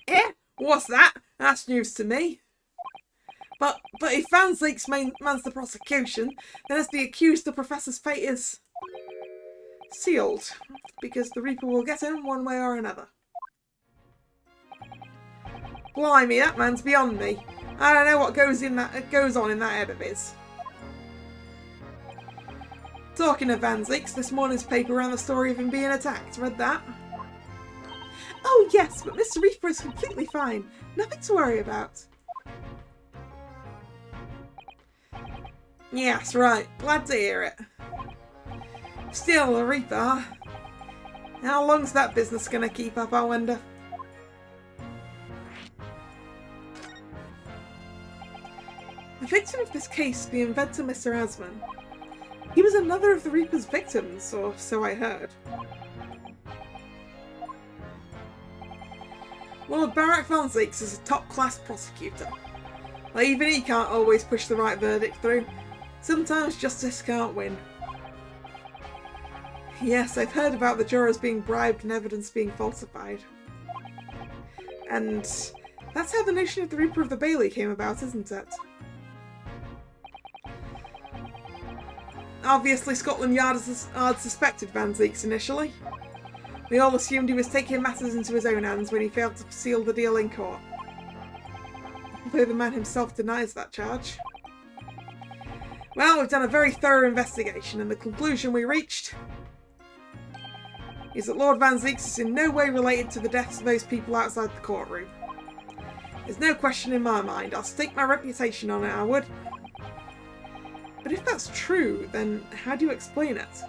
Eh? What's that? That's news to me. But if Van Zeeks mans the prosecution, then as the accused, the professor's fate is sealed, because the Reaper will get him one way or another. Blimey, that man's beyond me. I don't know what goes on in that head of his. Talking of Van Zeeks, this morning's paper ran the story of him being attacked. Read that? Oh yes, but Mr. Reaper is completely fine. Nothing to worry about. Yes, right. Glad to hear it. Still, the Reaper, huh? How long's that business gonna keep up, I wonder? The victim of this case, the inventor Mr. Asman. He was another of the Reaper's victims, or so I heard. Lord Barak Van Zeeks is a top-class prosecutor. But even he can't always push the right verdict through. Sometimes justice can't win. Yes, I've heard about the jurors being bribed and evidence being falsified. And that's how the notion of the Reaper of the Bailey came about, isn't it? Obviously, Scotland Yard suspected Van Zeeks initially. We all assumed he was taking matters into his own hands when he failed to seal the deal in court. though the man himself denies that charge. Well, we've done a very thorough investigation, and the conclusion we reached is that Lord Van Zieks is in no way related to the deaths of those people outside the courtroom. There's no question in my mind. I'll stake my reputation on it, I would. But if that's true, then how do you explain it?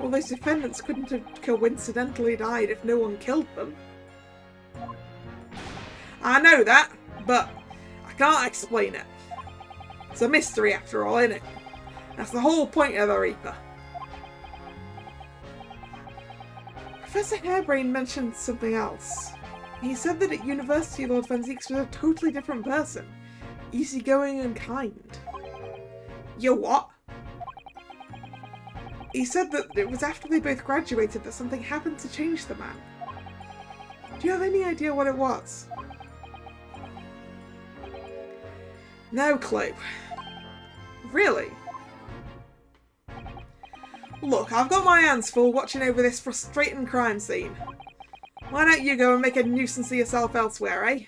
All those defendants couldn't have coincidentally died if no one killed them. I know that, but I can't explain it. It's a mystery after all, isn't it? That's the whole point of the Reaper. Professor Harebrain mentioned something else. He said that at university Lord Van Zieks was a totally different person. Easygoing and kind. You what? He said that it was after they both graduated that something happened to change the man. Do you have any idea what it was? No clue. Really? Look, I've got my hands full watching over this frustrating crime scene. Why don't you go and make a nuisance of yourself elsewhere, eh?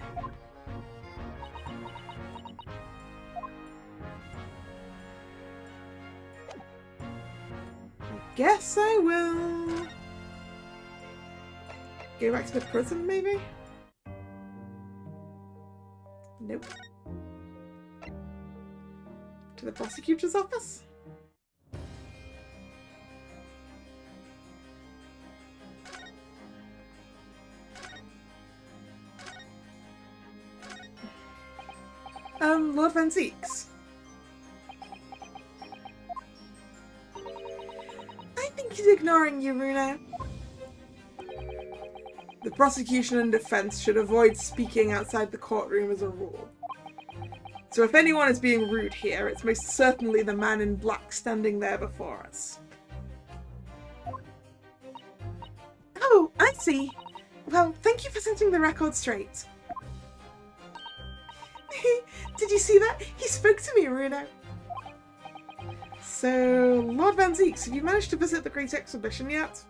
I guess I will. Go back to the prison, maybe? Nope. To the prosecutor's office? Lord Van Zieks. I think he's ignoring you, Runa. The prosecution and defense should avoid speaking outside the courtroom as a rule. So if anyone is being rude here, it's most certainly the man in black standing there before us. Oh, I see. Well, thank you for setting the record straight. Did you see that? He spoke to me, Runa. So, Lord Van Zieks, have you managed to visit the Great Exhibition yet?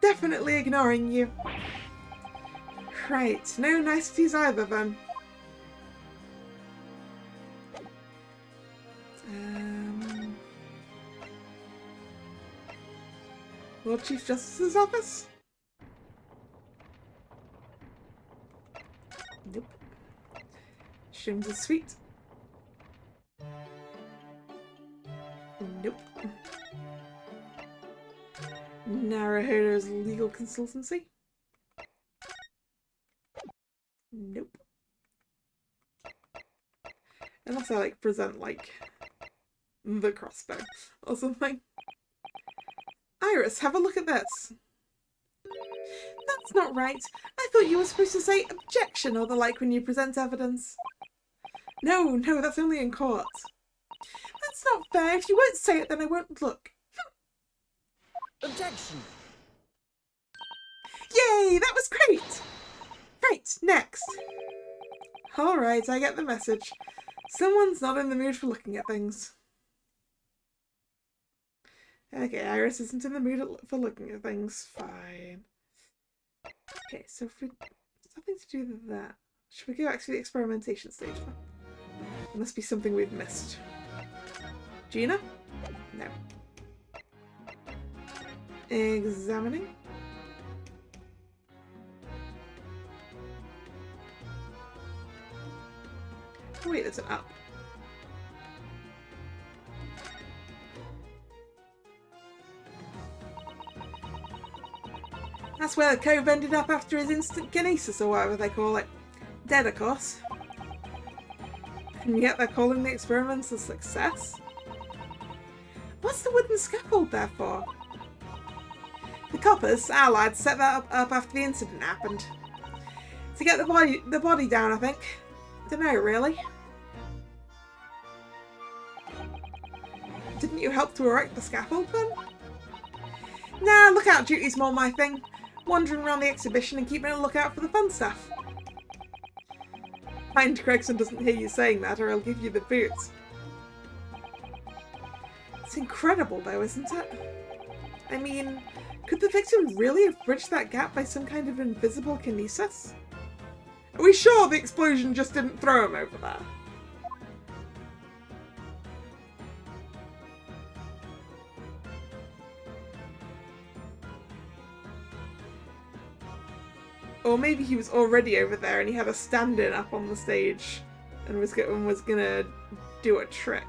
Definitely ignoring you. Right, no niceties either then. Lord Chief Justice's office? Nope. Shrooms is sweet. Nope. Naruhodo's legal consultancy? Nope. Unless I like present like the crossbow or something. Iris, have a look at this. That's not right. I thought you were supposed to say objection or the like when you present evidence. No, that's only in court. That's not fair. If you won't say it, then I won't look. Objection! Yay, that was great! Right, next. Alright, I get the message. Someone's not in the mood for looking at things. Okay, Iris isn't in the mood for looking at things. Fine. Okay, so if we... something to do with that. Should we go back to the experimentation stage? There must be something we've missed. Gina? No. Examining? Oh wait, there's an up. That's where the cove ended up after his instant kinesis, or whatever they call it. Dead, of course. And yet they're calling the experiments a success? What's the wooden scaffold there for? The coppers, our lads, set that up after the incident happened. To get the body down, I think. Dunno, really. Didn't you help to erect the scaffold, then? Nah, lookout duty's more my thing. Wandering around the exhibition and keeping a lookout for the fun stuff. Mind Gregson doesn't hear you saying that, or he'll give you the boot. It's incredible, though, isn't it? I mean, Could the victim really have bridged that gap by some kind of invisible kinesis? Are we sure the explosion just didn't throw him over there? Or maybe he was already over there and he had a stand-in up on the stage and was gonna do a trick.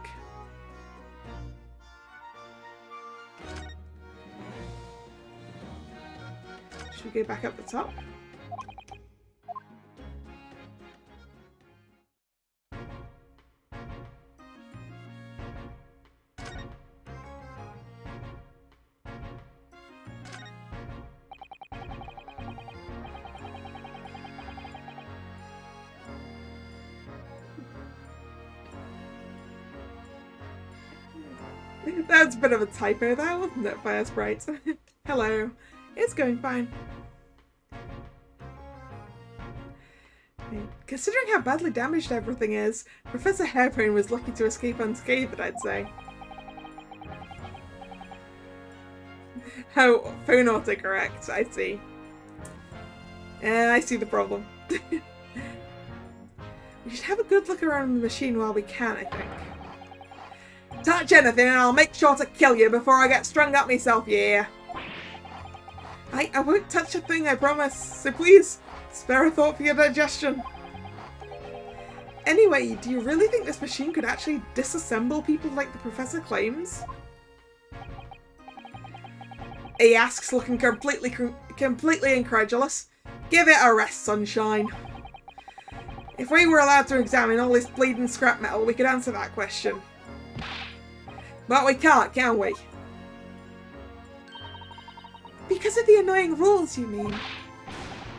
Should we go back up the top? That's a bit of a typo there, wasn't it, Firesprite? Hello. It's going fine. Considering how badly damaged everything is, Professor Hairbrain was lucky to escape unscathed, I'd say. Oh, phone autocorrect, I see. I see the problem. We should have a good look around the machine while we can, I think. Touch anything and I'll make sure to kill you before I get strung up myself, yeah. I won't touch a thing, I promise. So please, spare a thought for your digestion. Anyway, do you really think this machine could actually disassemble people like the professor claims? He asks, looking completely incredulous. Give it a rest, sunshine. If we were allowed to examine all this bleeding scrap metal, we could answer that question. But we can't, can we? Because of the annoying rules, you mean?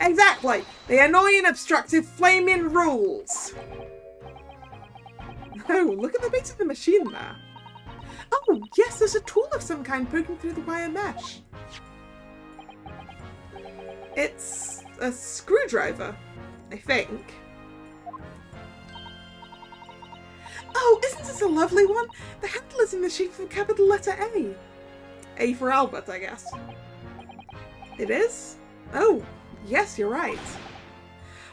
Exactly! The annoying, obstructive, flaming rules! Oh, look at the base of the machine there. Oh, yes, there's a tool of some kind poking through the wire mesh. It's a screwdriver, I think. Oh, isn't this a lovely one? The handle is in the shape of a capital letter A. A for Albert, I guess. It is? Oh, yes, you're right.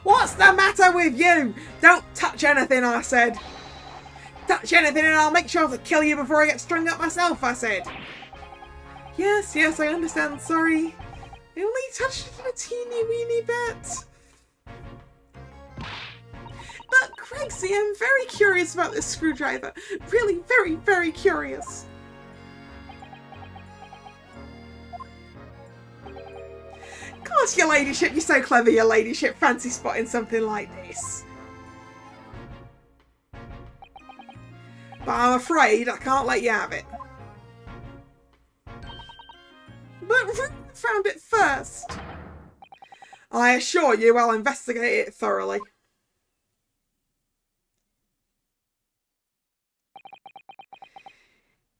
What's the matter with you? Don't touch anything, I said. Touch anything and I'll make sure to kill you before I get strung up myself, I said. Yes, I understand, sorry. I only touched it a teeny weeny bit. But Gregsy, I'm very curious about this screwdriver. Really very, very curious. Of course, your ladyship, you're so clever, your ladyship, fancy spotting something like this. But I'm afraid I can't let you have it. But Ruth found it first. I assure you I'll investigate it thoroughly.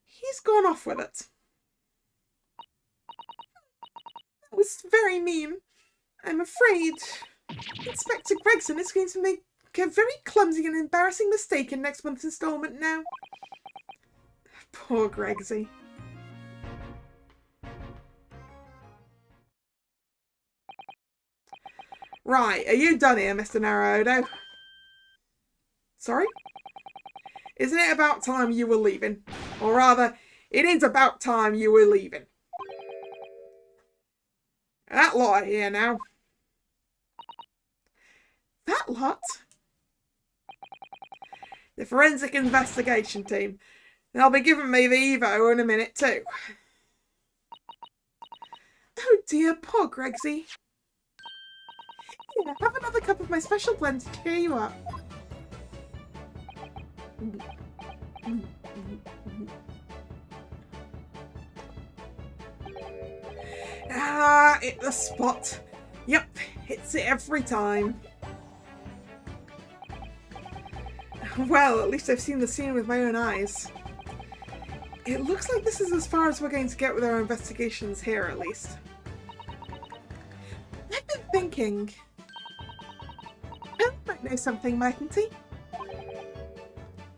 He's gone off with it. That was very mean. I'm afraid Inspector Gregson is going to make a very clumsy and embarrassing mistake in next month's installment now. Poor Gregsy. Right, are you done here, Mr. Naruto? Sorry? Isn't it about time you were leaving? Or rather, it is about time you were leaving. That lot are here now. That lot? The forensic investigation team. They'll be giving me the Evo in a minute too. Oh dear, poor Gregsy. Here, have another cup of my special blend to cheer you up. Ah, it's the spot. Yep, hits it every time. Well, at least I've seen the scene with my own eyes. It looks like this is as far as we're going to get with our investigations here, at least. I've been thinking... I might know something, mightn't he?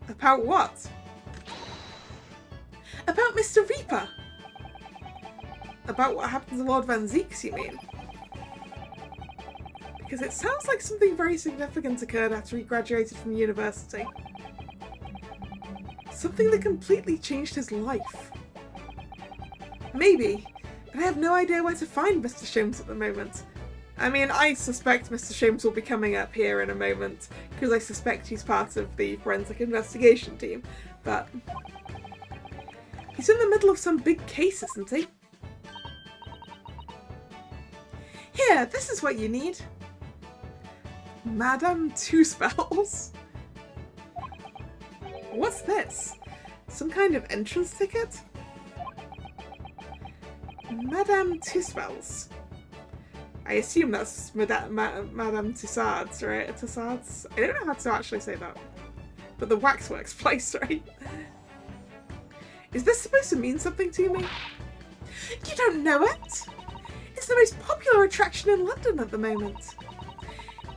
About what? About Mr. Reaper. About what happened to Lord Van Zeeks, you mean? Because it sounds like something very significant occurred after he graduated from university. Something that completely changed his life. Maybe, but I have no idea where to find Mr. Sholmes at the moment. I mean, I suspect Mr. Sholmes will be coming up here in a moment, because I suspect he's part of the forensic investigation team, but he's in the middle of some big case, isn't he? Here, this is what you need. Madame Two Spells? What's this? Some kind of entrance ticket? Madame Two Spells. I assume that's Madame Tussauds, right? Tussauds? I don't know how to actually say that. But the waxworks place, right? Is this supposed to mean something to me? You don't know it? It's the most popular attraction in London at the moment.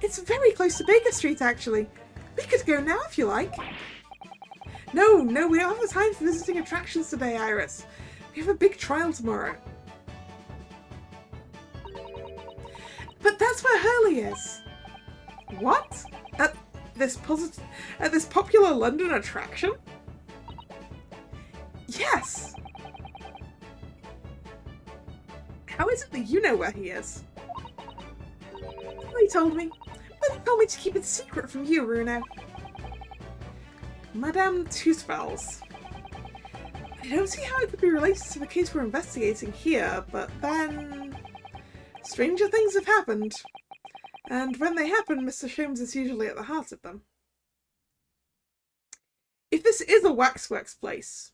It's very close to Baker Street, actually. We could go now if you like. No, we don't have the time for visiting attractions today, Iris. We have a big trial tomorrow. But that's where Hurley is. What? At this popular London attraction? Yes. How is it that you know where he is? Well, he told me. But he told me to keep it secret from you, Runo. Madame Two Spells. I don't see how it could be related to the case we're investigating here, but then stranger things have happened. And when they happen, Mr. Sholmes is usually at the heart of them. If this is a waxworks place,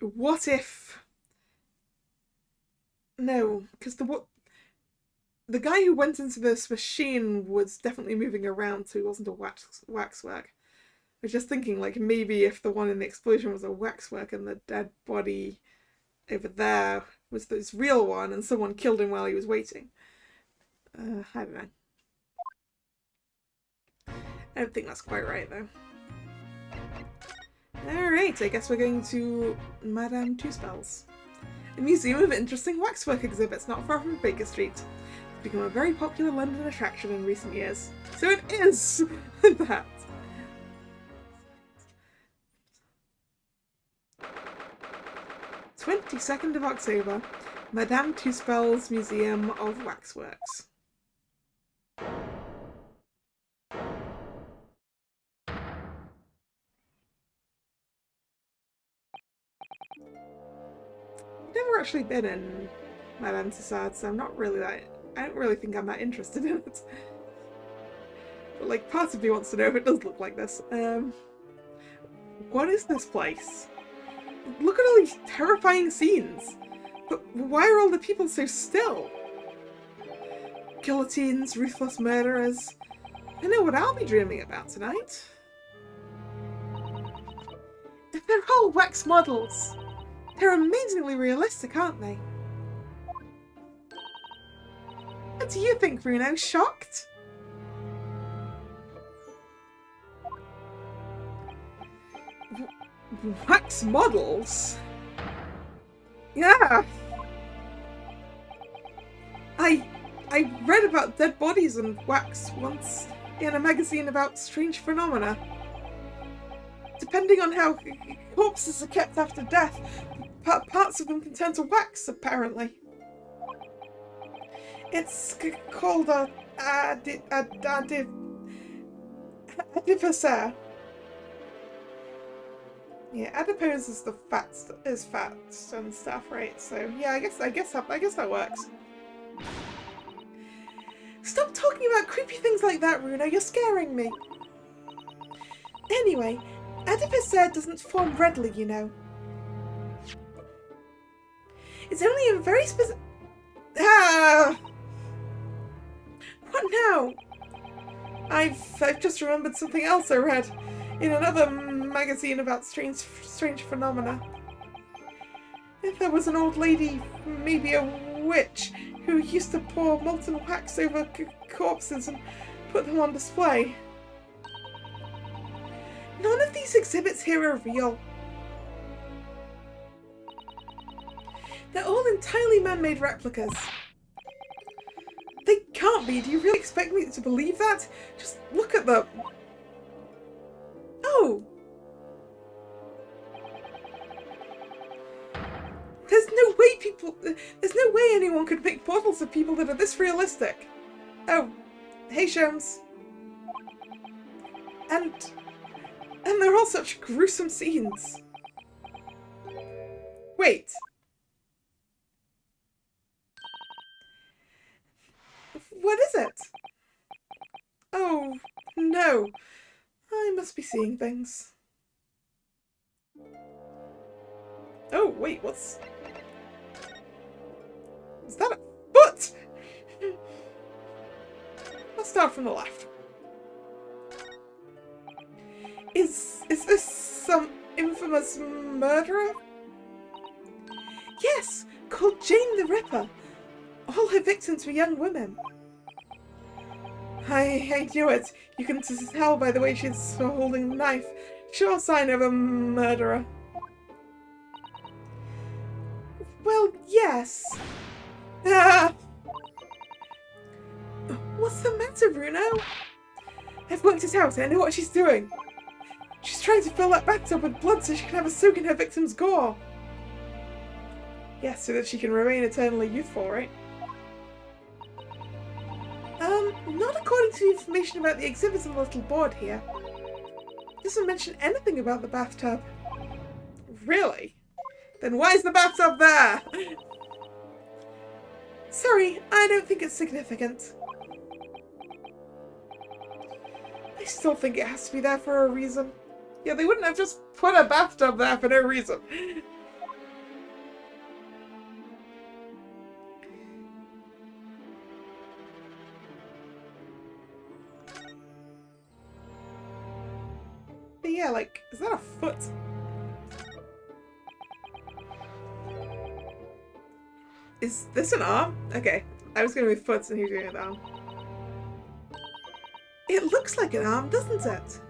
what if... No, because the guy who went into this machine was definitely moving around, so he wasn't a waxwork. I was just thinking, like, maybe if the one in the explosion was a waxwork and the dead body over there was this real one and someone killed him while he was waiting. I don't know. I don't think that's quite right, though. Alright, I guess we're going to Madame Two Spells. A museum of interesting waxwork exhibits not far from Baker Street. It's become a very popular London attraction in recent years. So it is that. 22nd of October, Madame Two Spells Museum of Waxworks. Never actually been in Madame Tussauds, so I'm not really that... I don't really think I'm that interested in it. But, like, part of me wants to know if it does look like this. What is this place? Look at all these terrifying scenes! But why are all the people so still? Guillotines, ruthless murderers... I know what I'll be dreaming about tonight. They're all wax models. They're amazingly realistic, aren't they? What do you think, Bruno? Shocked? Wax models? Yeah! I read about dead bodies and wax once in a magazine about strange phenomena. Depending on how corpses are kept after death, parts of them can turn to wax, apparently. It's called a adipocere. Yeah, adipose is the fat and stuff, right? So yeah, I guess that works. Stop talking about creepy things like that, Runa. You're scaring me. Anyway, adipocere doesn't form readily, you know. It's only in very specific... Ah! What now? I've just remembered something else I read in another magazine about strange phenomena. If there was an old lady, maybe a witch, who used to pour molten wax over corpses and put them on display. None of these exhibits here are real. They're all entirely man-made replicas. They can't be. Do you really expect me to believe that? Just look at them. Oh! There's no way anyone could make models of people that are this realistic. Oh, hey Sholmes. And they're all such gruesome scenes. Wait. What is it? Oh, no. I must be seeing things. Oh, wait, what's... Is that a foot? Let's start from the left. Is this some infamous murderer? Yes, called Jane the Ripper. All her victims were young women. I knew it. You can tell by the way she's holding the knife. Sure sign of a murderer. Well, yes. What's the matter, Bruno? I've worked it out. I know what she's doing. She's trying to fill that bathtub with blood so she can have a soak in her victim's gore. Yes, so that she can remain eternally youthful, right? Not according to the information about the exhibits on the little board here. It doesn't mention anything about the bathtub. Really? Then why is the bathtub there? Sorry, I don't think it's significant. I still think it has to be there for a reason. Yeah, they wouldn't have just put a bathtub there for no reason. But yeah, like, is that a foot? Is this an arm? Okay, I was going to move foot and he's doing an arm. It looks like an arm, doesn't it?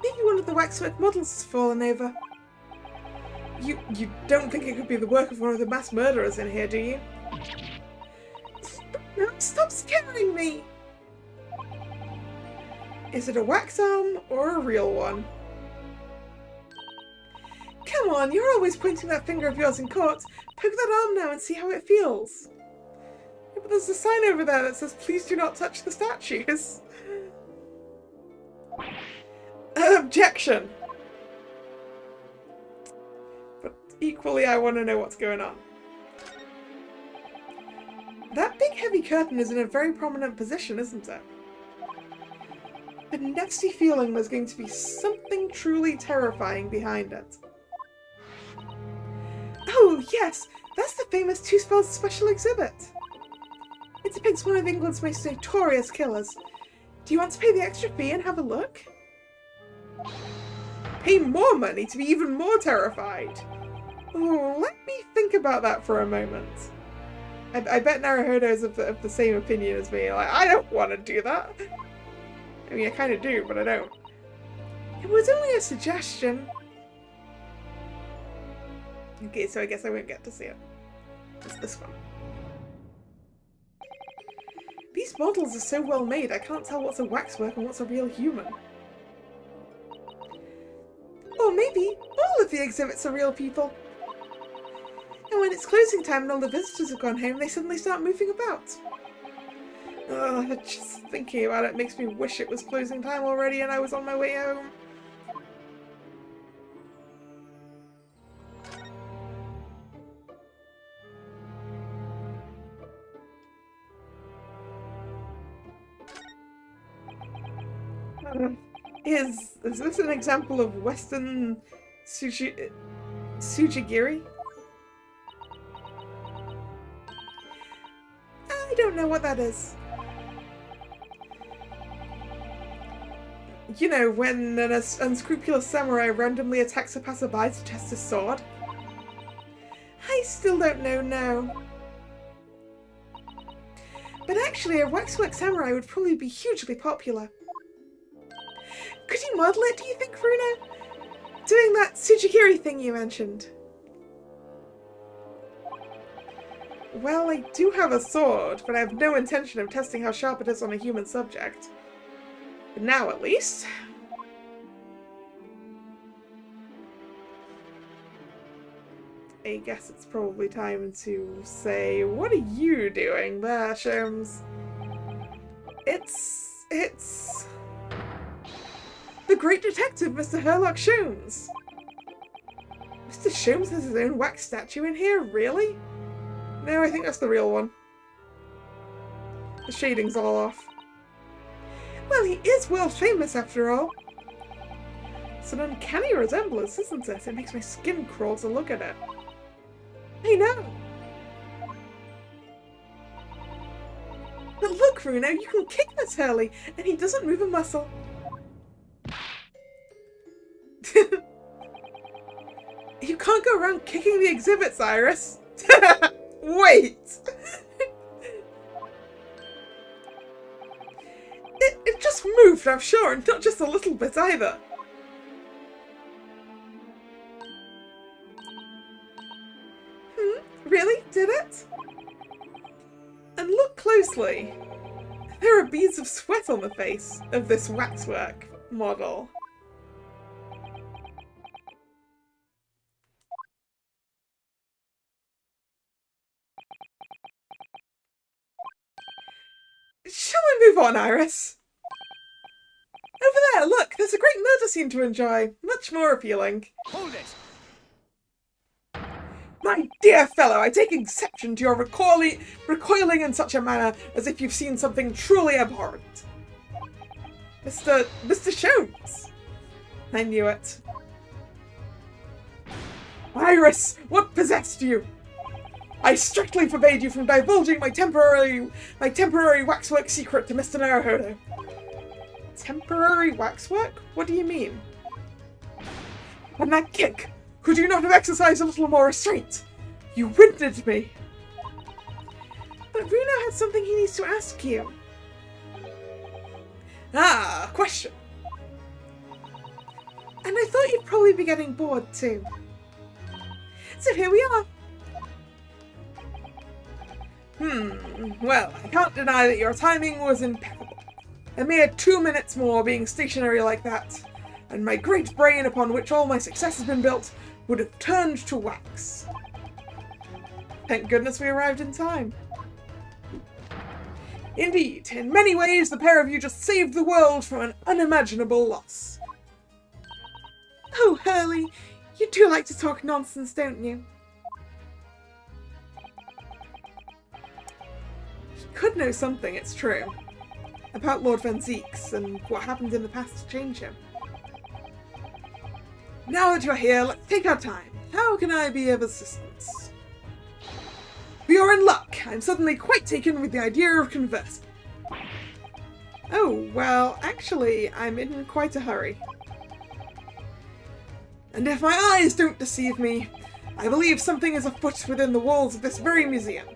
Maybe one of the waxwork models has fallen over. You don't think it could be the work of one of the mass murderers in here, do you? No, stop scaring me! Is it a wax arm or a real one? Come on, you're always pointing that finger of yours in court. Poke that arm now and see how it feels. Yeah, but there's a sign over there that says, please do not touch the statues. Objection! But equally, I want to know what's going on. That big heavy curtain is in a very prominent position, isn't it? A nasty feeling there's going to be something truly terrifying behind it. Oh, yes! That's the famous Two Spells special exhibit! It depicts one of England's most notorious killers. Do you want to pay the extra fee and have a look? Pay more money to be even more terrified? Oh, let me think about that for a moment. I bet Naruhodo is of the same opinion as me. Like, I don't want to do that. I mean, I kind of do, but I don't. It was only a suggestion. Okay, so I guess I won't get to see it. It's this one. These models are so well made, I can't tell what's a waxwork and what's a real human. Or maybe all of the exhibits are real people. And when it's closing time and all the visitors have gone home, they suddenly start moving about. Just thinking about it makes me wish it was closing time already and I was on my way home. Is this an example of Western Sujigiri? I don't know what that is. You know, when an unscrupulous samurai randomly attacks a passerby to test his sword? I still don't know, no. But actually, a waxwork samurai would probably be hugely popular. Could you model it, do you think, Bruno? Doing that Sujigiri thing you mentioned. Well, I do have a sword, but I have no intention of testing how sharp it is on a human subject. But now, at least. I guess it's probably time to say, what are you doing there, Sholmes? It's the great detective, Mr. Herlock Sholmes. Mr. Sholmes has his own wax statue in here? Really? No, I think that's the real one. The shading's all off. Well, he is world famous after all. It's an uncanny resemblance, isn't it? It makes my skin crawl to look at it. I know. But look, Bruno, you can kick Miss Hurley, and he doesn't move a muscle. You can't go around kicking the exhibits, Iris. Wait. It just moved, I'm sure, and not just a little bit either. Really? Did it? And look closely. There are beads of sweat on the face of this waxwork model. Shall we move on, Iris? Over there, look, there's a great murder scene to enjoy. Much more appealing. Hold it! My dear fellow, I take exception to your recoiling in such a manner as if you've seen something truly abhorrent. Mr. Sholmes. I knew it. Iris, what possessed you? I strictly forbade you from divulging my temporary waxwork secret to Mr. Naruhodo. Temporary waxwork? What do you mean? And that kick! Could you not have exercised a little more restraint? You winded me! But Bruno had something he needs to ask you. Ah, a question. And I thought you'd probably be getting bored too. So here we are. Well, I can't deny that your timing was impeccable. A mere 2 minutes more being stationary like that, and my great brain upon which all my success has been built would have turned to wax. Thank goodness we arrived in time. Indeed, in many ways the pair of you just saved the world from an unimaginable loss. Oh, Hurley, you do like to talk nonsense, don't you? He could know something, it's true, about Lord Van Zeeks and what happened in the past to change him. Now that you're here, let's take our time. How can I be of assistance? You're in luck. I'm suddenly quite taken with the idea of conversing. Oh, well, actually, I'm in quite a hurry. And if my eyes don't deceive me, I believe something is afoot within the walls of this very museum.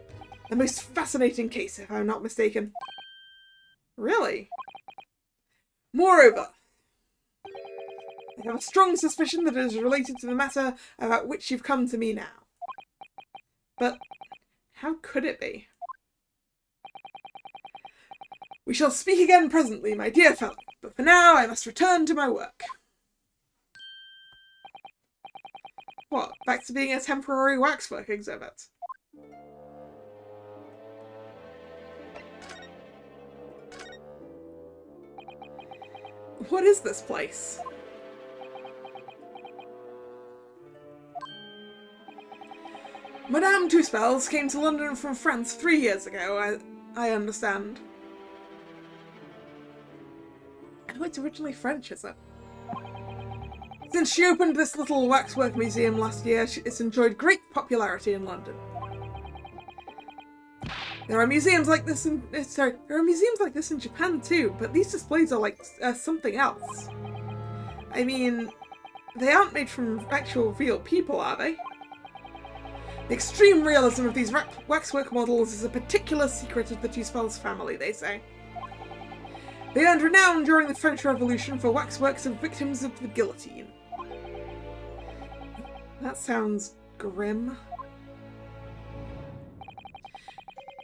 A most fascinating case, if I'm not mistaken. Really? Moreover, I have a strong suspicion that it is related to the matter about which you've come to me now. But how could it be? We shall speak again presently, my dear fellow, but for now I must return to my work. What, back to being a temporary waxwork exhibit? What is this place? Madame Two-Spells came to London from France 3 years ago, I understand. Oh, it's originally French, is it? Since she opened this little waxwork museum last year, it's enjoyed great popularity in London. There are museums like this in Japan too, but these displays are like something else. I mean, they aren't made from actual real people, are they? The extreme realism of these waxwork models is a particular secret of the Two-Spells family, they say. They earned renown during the French Revolution for waxworks of victims of the guillotine. That sounds grim.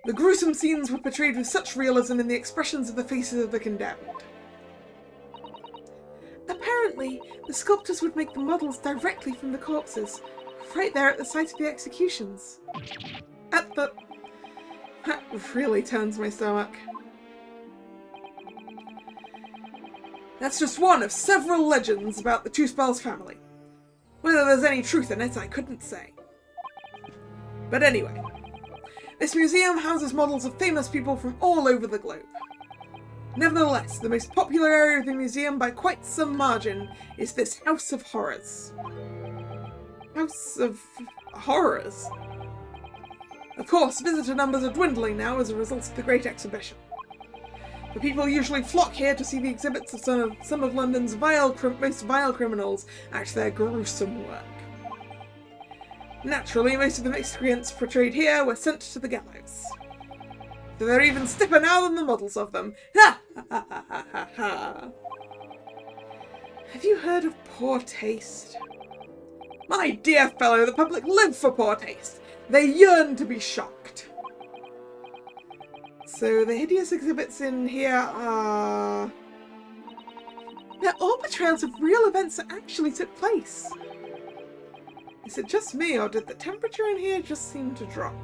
The gruesome scenes were portrayed with such realism in the expressions of the faces of the condemned. Apparently, the sculptors would make the models directly from the corpses, right there at the site of the executions. That really turns my stomach. That's just one of several legends about the Toothbells family. Whether there's any truth in it, I couldn't say. But anyway, this museum houses models of famous people from all over the globe. Nevertheless, the most popular area of the museum by quite some margin is this House of Horrors. House of Horrors? Of course, visitor numbers are dwindling now as a result of the Great Exhibition. But people usually flock here to see the exhibits of some of London's most vile criminals at their gruesome work. Naturally, most of the miscreants portrayed here were sent to the gallows. So they're even stiffer now than the models of them. Ha ha ha ha ha ha. Have you heard of poor taste? My dear fellow, the public live for poor taste. They yearn to be shocked. So the hideous exhibits in here are... they're all portrayals of real events that actually took place. Is it just me, or did the temperature in here just seem to drop?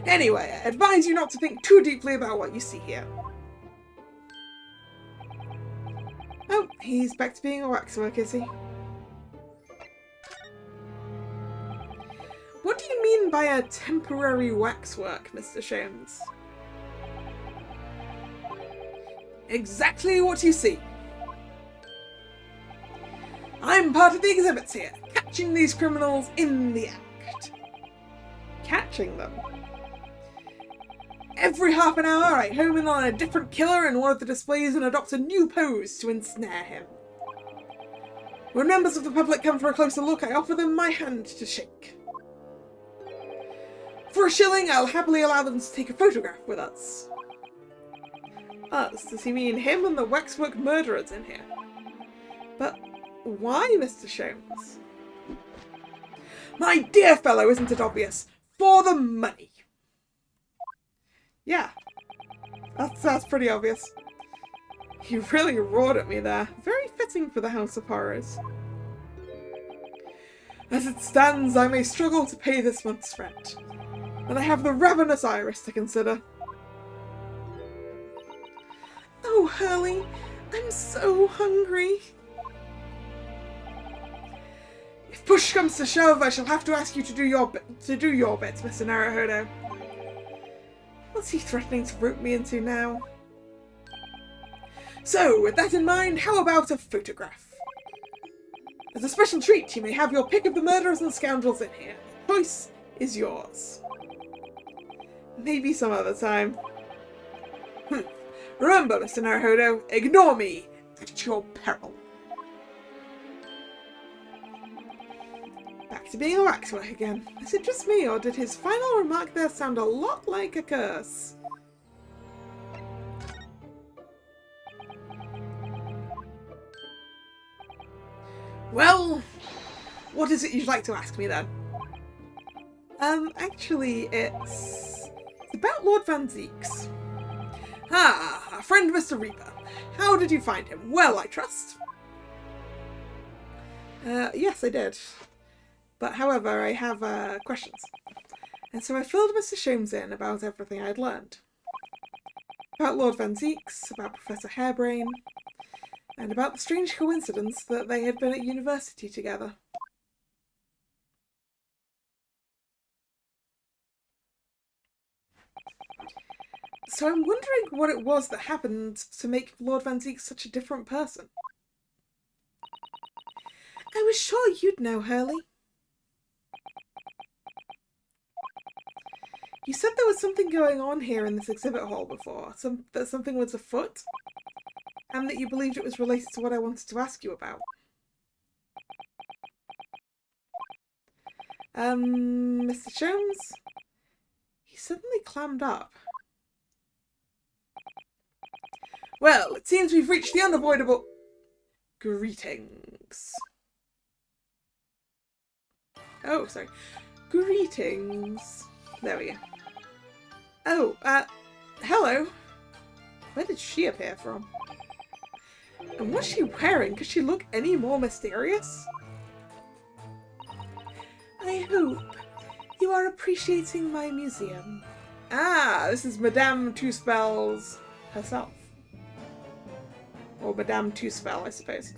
Anyway, I advise you not to think too deeply about what you see here. Oh, he's back to being a waxwork, is he? What do you mean by a temporary waxwork, Mr. Sholmes? Exactly what you see. I'm part of the exhibits here, catching these criminals in the act. Catching them? Every half an hour I home in on a different killer in one of the displays and adopt a new pose to ensnare him. When members of the public come for a closer look, I offer them my hand to shake. For a shilling, I'll happily allow them to take a photograph with us. Us? Does he mean him and the waxwork murderers in here? But why, Mr. Sholmes? My dear fellow, isn't it obvious? For the money. Yeah, that's pretty obvious. He really roared at me there. Very fitting for the House of Horrors. As it stands, I may struggle to pay this month's rent. And I have the ravenous iris to consider. Oh, Hurley, I'm so hungry. If push comes to shove, I shall have to ask you to do your bit, Mr. Naruhodo. What's he threatening to rope me into now? So, with that in mind, how about a photograph? As a special treat, you may have your pick of the murderers and scoundrels in here. The choice is yours. Maybe some other time. Remember, Mr. Naruhodo, ignore me at your peril. Back to being a waxwork again. Is it just me, or did his final remark there sound a lot like a curse? Well, what is it you'd like to ask me then? Actually, it's about Lord Van Zeeks. Ah, our friend Mr. Reaper. How did you find him? Well, I trust. Yes, I did. But however, I have questions. And so I filled Mr. Sholmes in about everything I'd learned. About Lord Van Zeeks, about Professor Harebrain, and about the strange coincidence that they had been at university together. So I'm wondering what it was that happened to make Lord Van Zeeks such a different person. I was sure you'd know, Hurley. You said there was something going on here in this exhibit hall before, that something was afoot, and that you believed it was related to what I wanted to ask you about. Mr. Sholmes? He suddenly clammed up. Well, it seems we've reached the unavoidable... Greetings. Oh, sorry. Greetings. There we go. Oh, hello. Where did she appear from? And what's she wearing? Could she look any more mysterious? I hope you are appreciating my museum. Ah, this is Madame Two Spells herself. Or Madame Two Spell, I suppose.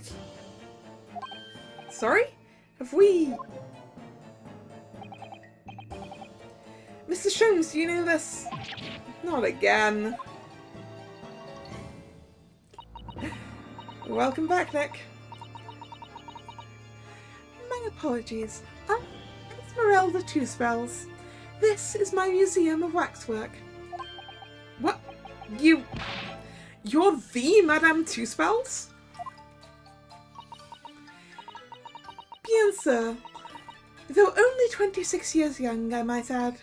Sorry? Have we... Mr. Sholmes, do you know this? Not again. Welcome back, Nick. My apologies. I'm Esmeralda Two Spells. This is my museum of waxwork. What? You're the Madame Two Spells? Bien, sir. Though only 26 years young, I might add.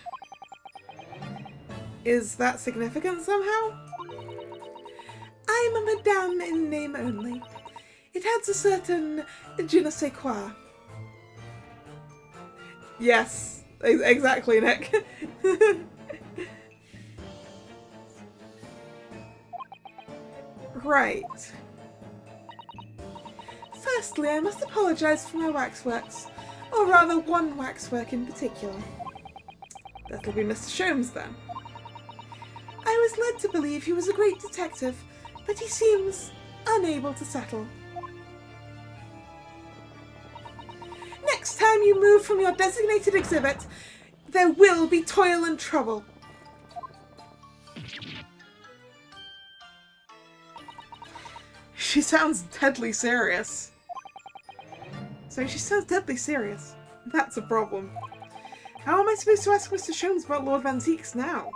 Is that significant somehow? I am a madame in name only. It adds a certain je ne sais quoi. Yes, exactly, Nick. Right. Firstly, I must apologise for my waxworks, or rather one waxwork in particular. That'll be Mr. Sholmes then. I was led to believe he was a great detective, but he seems unable to settle. Next time you move from your designated exhibit, there will be toil and trouble. She sounds deadly serious. So she sounds deadly serious. That's a problem. How am I supposed to ask Mr. Sholmes about Lord Van Zeeks now?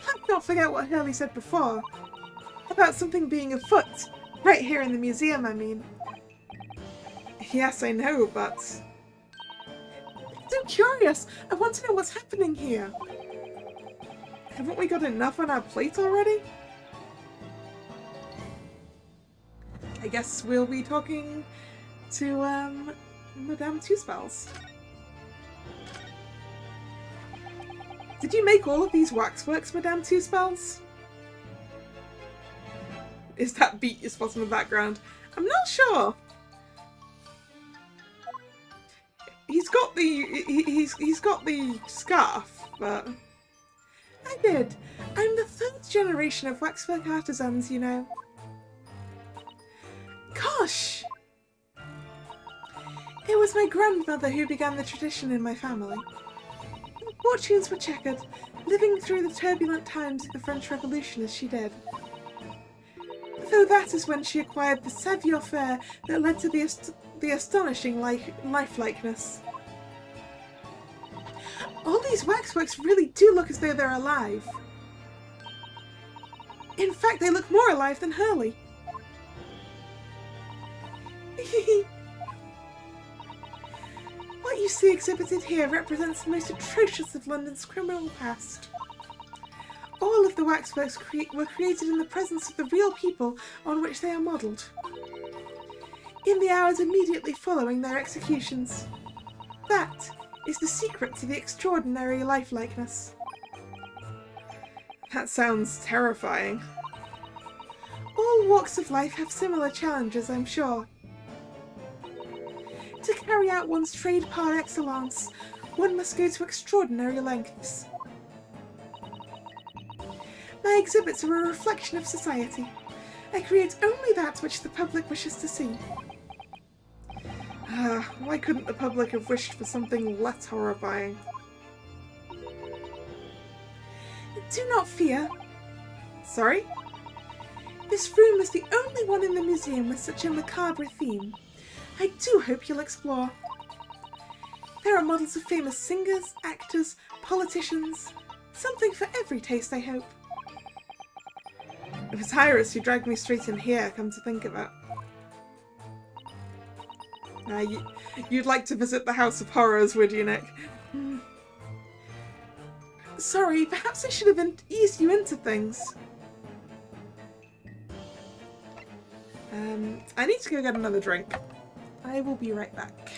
Let's not forget what Hurley said before. About something being afoot. Right here in the museum, I mean. Yes, I know, but... I'm curious. I want to know what's happening here. Haven't we got enough on our plate already? I guess we'll be talking to, Madame Two Spells. Did you make all of these waxworks, Madame Two Spells? Is that beat your spot in the background? I'm not sure. He's got the scarf, but I did. I'm the third generation of waxwork artisans, you know. Gosh! It was my grandmother who began the tradition in my family. Fortunes were checkered, living through the turbulent times of the French Revolution as she did. Though that is when she acquired the savoir-faire that led to the astonishing lifelikeness. All these waxworks really do look as though they're alive. In fact, they look more alive than Hurley. What you see exhibited here represents the most atrocious of London's criminal past. All of the waxworks were created in the presence of the real people on which they are modelled, in the hours immediately following their executions. That is the secret to the extraordinary lifelikeness. That sounds terrifying. All walks of life have similar challenges, I'm sure. To carry out one's trade par excellence, one must go to extraordinary lengths. My exhibits are a reflection of society. I create only that which the public wishes to see. Why couldn't the public have wished for something less horrifying? Do not fear. Sorry? This room is the only one in the museum with such a macabre theme. I do hope you'll explore. There are models of famous singers, actors, politicians. Something for every taste, I hope. It was Iris who dragged me straight in here, come to think of it. You'd like to visit the House of Horrors, would you, Nick? Sorry, perhaps I should have eased you into things. I need to go get another drink. I will be right back.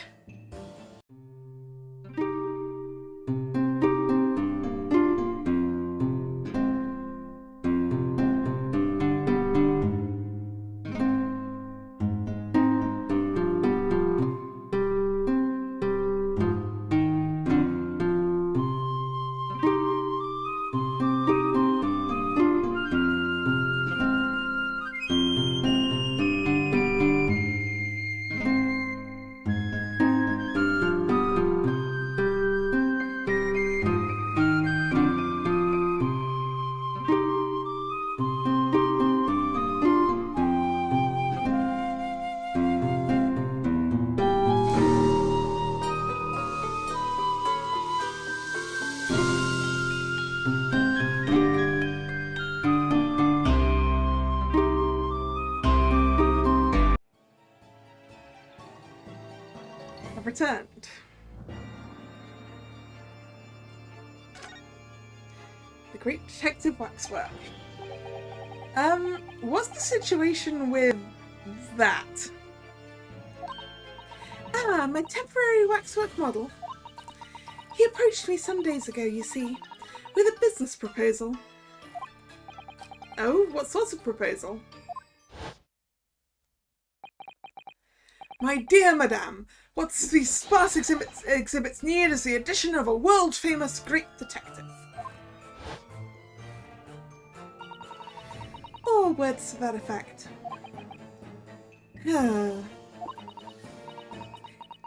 returned. The Great Detective Waxwork. What's the situation with that? Ah, my temporary waxwork model. He approached me some days ago, you see, with a business proposal. Oh, what sort of proposal? My dear madame, what these sparse exhibits need is the addition of a world-famous great detective. Or words to that effect.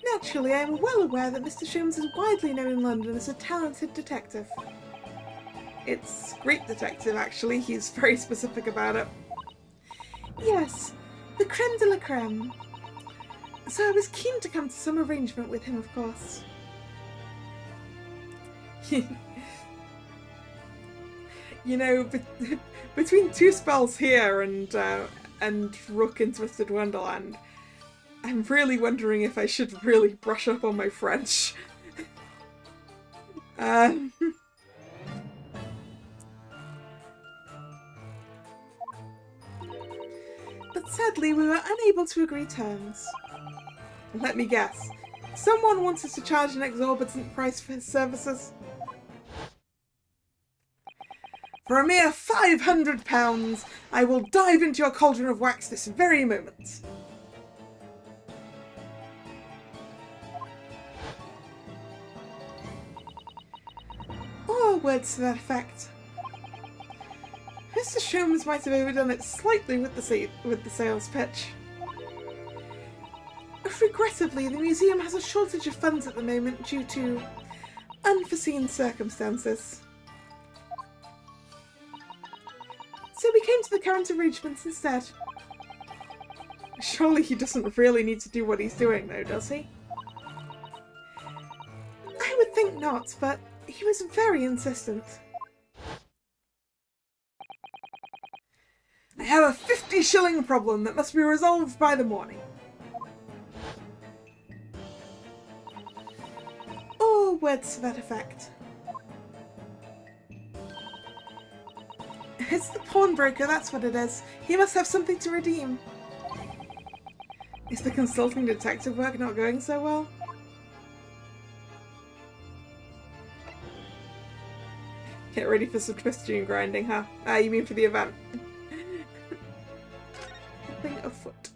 Naturally, I am well aware that Mr. Sholmes is widely known in London as a talented detective. It's great detective, actually. He's very specific about it. Yes, the creme de la creme. So I was keen to come to some arrangement with him, of course. You know, between two spells here and Rook in Twisted Wonderland, I'm really wondering if I should really brush up on my French. But sadly, we were unable to agree terms. Let me guess. Someone wants us to charge an exorbitant price for his services? For a mere £500, I will dive into your cauldron of wax this very moment. Or words to that effect. Mr. Sholmes might have overdone it slightly with the sales pitch. Regrettably, the museum has a shortage of funds at the moment due to unforeseen circumstances. So we came to the current arrangements instead. Surely he doesn't really need to do what he's doing though, does he? I would think not, but he was very insistent. I have a 50-shilling problem that must be resolved by the morning. Or words to that effect. It's the pawnbroker, that's what it is. He must have something to redeem. Is the consulting detective work not going so well? Get ready for some twisting and grinding, huh? Ah, you mean for the event. Something afoot.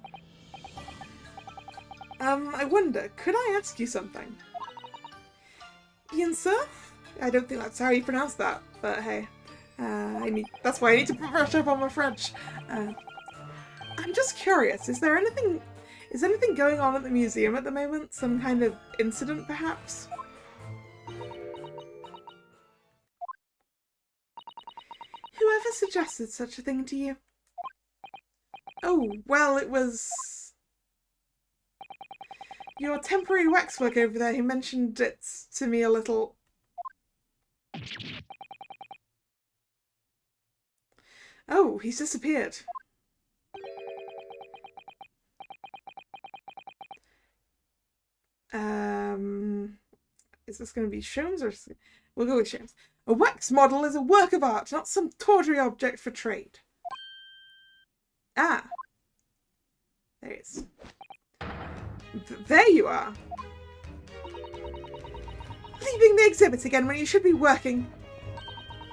I wonder, could I ask you something? Bien sûr? I don't think that's how you pronounce that, but hey. That's why I need to brush up on my French. I'm just curious, is anything going on at the museum at the moment? Some kind of incident, perhaps? Whoever suggested such a thing to you? Oh, well, it was your temporary waxwork over there who mentioned it to me a little. Oh, he's disappeared. Is this going to be Sholmes or... We'll go with Sholmes. A wax model is a work of art, not some tawdry object for trade. Ah. There he is. There you are. Leaving the exhibit again when you should be working.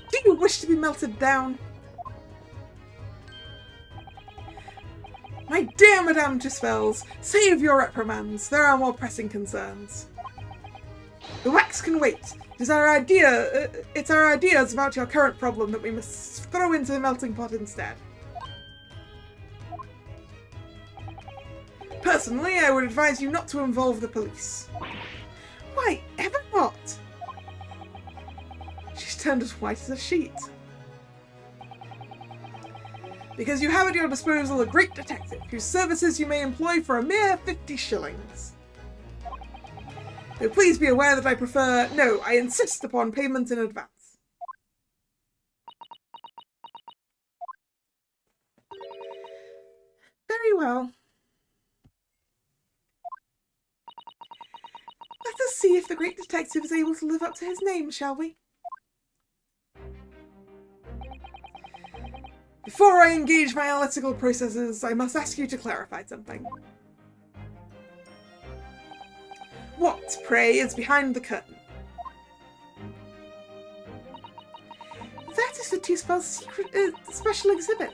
Do you wish to be melted down? My dear Madame Tusfells, save your reprimands. There are more pressing concerns. The wax can wait. It's our ideas about your current problem that we must throw into the melting pot instead. Personally, I would advise you not to involve the police. Why, ever not? She's turned as white as a sheet. Because you have at your disposal a great detective, whose services you may employ for a mere 50 shillings. Though please be aware that I insist upon payment in advance. Very well. us see if the great detective is able to live up to his name, shall we? Before I engage my analytical processes, I must ask you to clarify something. What, pray, is behind the curtain? That is the Two Spells secret special exhibit.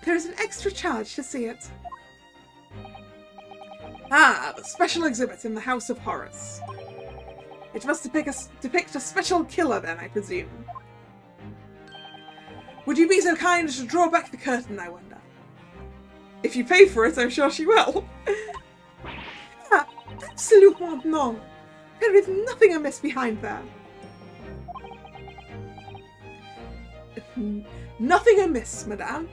There is an extra charge to see it. Ah, the special exhibit in the House of Horrors. It must depict a special killer then, I presume. Would you be so kind as to draw back the curtain, I wonder? If you pay for it, I'm sure she will. Ah, absolument non. There is nothing amiss behind there. Nothing amiss, madame.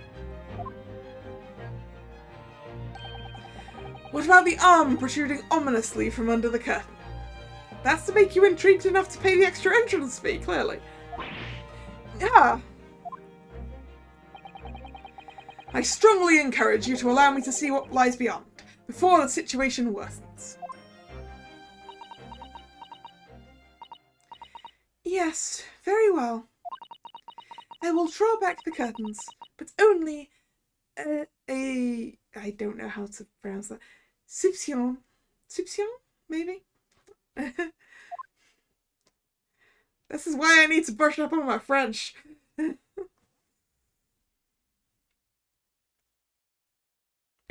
What about the arm protruding ominously from under the curtain? That's to make you intrigued enough to pay the extra entrance fee, clearly. Yeah. I strongly encourage you to allow me to see what lies beyond, before the situation worsens. Yes, very well. I will draw back the curtains, but only I don't know how to pronounce that. Soupçon? Soupçon? Maybe? This is why I need to brush up on my French.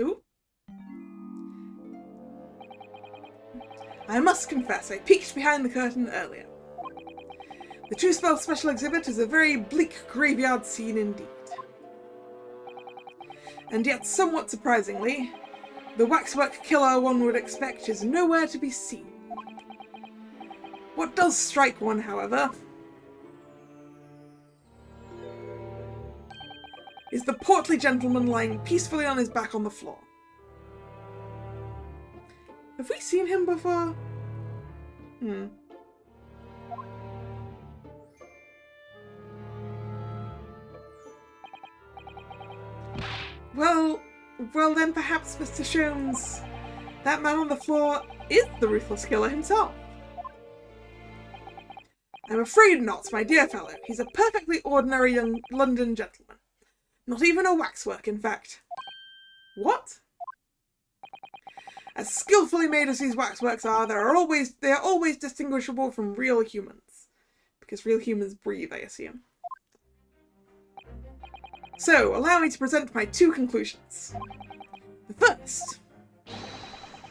Ooh. I must confess, I peeked behind the curtain earlier. The Two Spells special exhibit is a very bleak graveyard scene indeed. And yet, somewhat surprisingly, the waxwork killer one would expect is nowhere to be seen. What does strike one, however, is the portly gentleman lying peacefully on his back on the floor. Have we seen him before? Well then perhaps Mr. Sholmes, that man on the floor, is the ruthless killer himself. I'm afraid not, my dear fellow. He's a perfectly ordinary young London gentleman. Not even a waxwork, in fact. What? As skillfully made as these waxworks are, they are always distinguishable from real humans. Because real humans breathe, I assume. So, allow me to present my two conclusions. The first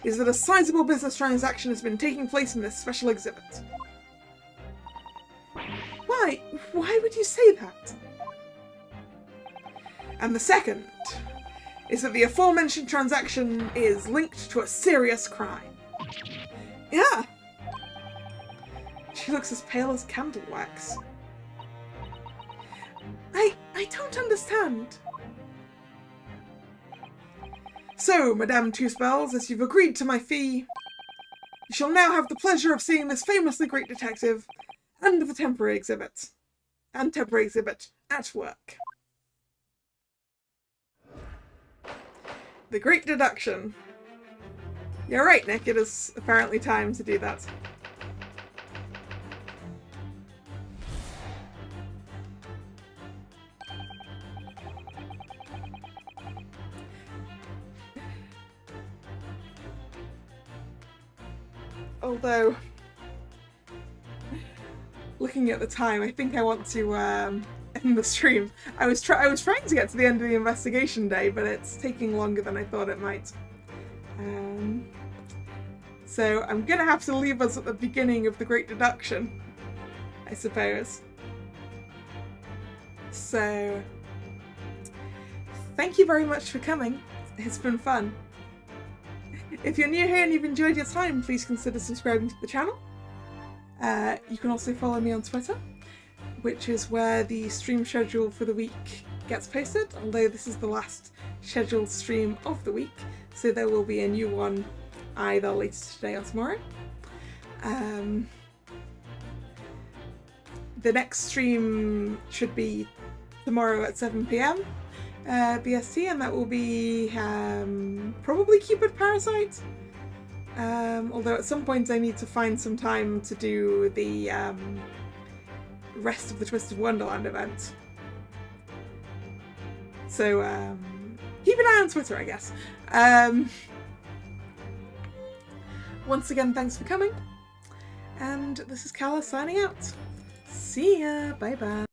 is that a sizable business transaction has been taking place in this special exhibit. Why? Why would you say that? And the second is that the aforementioned transaction is linked to a serious crime. Yeah. She looks as pale as candle wax. I don't understand. So, Madame Two Spells, as you've agreed to my fee, you shall now have the pleasure of seeing this famously great detective and the temporary exhibit. And temporary exhibit at work. The Great Deduction. You're right, Nick, it is apparently time to do that. Although, looking at the time, I think I want to end the stream. I was trying to get to the end of the investigation day, but it's taking longer than I thought it might. So I'm gonna have to leave us at the beginning of the Great Deduction, I suppose. So, thank you very much for coming. It's been fun. If you're new here and you've enjoyed your time, please consider subscribing to the channel. You can also follow me on Twitter, which is where the stream schedule for the week gets posted, although this is the last scheduled stream of the week, so there will be a new one either later today or tomorrow. The next stream should be tomorrow at 7 PM BST, and that will be probably Cupid Parasite. Although at some point I need to find some time to do the rest of the Twisted Wonderland event. So keep an eye on Twitter, I guess. Once again, thanks for coming. And this is Kalla signing out. See ya. Bye bye.